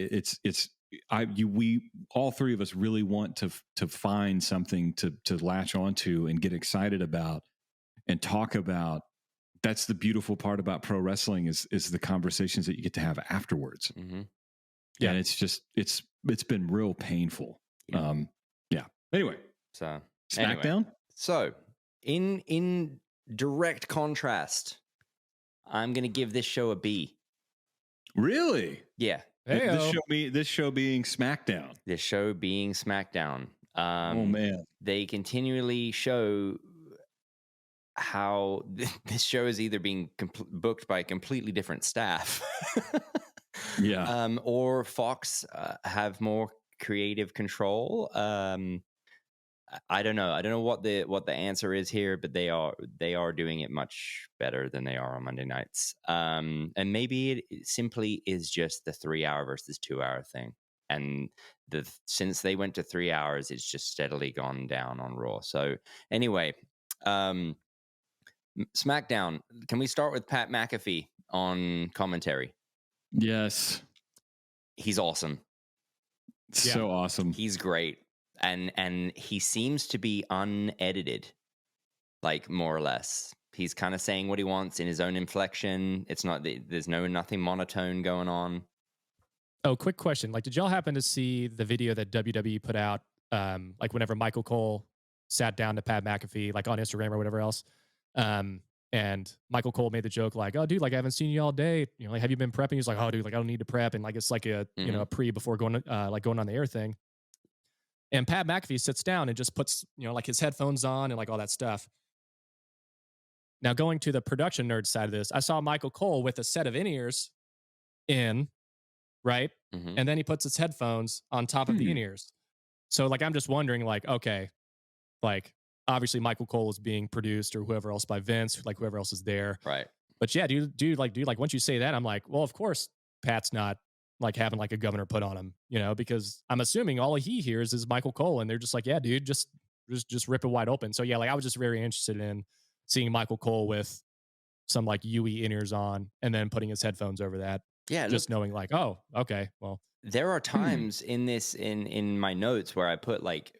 We all three of us really want to find something to latch onto and get excited about and talk about. That's the beautiful part about pro wrestling is the conversations that you get to have afterwards. Mm-hmm. Yeah, and it's been real painful. Yeah. Anyway, so SmackDown. Anyway. So in direct contrast, I'm gonna give this show a B. Really? Yeah. This show being SmackDown. This show being SmackDown. Oh man, they continually show how this show is either being booked by a completely different staff. Yeah. Or Fox have more creative control. I don't know. I don't know what the answer is here, but they are doing it much better than they are on Monday nights. And maybe it simply is just the 3 hour versus 2 hour thing. And since they went to 3 hours, it's just steadily gone down on Raw. So anyway, SmackDown. Can we start with Pat McAfee on commentary? Yes. He's awesome. So awesome. He's great. And he seems to be unedited, like more or less. He's kind of saying what he wants in his own inflection. It's not, there's nothing monotone going on. Oh, quick question. Like, did y'all happen to see the video that WWE put out? Like whenever Michael Cole sat down to Pat McAfee, like on Instagram or whatever else. And Michael Cole made the joke like, "Oh, dude, like I haven't seen you all day. You know, like have you been prepping?" He's like, "Oh, dude, like I don't need to prep." And like it's like a you know a pre before going going on the air thing. And Pat McAfee sits down and just puts like his headphones on and like all that stuff. Now going to the production nerd side of this, I saw Michael Cole with a set of in-ears in, right, and then he puts his headphones on top of the in-ears. So like I'm just wondering like, okay, like. Obviously, Michael Cole is being produced or whoever else by Vince, like whoever else is there. Right. But yeah, dude, like once you say that, I'm like, well, of course, Pat's not like having like a governor put on him, because I'm assuming all he hears is Michael Cole, and they're just like, yeah, dude, just rip it wide open. So yeah, like I was just very interested in seeing Michael Cole with some like UE in-ears on, and then putting his headphones over that. Yeah, just knowing like, oh, okay, well. There are times in this in my notes where I put like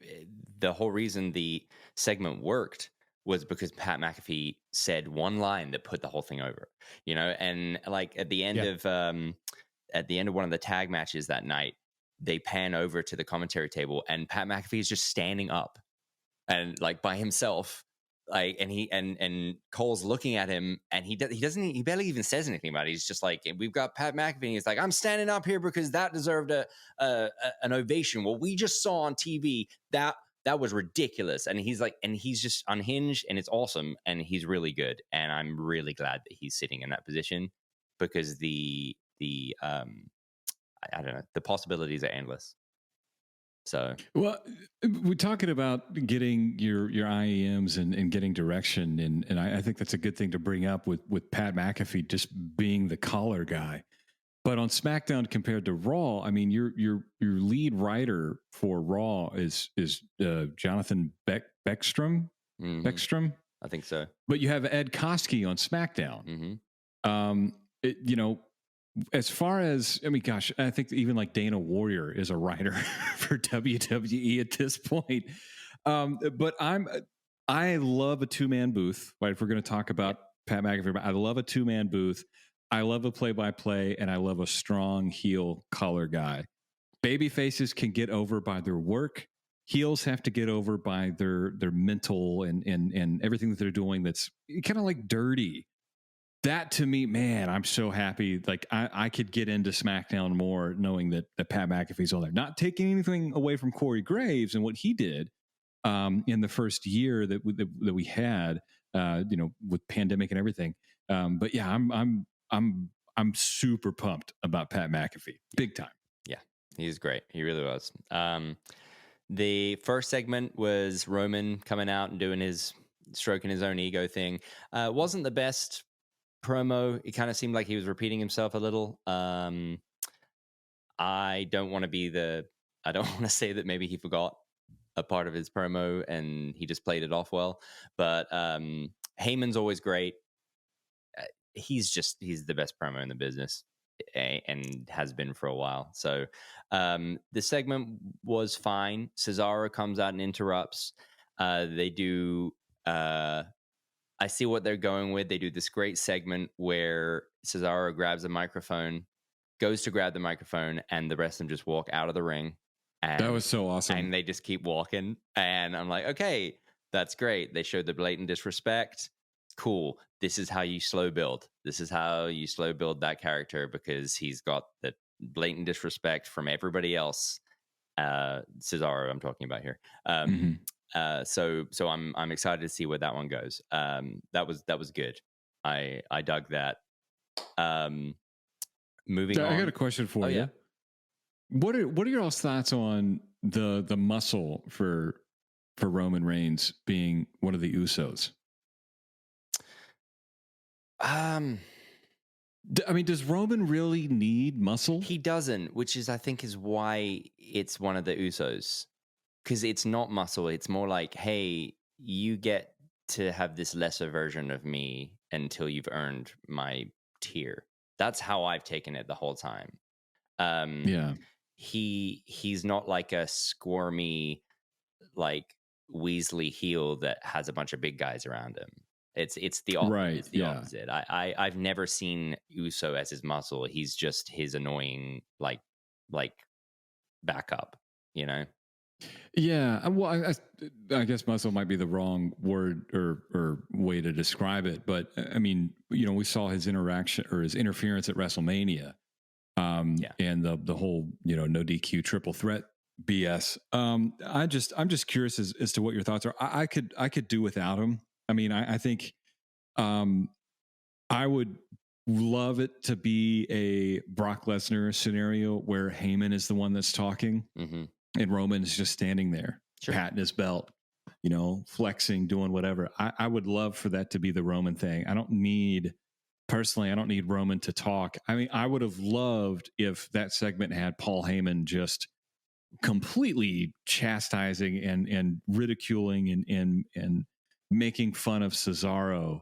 the whole reason the segment worked was because Pat McAfee said one line that put the whole thing over, and like at the end of one of the tag matches that night, they pan over to the commentary table and Pat McAfee is just standing up and like by himself. Like and Cole's looking at him and he barely even says anything about it. He's just like, we've got Pat McAfee and he's like, I'm standing up here because that deserved an ovation. What we just saw on TV, that was ridiculous. And he's like, and he's just unhinged and it's awesome and he's really good. And I'm really glad that he's sitting in that position because the I don't know, the possibilities are endless. So, well, we're talking about getting your IEMs and getting direction, and I think that's a good thing to bring up with Pat McAfee just being the collar guy. But on SmackDown compared to Raw, I mean, your lead writer for Raw is Jonathan Beckstrom. Beckstrom, I think so. But you have Ed Koskey on SmackDown. As far as, I mean, gosh, I think even like Dana Warrior is a writer for WWE at this point. But I love a 2-man booth, right? If we're going to talk about Pat McAfee, I love a 2-man booth. I love a play-by-play, and I love a strong heel color guy. Baby faces can get over by their work. Heels have to get over by their mental and everything that they're doing that's kind of like dirty. That to me, man, I'm so happy. Like I could get into SmackDown more knowing that Pat McAfee's on there. Not taking anything away from Corey Graves and what he did in the first year that we had, with pandemic and everything. But yeah, I'm super pumped about Pat McAfee, big time. Yeah, he's great. He really was. The first segment was Roman coming out and doing his stroking his own ego thing. Wasn't the best promo. It kind of seemed like he was repeating himself a little. I don't want to say that maybe he forgot a part of his promo and he just played it off well, but Heyman's always great. he's the best promo in the business, and has been for a while. So the segment was fine. Cesaro comes out and interrupts. They do. I see what they're going with. They do this great segment where Cesaro grabs a microphone, goes to grab the microphone, and the rest of them just walk out of the ring. And, that was so awesome. And they just keep walking. And I'm like, okay, that's great. They showed the blatant disrespect. Cool. This is how you slow build. This is how you slow build that character, because he's got the blatant disrespect from everybody else. Cesaro, I'm talking about here. So I'm excited to see where that one goes. That was good. I dug that. Moving on. I got a question for you. Yeah. What are your all's thoughts on the muscle for Roman Reigns being one of the Usos? I mean, does Roman really need muscle? He doesn't, which is, I think, is why it's one of the Usos. Because it's not muscle. It's more like, hey, you get to have this lesser version of me until you've earned my tier. That's how I've taken it the whole time. Yeah. He's not like a squirmy, like Weasley heel that has a bunch of big guys around him. It's the opposite. Right. It's the opposite. I've never seen Uso as his muscle. He's just his annoying like backup, you know? Yeah. Well, I guess muscle might be the wrong word or way to describe it, but I mean, you know, we saw his interaction or his interference at WrestleMania, and the whole, you know, no DQ triple threat BS. I'm just curious as to what your thoughts are. I could do without him. I mean, I think I would love it to be a Brock Lesnar scenario where Heyman is the one that's talking, and Roman is just standing there, patting his belt, you know, flexing, doing whatever. I would love for that to be the Roman thing. I don't need Roman to talk. I mean, I would have loved if that segment had Paul Heyman just completely chastising and ridiculing and making fun of Cesaro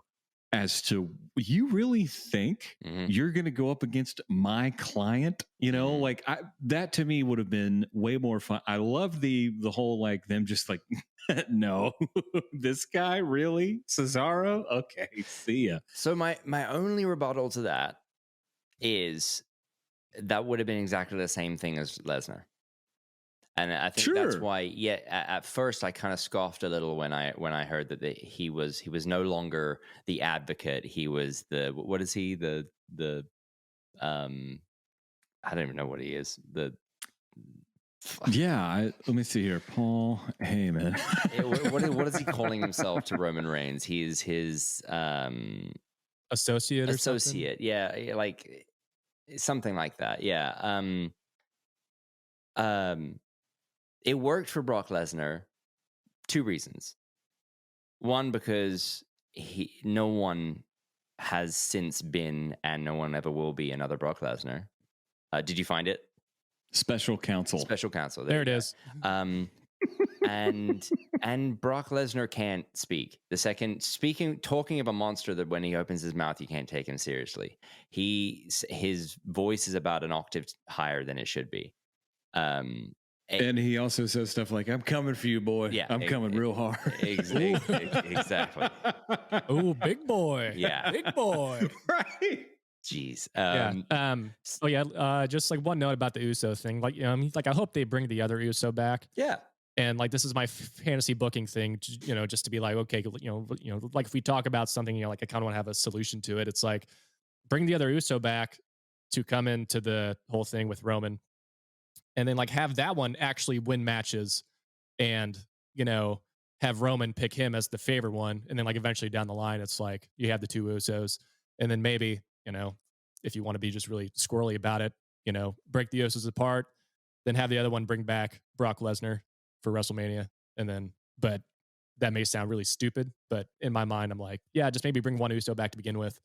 as to, you really think you're going to go up against my client? You know, like that to me would have been way more fun. I love the whole, like, them just like, no, this guy really? Cesaro? Okay, see ya. So my only rebuttal to that is that would have been exactly the same thing as Lesnar. And I think that's why, at first I kind of scoffed a little when I heard that he was no longer the advocate. He was the, what is he? The I don't even know what he is. Let me see here. Paul Heyman. What is he calling himself to Roman Reigns? He's his associate or something? Yeah, like something like that. Yeah. It worked for Brock Lesnar. 2 reasons. One, because no one has since been, and no one ever will be, another Brock Lesnar. Did you find it? Special counsel. There it is. And Brock Lesnar can't speak. The second, talking of a monster that when he opens his mouth, you can't take him seriously. His voice is about an octave higher than it should be. And he also says stuff like, "I'm coming for you, boy. Yeah, I'm coming real hard." Exactly. Oh, big boy. Yeah, big boy. Right. Jeez. Just like one note about the Uso thing. Like, I hope they bring the other Uso back. Yeah. And like, this is my fantasy booking thing, you know, just to be like, okay, you know, like if we talk about something, you know, like I kind of want to have a solution to it. It's like, bring the other Uso back to come into the whole thing with Roman, and then like have that one actually win matches, and, you know, have Roman pick him as the favorite one. And then like eventually down the line, it's like you have the 2 Usos, and then maybe, you know, if you want to be just really squirrely about it, you know, break the Usos apart, then have the other one bring back Brock Lesnar for WrestleMania. And then, but that may sound really stupid, but in my mind, I'm like, yeah, just maybe bring one Uso back to begin with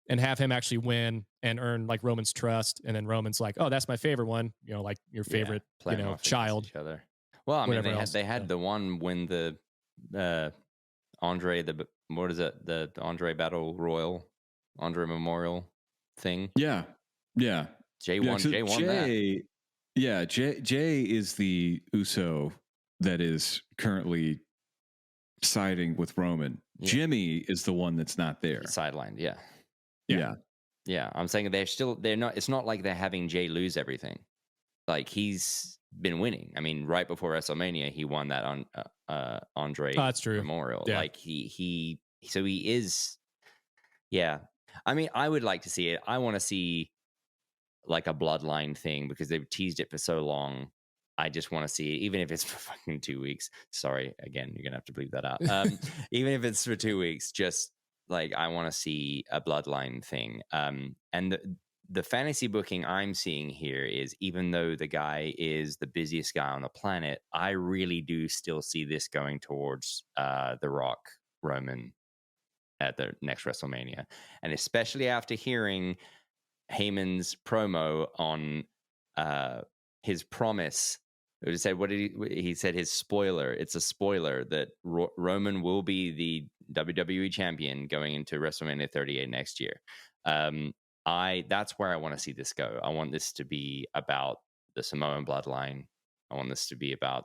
and have him actually win and earn like Roman's trust. And then Roman's like, oh, that's my favorite one. You know, like your favorite, you know, child. Each other. Well, I mean, they had the one win the Andre, the Andre Battle Royal Andre Memorial thing. Yeah. Jay won that. Yeah, Jay is the Uso that is currently siding with Roman. Yeah. Jimmy is the one that's not there. He's sidelined, yeah. Yeah. I'm saying they're not, it's not like they're having Jay lose everything. Like, he's been winning. I mean, right before WrestleMania, he won that on Andre that's true. Memorial. Yeah. Like, he is. Yeah. I mean, I would like to see it. I want to see like a bloodline thing because they've teased it for so long. I just want to see it, even if it's for fucking 2 weeks. Sorry, again, you're gonna have to bleep that out. Even if it's for 2 weeks, just like, I want to see a bloodline thing. And the fantasy booking I'm seeing here is, even though the guy is the busiest guy on the planet, I really do still see this going towards The Rock, Roman at the next WrestleMania. And especially after hearing Heyman's promo on his promise. He said, what did he said? His spoiler. It's a spoiler that Roman will be the WWE champion going into WrestleMania 38 next year. That's where I want to see this go. I want this to be about the Samoan bloodline. I want this to be about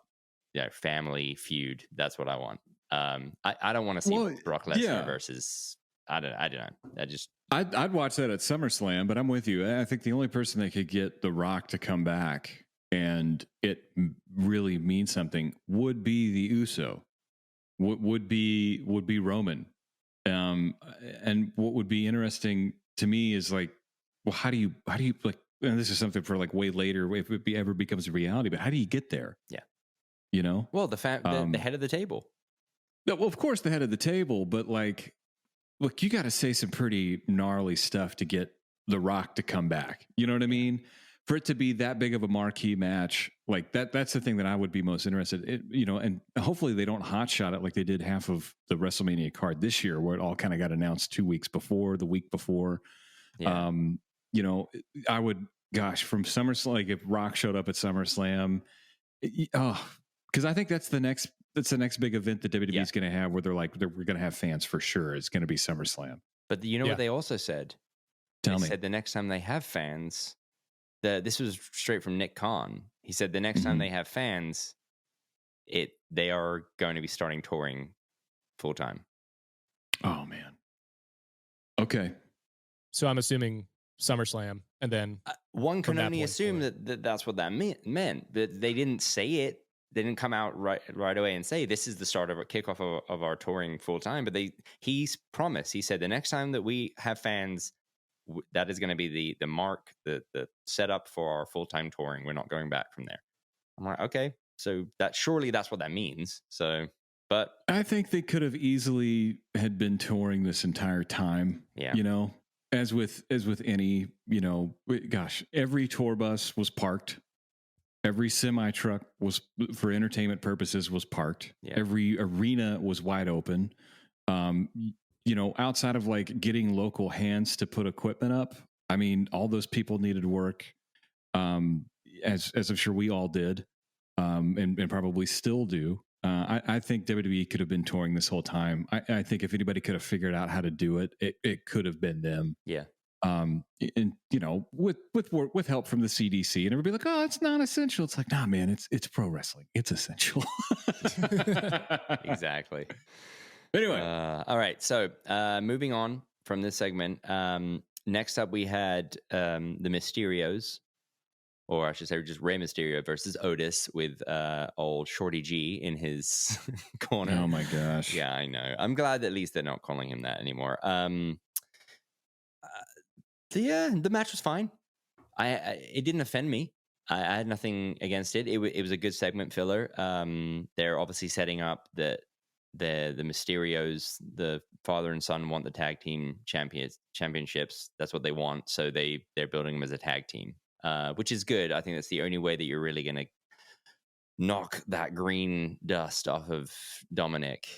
family feud. That's what I want. I don't want to see Brock Lesnar versus. I don't know. I'd watch that at SummerSlam, but I'm with you. I think the only person that could get The Rock to come back and it really mean something would be the Uso. Would be Roman. And what would be interesting to me is like, well, how do you like? And this is something for like way later if it ever becomes a reality. But how do you get there? Yeah, Well, the head of the table. Well, of course, the head of the table, but like, look, you got to say some pretty gnarly stuff to get The Rock to come back. You know what I mean? For it to be that big of a marquee match, like that's the thing that I would be most interested in, and hopefully they don't hotshot it like they did half of the WrestleMania card this year, where it all kind of got announced 2 weeks before, the week before. Yeah. I would, from SummerSlam, like if Rock showed up at SummerSlam, because I think that's the next big event that WWE is going to have, where they're like, we're going to have fans for sure. It's going to be SummerSlam. But what they also said? They said the next time they have fans, this was straight from Nick Khan. He said the next time they have fans, they are going to be starting touring full time. Oh man. Okay. So I'm assuming SummerSlam, and then one can only assume that's what that meant, but they didn't say it. They didn't come out right away and say this is the start of a kickoff of our touring full time. But he's promised. He said the next time that we have fans, that is going to be the mark, the setup for our full time touring. We're not going back from there. I'm like, okay, so that's what that means. So, but I think they could have easily had been touring this entire time. Yeah, as with any, every tour bus was parked. Every semi truck was, for entertainment purposes, was parked. Yeah. Every arena was wide open. Outside of like getting local hands to put equipment up, I mean, all those people needed work, as I'm sure we all did, and probably still do. I think WWE could have been touring this whole time. I think if anybody could have figured out how to do it, it could have been them. Yeah. And with help from the CDC, and everybody like, oh, it's not essential. It's like, nah, man, it's pro wrestling. It's essential. Exactly. Anyway, all right. So moving on from this segment, next up we had the Mysterios, or I should say just Rey Mysterio versus Otis with old Shorty G in his corner. Oh my gosh. Yeah, I know. I'm glad that at least they're not calling him that anymore. The match was fine. It didn't offend me. I had nothing against it. It was a good segment filler. They're obviously setting up that the Mysterios, the father and son, want the tag team championships. That's what they want. So they're building them as a tag team, which is good. I think that's the only way that you're really going to knock that green dust off of Dominic.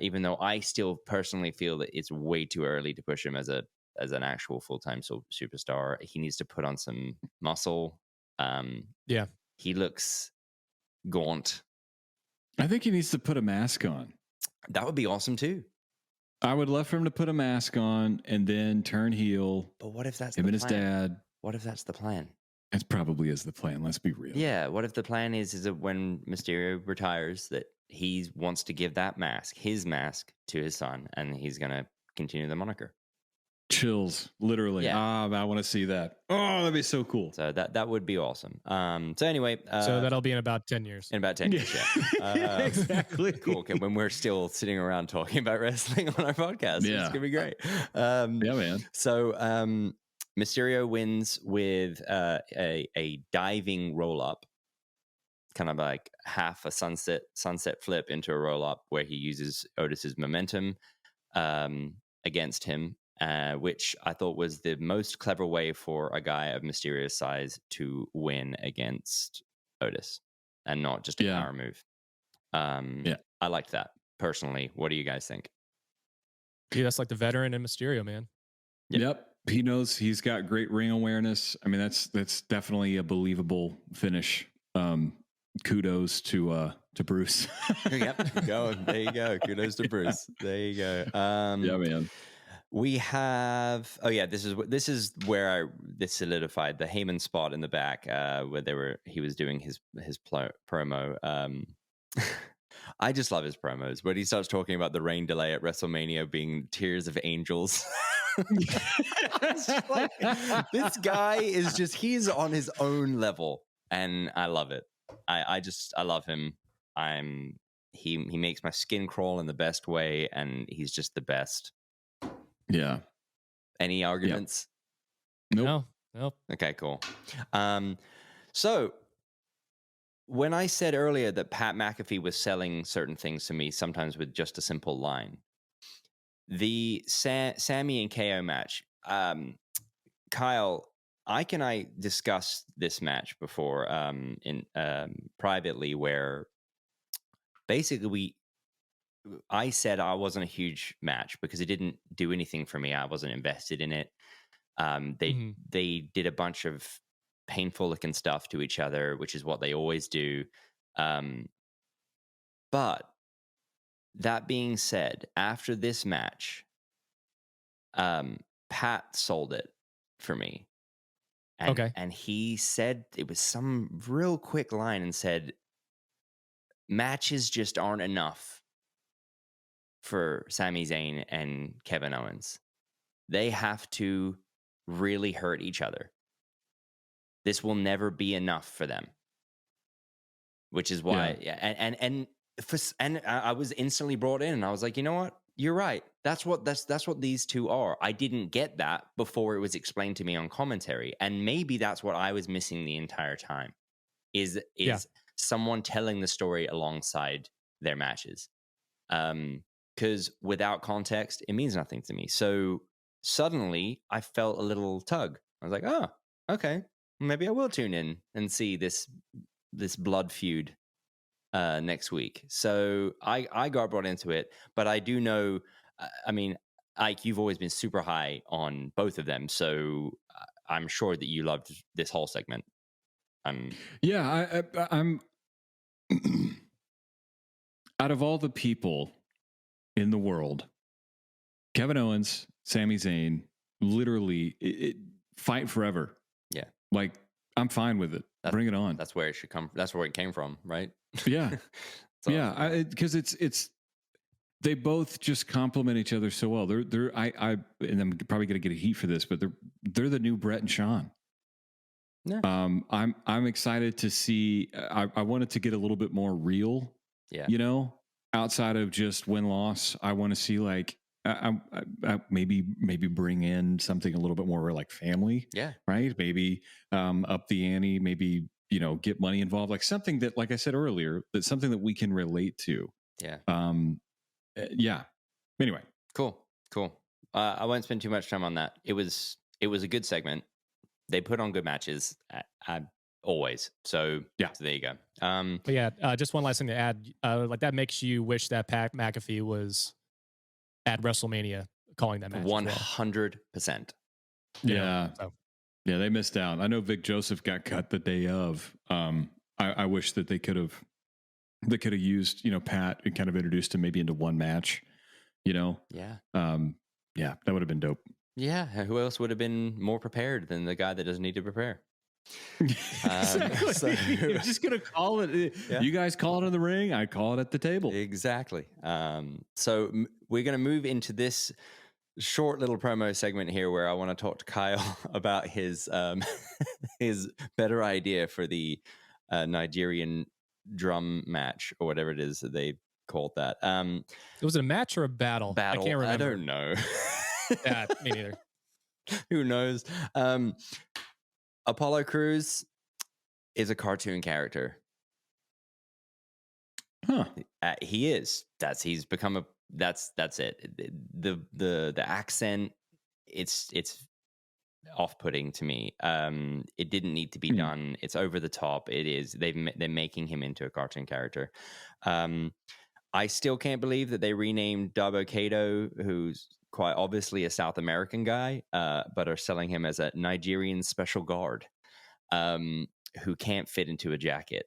Even though I still personally feel that it's way too early to push him as an actual full-time superstar. He needs to put on some muscle. He looks gaunt. I think he needs to put a mask on. That would be awesome too. I would love for him to put a mask on and then turn heel. But what if that's him the and plan? his dad? What if that's the plan? It probably is the plan. Let's be real. Yeah. What if the plan is that when Mysterio retires, that he wants to give that mask, his mask, to his son, and he's gonna continue the moniker. Chills, literally. Yeah. I want to see that. Oh, that'd be so cool. So that would be awesome. So anyway, so that'll be in about 10 years. In about 10 years, yeah. Exactly. Cool. Okay, when we're still sitting around talking about wrestling on our podcast, it's gonna be great. Yeah, man. So Mysterio wins with a diving roll up, kind of like half a sunset flip into a roll up, where he uses Otis's momentum against him. Which I thought was the most clever way for a guy of Mysterio's size to win against Otis, and not just a power move. I liked that personally. What do you guys think? Dude, that's like the veteran in Mysterio, man. Yep. He knows, he's got great ring awareness. I mean, that's definitely a believable finish. Kudos to Bruce. Yep. There you go. Kudos to Bruce. There you go. Yeah, man. We have this is where this solidified the Heyman spot in the back, where he was doing his promo. I just love his promos when he starts talking about the rain delay at WrestleMania being tears of angels. Like, this guy is he's on his own level, and I love it. I love him. He makes my skin crawl in the best way, and he's just the best. Yeah. Any arguments? Nope. Nope. Okay, cool. So when I said earlier that Pat McAfee was selling certain things to me, sometimes with just a simple line, the Sammy and KO match, Kyle, I discussed this match before in privately, where basically I said I wasn't a huge match because it didn't do anything for me. I wasn't invested in it. They did a bunch of painful looking stuff to each other, which is what they always do. But that being said, after this match, Pat sold it for me. And he said, it was some real quick line, and said, matches just aren't enough for Sami Zayn and Kevin Owens. They have to really hurt each other. This will never be enough for them. Which is why, and I was instantly brought in, and I was like, you know what? You're right. That's what these two are. I didn't get that before it was explained to me on commentary, and maybe that's what I was missing the entire time. Is someone telling the story alongside their matches. Because without context, it means nothing to me. So suddenly I felt a little tug. I was like, oh, okay, maybe I will tune in and see this blood feud next week. So I got brought into it, but I do know, I mean, Ike, you've always been super high on both of them. So I'm sure that you loved this whole segment. I'm out of all the people in the world, Kevin Owens, Sami Zayn, literally fight forever. Yeah. Like, I'm fine with it. Bring it on. That's where it should come. That's where it came from, right? Yeah. Yeah. Because it's they both just complement each other so well. And I'm probably going to get a heat for this, but they're the new Brett and Sean. Yeah. I'm excited to see. I wanted to get a little bit more real. Yeah. You know, outside of just win-loss, I want to see like I maybe bring in something a little bit more like family. Yeah. Right. Maybe up the ante. Maybe, you know, get money involved. Like something that, like I said earlier, that's something that we can relate to. Yeah. Yeah. Anyway. Cool. I won't spend too much time on that. It was a good segment. They put on good matches always. So yeah. So there you go. But yeah, just one last thing to add. Like that makes you wish that Pat McAfee was at WrestleMania calling that match. 100%. Yeah. Yeah, they missed out. I know Vic Joseph got cut the day of. I wish that they could have used, you know, Pat and kind of introduced him maybe into one match. Yeah. Yeah, that would have been dope. Yeah. Who else would have been more prepared than the guy that doesn't need to prepare? Exactly. You're just gonna call it. Yeah. You guys call it in the ring. I call it at the table. Exactly. So we're going to move into this short little promo segment here where I want to talk to Kyle about his his better idea for the Nigerian drum match or whatever it is that they called that. Was it a match or a battle? Battle. I can't remember. I don't know. Yeah, me neither. Who knows? Apollo Crews is a cartoon character. Huh. He is. He's become a. That's it. The accent. It's off-putting to me. It didn't need to be done. It's over the top. It is. They're making him into a cartoon character. I still can't believe that they renamed Dabo Kato, who's quite obviously a South American guy, but are selling him as a Nigerian special guard, who can't fit into a jacket,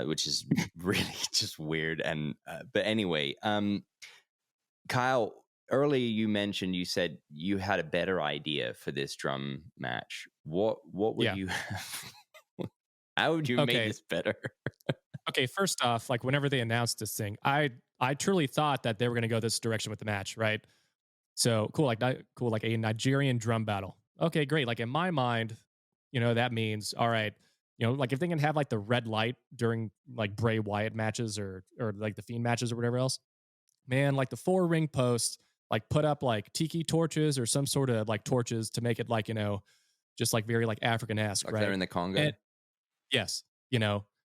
which is really just weird. And but anyway, Kyle, earlier you said you had a better idea for this drum match. What would you? How would you make this better? Okay, first off, like whenever they announced this thing, I truly thought that they were going to go this direction with the match, right? So cool, like a Nigerian drum battle. Okay, great. Like in my mind, that means all right. Like if they can have like the red light during like Bray Wyatt matches or like the Fiend matches or whatever else, man, like the 4 ring posts, like put up like tiki torches or some sort of like torches to make it like just like very like African-esque, Like right? they're in the Congo. Yes,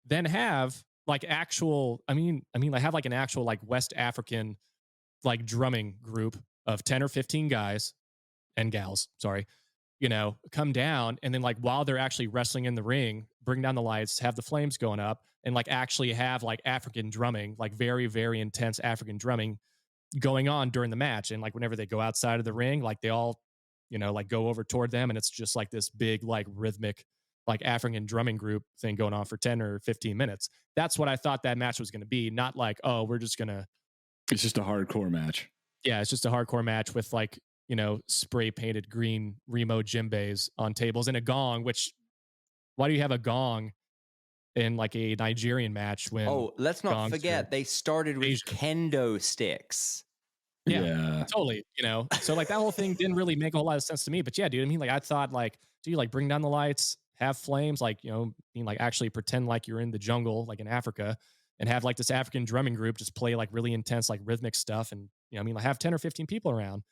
then have like actual, like have like an actual like West African like drumming group of 10 or 15 guys and gals, sorry, come down and then like while they're actually wrestling in the ring, bring down the lights, have the flames going up and like actually have like African drumming, like very, very intense African drumming going on during the match. And like whenever they go outside of the ring, like they all, like go over toward them and it's just like this big, like rhythmic, like African drumming group thing going on for 10 or 15 minutes. That's what I thought that match was going to be. Not like, oh, we're just going to. It's just a hardcore match. Yeah, it's just a hardcore match with like, spray painted green Remo djembes on tables and a gong, which why do you have a gong in like a Nigerian match when. Oh, let's not forget they started with Asian kendo sticks. Yeah, totally. So like that whole thing didn't really make a whole lot of sense to me. But yeah, dude, like I thought like, do you like bring down the lights, have flames, like, like actually pretend like you're in the jungle, like in Africa and have like this African drumming group just play like really intense, like rhythmic stuff. And, like have 10 or 15 people around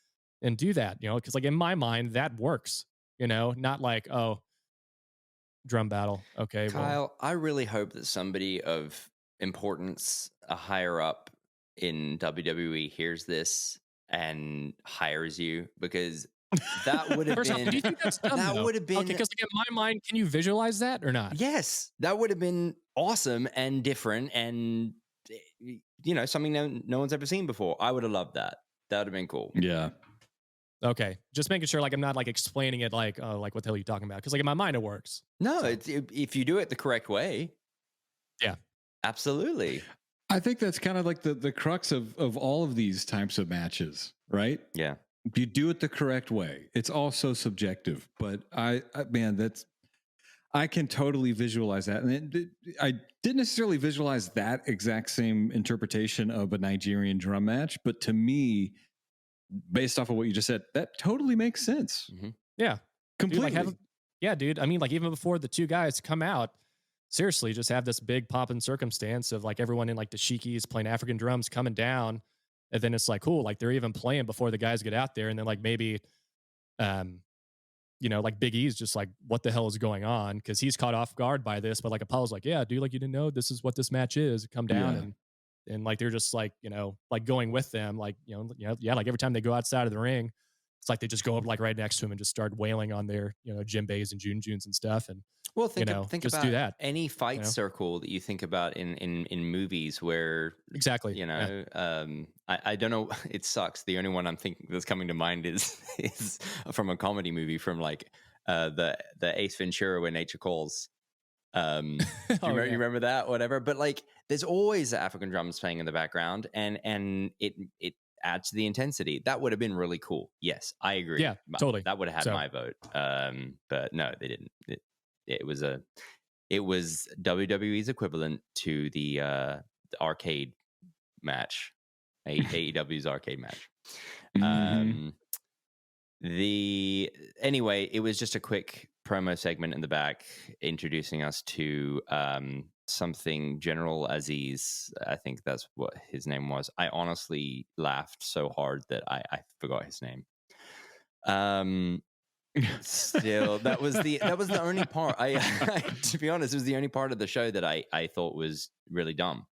and do that, cause like in my mind that works, not like, oh, drum battle. Okay. Kyle, I really hope that somebody of importance, a higher up in WWE hears this and hires you because that would have been. Off, do you think that's dumb, that would have been okay? Because like in my mind, can you visualize that or not? Yes, that would have been awesome and different, and something no one's ever seen before. I would have loved that. That would have been cool. Yeah. Okay, just making sure like I'm not like explaining it like, oh, like what the hell are you talking about? Because like in my mind it works. No, if you do it the correct way. Yeah, absolutely. I think that's kind of like the crux of all of these types of matches, right? Yeah. If you do it the correct way, it's also subjective, but I can totally visualize that. And I didn't necessarily visualize that exact same interpretation of a Nigerian drum match, but to me, based off of what you just said, that totally makes sense. Mm-hmm. Yeah. Completely. Dude, dude. I mean, like even before the 2 guys come out, seriously, just have this big pop in circumstance of like everyone in like dashikis playing African drums coming down. And then it's like, cool, like they're even playing before the guys get out there. And then like maybe, like Big E's just like, what the hell is going on? Because he's caught off guard by this. But like Apollo's like, yeah, dude, like you didn't know this is what this match is. Come down and like they're just like, like going with them. Like, like every time they go outside of the ring, it's like they just go up like right next to him and just start wailing on their, djembes and junjuns and stuff. And well, think just about do that. Any fight circle that you think about in movies where exactly, I don't know. It sucks. The only one I'm thinking that's coming to mind is from a comedy movie from like the Ace Ventura: When Nature Calls. You remember that? Whatever. But like, there's always African drums playing in the background, and it add to the intensity. That would have been really cool. Yes, I agree. Yeah, totally. That would have had my vote. But no, they didn't. It was WWE's equivalent to the arcade match, AEW's arcade match. Anyway, it was just a quick promo segment in the back introducing us to something General Aziz. I think that's what his name was. I honestly laughed so hard that I forgot his name. Still, that was the only part. I to be honest, it was the only part of the show that I thought was really dumb.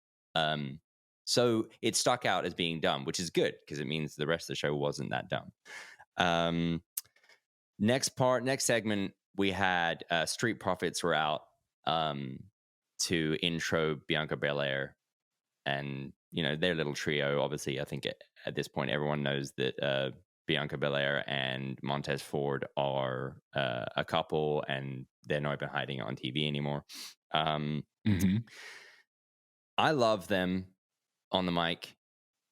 So it stuck out as being dumb, which is good because it means the rest of the show wasn't that dumb. Next segment, we had Street Profits were out to intro Bianca Belair and, you know, their little trio. Obviously, I think at this point, everyone knows that Bianca Belair and Montez Ford are a couple, and they're not even hiding it on TV anymore. I love them on the mic,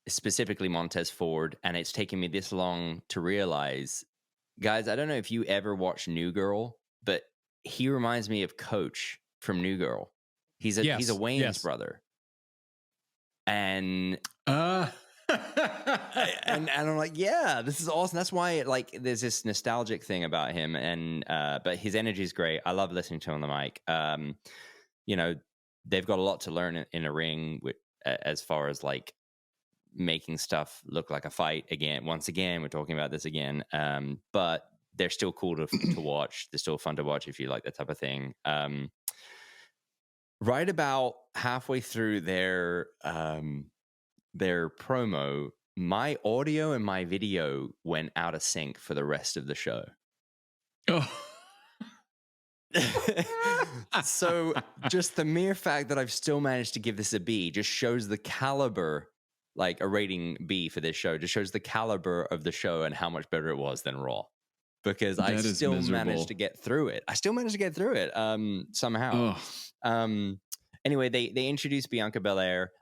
specifically Montez Ford, and it's taken me this long to realize, guys, I don't know if you ever watched New Girl, but he reminds me of Coach from New Girl. He's a Wayne's brother. And and I'm like, yeah, this is awesome. That's why there's this nostalgic thing about him, and but his energy is great. I love listening to him on the mic. You know, they've got a lot to learn in a ring as far as making stuff look like a fight again. Once again, we're talking about this again. But they're still cool to watch. They're still fun to watch if you like that type of thing. Right about halfway through their promo, my audio and my video went out of sync for the rest of the show. Oh. So just the mere fact that I've still managed to give this a B just shows the caliber, a rating B for this show, just shows the caliber of the show and how much better it was than Raw. Because I still managed to get through it. Somehow. Anyway, they introduced Bianca Belair.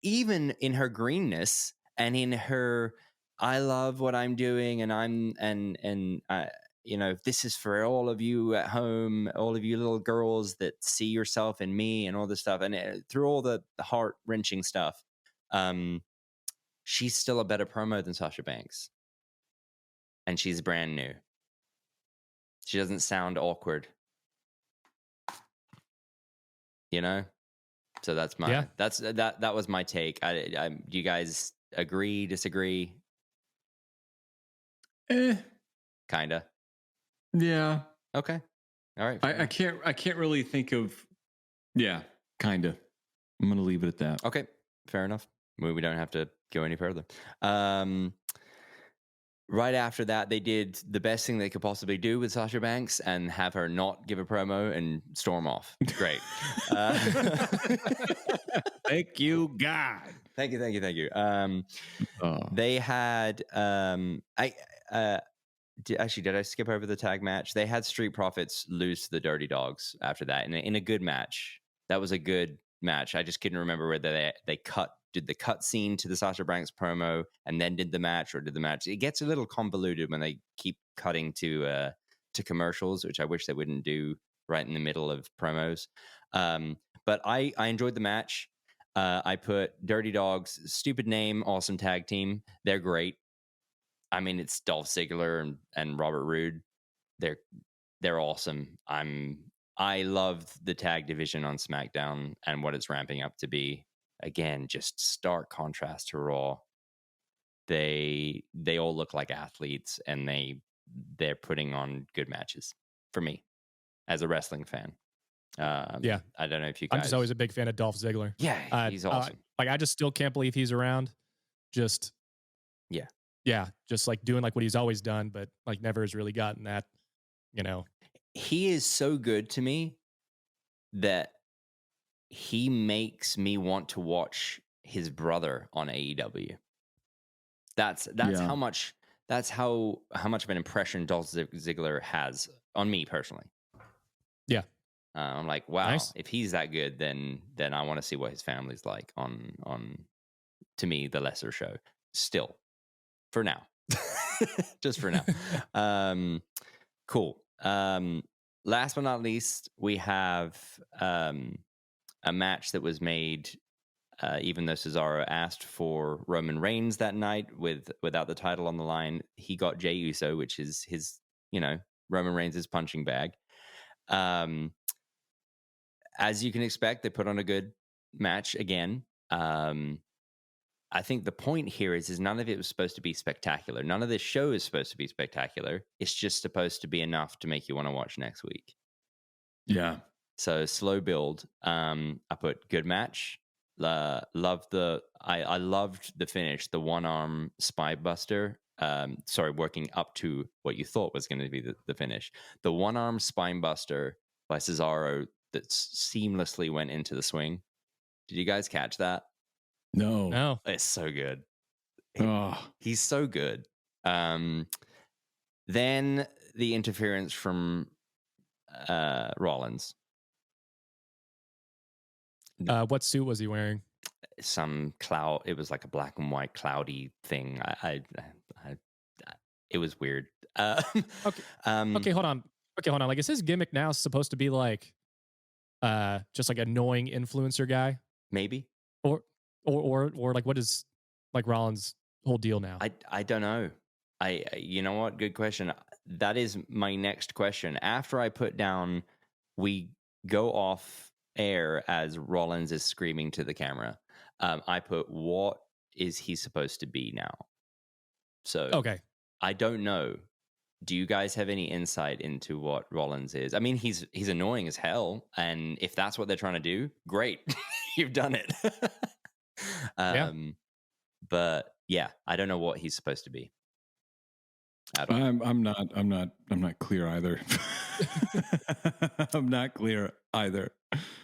Even in her greenness and in her, I love what I'm doing, and you know, this is for all of you at home, all of you little girls that see yourself in me, and all this stuff, and through all the heart wrenching stuff, she's still a better promo than Sasha Banks. And she's brand new. She doesn't sound awkward. You know? So that's my that was my take. Do you guys agree, disagree? Kinda. Yeah. Okay. All right. I can't really think of kinda. I'm gonna leave it at that. Okay. Fair enough. We don't have to go any further. Right after that, they did the best thing they could possibly do with Sasha Banks and have her not give a promo and storm off. Great. Thank you, God. Thank you. They had did I skip over the tag match? They had Street Profits lose to the Dirty Dogs after that in a good match. That was a good match. I just couldn't remember whether they did the cut scene to the Sasha Banks promo and then did the match, or did the match. It gets a little convoluted when they keep cutting to commercials, which I wish they wouldn't do right in the middle of promos. But I enjoyed the match. I put Dirty Dogs, stupid name, awesome tag team. They're great. I mean, it's Dolph Ziggler and Robert Roode. They're awesome. I love the tag division on SmackDown and what it's ramping up to be. Again, just stark contrast to Raw. They all look like athletes, and they're putting on good matches for me as a wrestling fan. I don't know if you guys. I'm just always a big fan of Dolph Ziggler. Yeah, he's awesome. I just still can't believe he's around. Just just doing what he's always done, but never has really gotten that. You know, he is so good to me that he makes me want to watch his brother on AEW. That's how much of an impression Dolph Ziggler has on me personally. Yeah. I'm like, wow, nice. If he's that good, then I want to see what his family's like on to me, the lesser show. still, for now. Just for now. Cool. Last but not least, we have a match that was made, even though Cesaro asked for Roman Reigns that night without the title on the line. He got Jey Uso, which is his, Roman Reigns' punching bag. As you can expect, they put on a good match again. I think the point here is none of it was supposed to be spectacular. None of this show is supposed to be spectacular. It's just supposed to be enough to make you want to watch next week. Yeah. So slow build. I put good match. I loved the finish, the one arm spy buster. Working up to what you thought was going to be the finish. The one arm spine buster by Cesaro that seamlessly went into the swing. Did you guys catch that? No. It's so good. Oh. He's so good. Then the interference from Rollins. What suit was he wearing? Some cloud. It was like a black and white cloudy thing. It was weird. Okay. Hold on. Like, is his gimmick now supposed to be like, just like annoying influencer guy? Maybe. Or like, what is like Rollins' whole deal now? I don't know. You know what? Good question. That is my next question. After I put down, we go off air as Rollins is screaming to the camera. I put, what is he supposed to be now? So okay, I don't know. Do you guys have any insight into what Rollins is? I mean, he's annoying as hell, and if that's what they're trying to do, great, you've done it. But yeah, I don't know what he's supposed to be. I'm not clear either. I'm not clear either.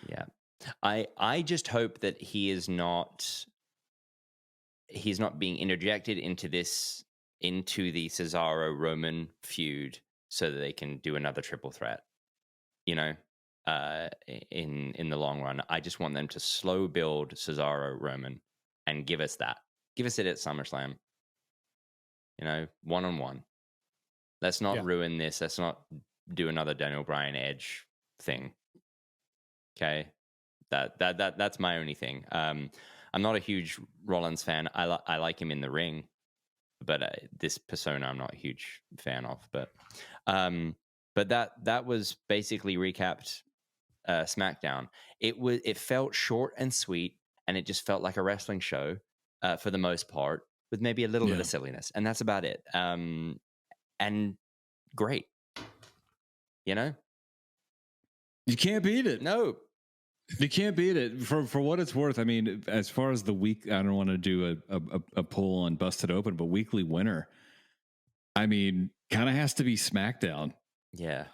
Yeah. I just hope that he's not being interjected into the Cesaro Roman feud so that they can do another triple threat. In the long run, I just want them to slow build Cesaro Roman and give us that. Give us it at SummerSlam. 1-on-1. Let's not ruin this. Let's not do another Daniel Bryan Edge thing. Okay, that's my only thing. I'm not a huge Rollins fan. I like him in the ring, but this persona I'm not a huge fan of. But that was basically recapped SmackDown. It felt short and sweet, and it just felt like a wrestling show for the most part, with maybe a little bit of silliness, and that's about it. And great, you can't beat it. No, you can't beat it. For what it's worth, I mean, as far as the week, I don't want to do a poll on Busted Open, but weekly winner, I mean, kind of has to be SmackDown. Yeah,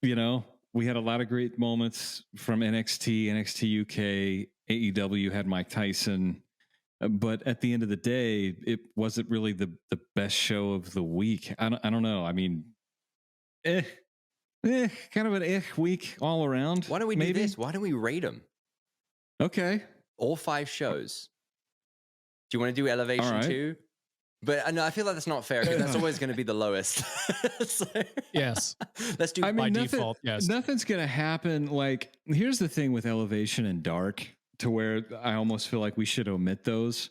we had a lot of great moments from NXT UK, AEW had Mike Tyson. But at the end of the day, it wasn't really the best show of the week. I don't know. I mean, kind of an week all around. Why don't we do this? Why don't we rate them? Okay. All 5 shows. Do you want to do Elevation too? But no, I feel like that's not fair because that's always going to be the lowest. So, yes. Let's do by default. Yes. Nothing's going to happen. Like, here's the thing with Elevation and Dark, to where I almost feel like we should omit those.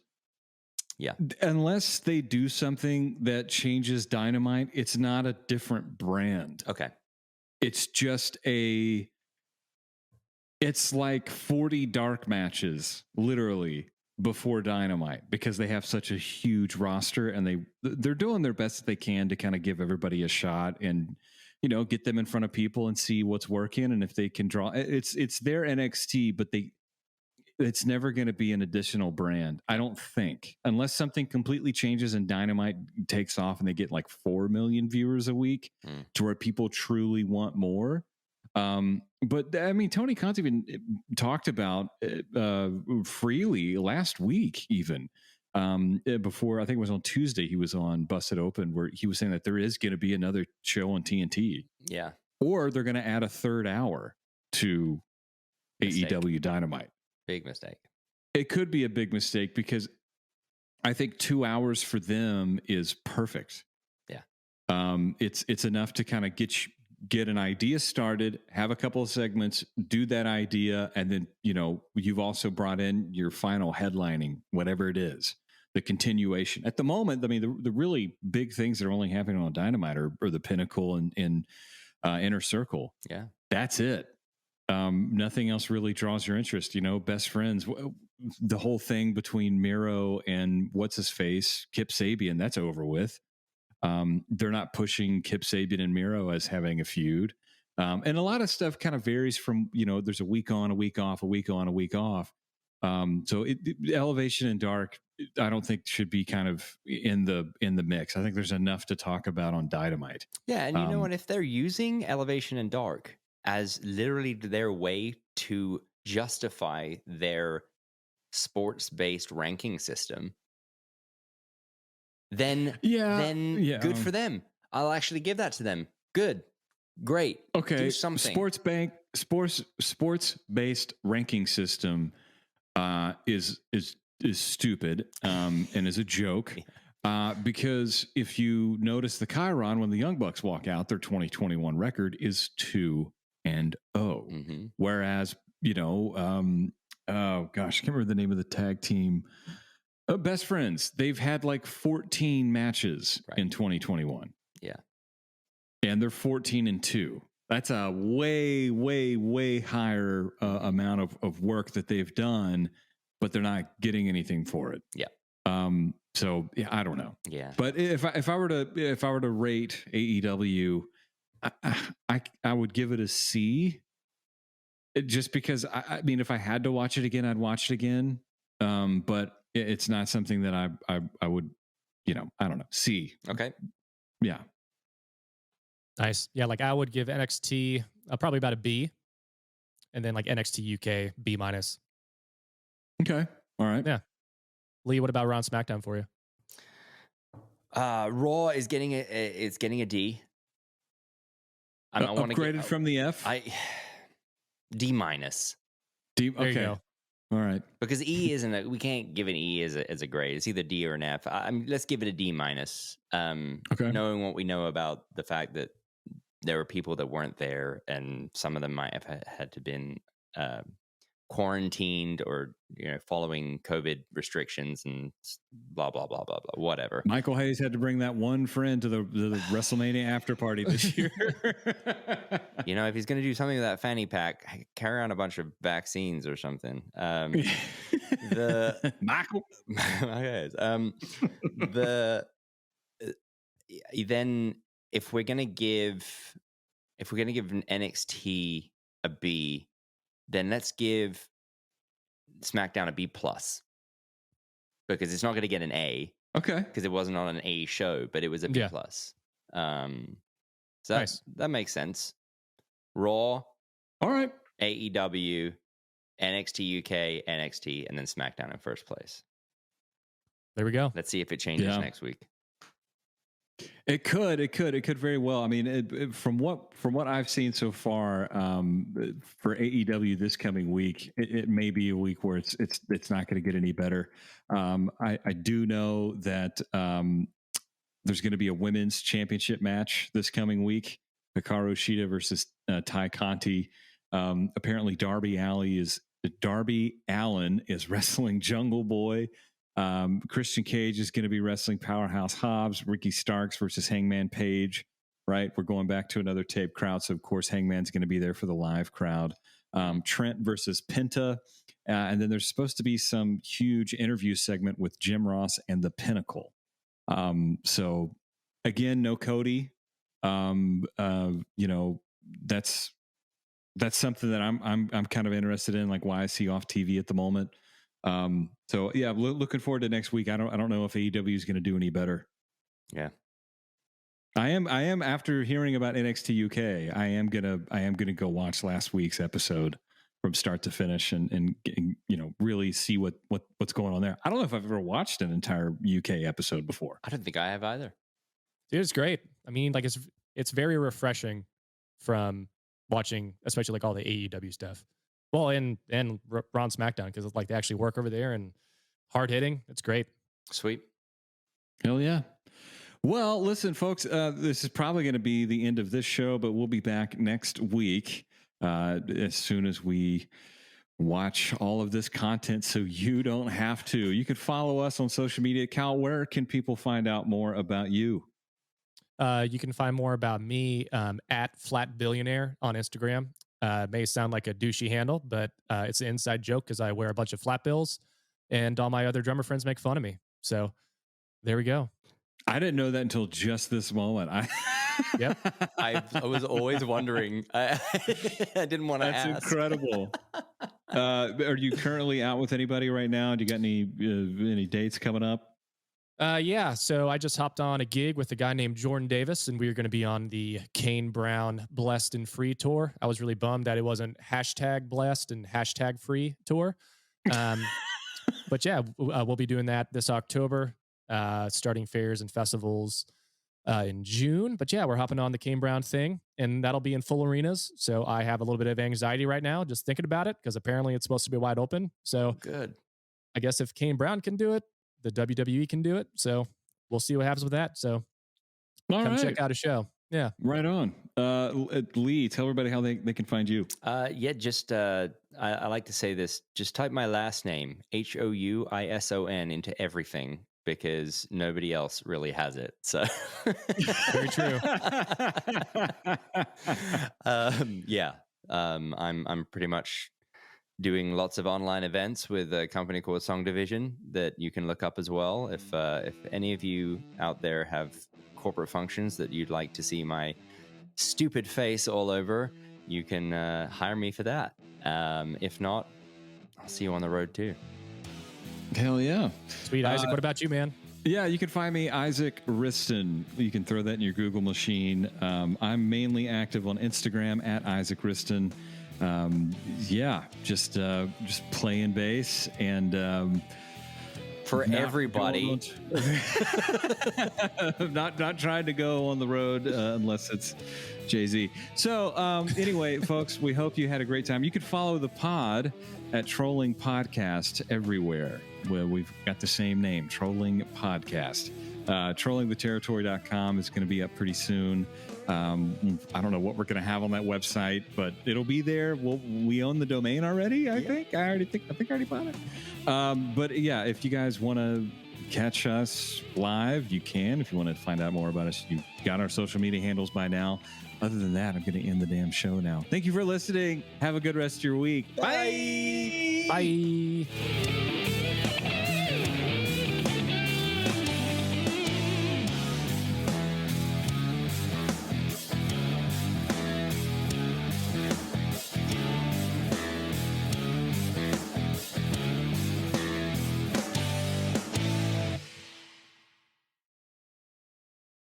Yeah. Unless they do something that changes Dynamite, it's not a different brand. Okay. It's just it's like 40 dark matches, literally, before Dynamite, because they have such a huge roster, and they're doing their best that they can to kind of give everybody a shot and, get them in front of people and see what's working. And if they can draw, it's their NXT, but it's never going to be an additional brand, I don't think, unless something completely changes and Dynamite takes off and they get like 4 million viewers a week to where people truly want more. But I mean, Tony Khan's even talked about freely last week, even before, I think it was on Tuesday, he was on Busted Open, where he was saying that there is going to be another show on TNT. Yeah. Or they're going to add a third hour to AEW Dynamite. Big mistake. It could be a big mistake because I think 2 hours for them is perfect. Yeah. It's enough to kind of get an idea started, have a couple of segments, do that idea, and then, you've also brought in your final headlining, whatever it is, the continuation. At the moment, I mean, the really big things that are only happening on Dynamite are the Pinnacle and Inner Circle. Yeah. That's it. Nothing else really draws your interest. Best friends, the whole thing between Miro and what's his face, Kip Sabian, that's over with. They're not pushing Kip Sabian and Miro as having a feud. And a lot of stuff kind of varies from, there's a week on, a week off, a week on, a week off. So Elevation and Dark, I don't think should be kind of in the mix. I think there's enough to talk about on Dynamite. Yeah. And you know what? If they're using Elevation and Dark as literally their way to justify their sports-based ranking system, then good for them. I'll actually give that to them. Good. Great. Okay. Do something. Sports-based ranking system is stupid and is a joke. Because if you notice the Chiron, when the Young Bucks walk out, their 2021 record is 2-0. Mm-hmm. Whereas, oh gosh, I can't remember the name of the tag team. Best Friends. They've had like 14 matches in 2021. Yeah. And they're 14-2. That's a way, way, way higher amount of work that they've done, but they're not getting anything for it. Yeah. So yeah, I don't know. Yeah. But if I were to rate AEW, I would give it a C. Just because I mean, if I had to watch it again, I'd watch it again. But it's not something that I would, I don't know. C. Okay. Yeah. Nice. Yeah. Like I would give NXT probably about a B, and then like NXT UK B-. Okay. All right. Yeah. Lee, what about Raw and SmackDown for you? Raw is getting a D. I want to upgraded from the F. D-. D. There you Okay. go. All right. Because E isn't we can't give an E as a grade. It's either D or an F. Let's give it a D-. Okay. Knowing what we know about the fact that there were people that weren't there, and some of them might have had to been quarantined or following COVID restrictions and blah blah blah blah blah, whatever. Michael Hayes had to bring that one friend to the WrestleMania after party this year. If he's going to do something with that fanny pack, carry on a bunch of vaccines or something. Michael. Then if we're gonna give an NXT a B, then let's give SmackDown a B+, because it's not going to get an A. Okay. Because it wasn't on an A show, but it was a B+. So Nice. that makes sense. Raw. All right. AEW, NXT UK, NXT, and then SmackDown in first place. There we go. Let's see if it changes next week. It could very well. I mean, from what I've seen so far, for AEW this coming week, it may be a week where it's not going to get any better. I do know that there's going to be a women's championship match this coming week: Hikaru Shida versus Ty Conti. Apparently, Darby Allin is wrestling Jungle Boy. Christian Cage is going to be wrestling Powerhouse Hobbs. Ricky Starks versus Hangman Page. Right, we're going back to another tape crowd, so of course Hangman's going to be there for the live crowd. Trent versus Penta, and then there's supposed to be some huge interview segment with Jim Ross and the Pinnacle. So again, no Cody. That's something that I'm kind of interested in. Like, why is he off TV at the moment? So yeah, looking forward to next week. I don't know if AEW is going to do any better. Yeah, I am after hearing about NXT UK. I am gonna go watch last week's episode from start to finish and really see what's going on there. I don't know if I've ever watched an entire UK episode before. I don't think I have either. Dude, it's great. I mean, like it's very refreshing from watching, especially like all the AEW stuff. Well, and Raw and SmackDown, because it's like they actually work over there and hard hitting. It's great. Sweet. Hell yeah. Well, listen, folks, this is probably going to be the end of this show, but we'll be back next week as soon as we watch all of this content so you don't have to. You can follow us on social media. Cal, where can people find out more about you? You can find more about me at Flat Billionaire on Instagram. It may sound like a douchey handle, but it's an inside joke because I wear a bunch of flat bills and all my other drummer friends make fun of me. So there we go. I didn't know that until just this moment. Yep. I was always wondering. I didn't want to ask. That's incredible. Are you currently out with anybody right now? Do you got any dates coming up? Yeah. So I just hopped on a gig with a guy named Jordan Davis, and we were going to be on the Kane Brown Blessed and Free tour. I was really bummed that it wasn't #blessed and #free tour. But yeah, we'll be doing that this October, starting fairs and festivals in June. But yeah, we're hopping on the Kane Brown thing, and that'll be in full arenas. So I have a little bit of anxiety right now just thinking about it because apparently it's supposed to be wide open. So good. I guess if Kane Brown can do it, the WWE can do it. So we'll see what happens with that. So come check out a show. Yeah. Right on. Leigh, tell everybody how they can find you. Yeah, just I like to say this. Just type my last name, Houison, into everything because nobody else really has it. So very true. Yeah. I'm pretty much doing lots of online events with a company called Song Division that you can look up as well. If any of you out there have corporate functions that you'd like to see my stupid face all over, you can hire me for that. If not, I'll see you on the road too. Hell yeah. Sweet. Isaac, what about you, man? Yeah, you can find me, Isaac Wriston. You can throw that in your Google machine. I'm mainly active on Instagram at Isaac Wriston. Yeah, just playing bass and for everybody. not trying to go on the road unless it's Jay-Z. So anyway, folks, we hope you had a great time. You can follow the pod at Trolling Podcast everywhere. Well, we've got the same name, Trolling Podcast. TrollingTheTerritory.com is going to be up pretty soon. I don't know what we're going to have on that website, but it'll be there. We own the domain already, I think. I think I already bought it. But yeah, if you guys want to catch us live, you can. If you want to find out more about us, you've got our social media handles by now. Other than that, I'm going to end the damn show now. Thank you for listening. Have a good rest of your week. Bye. Bye.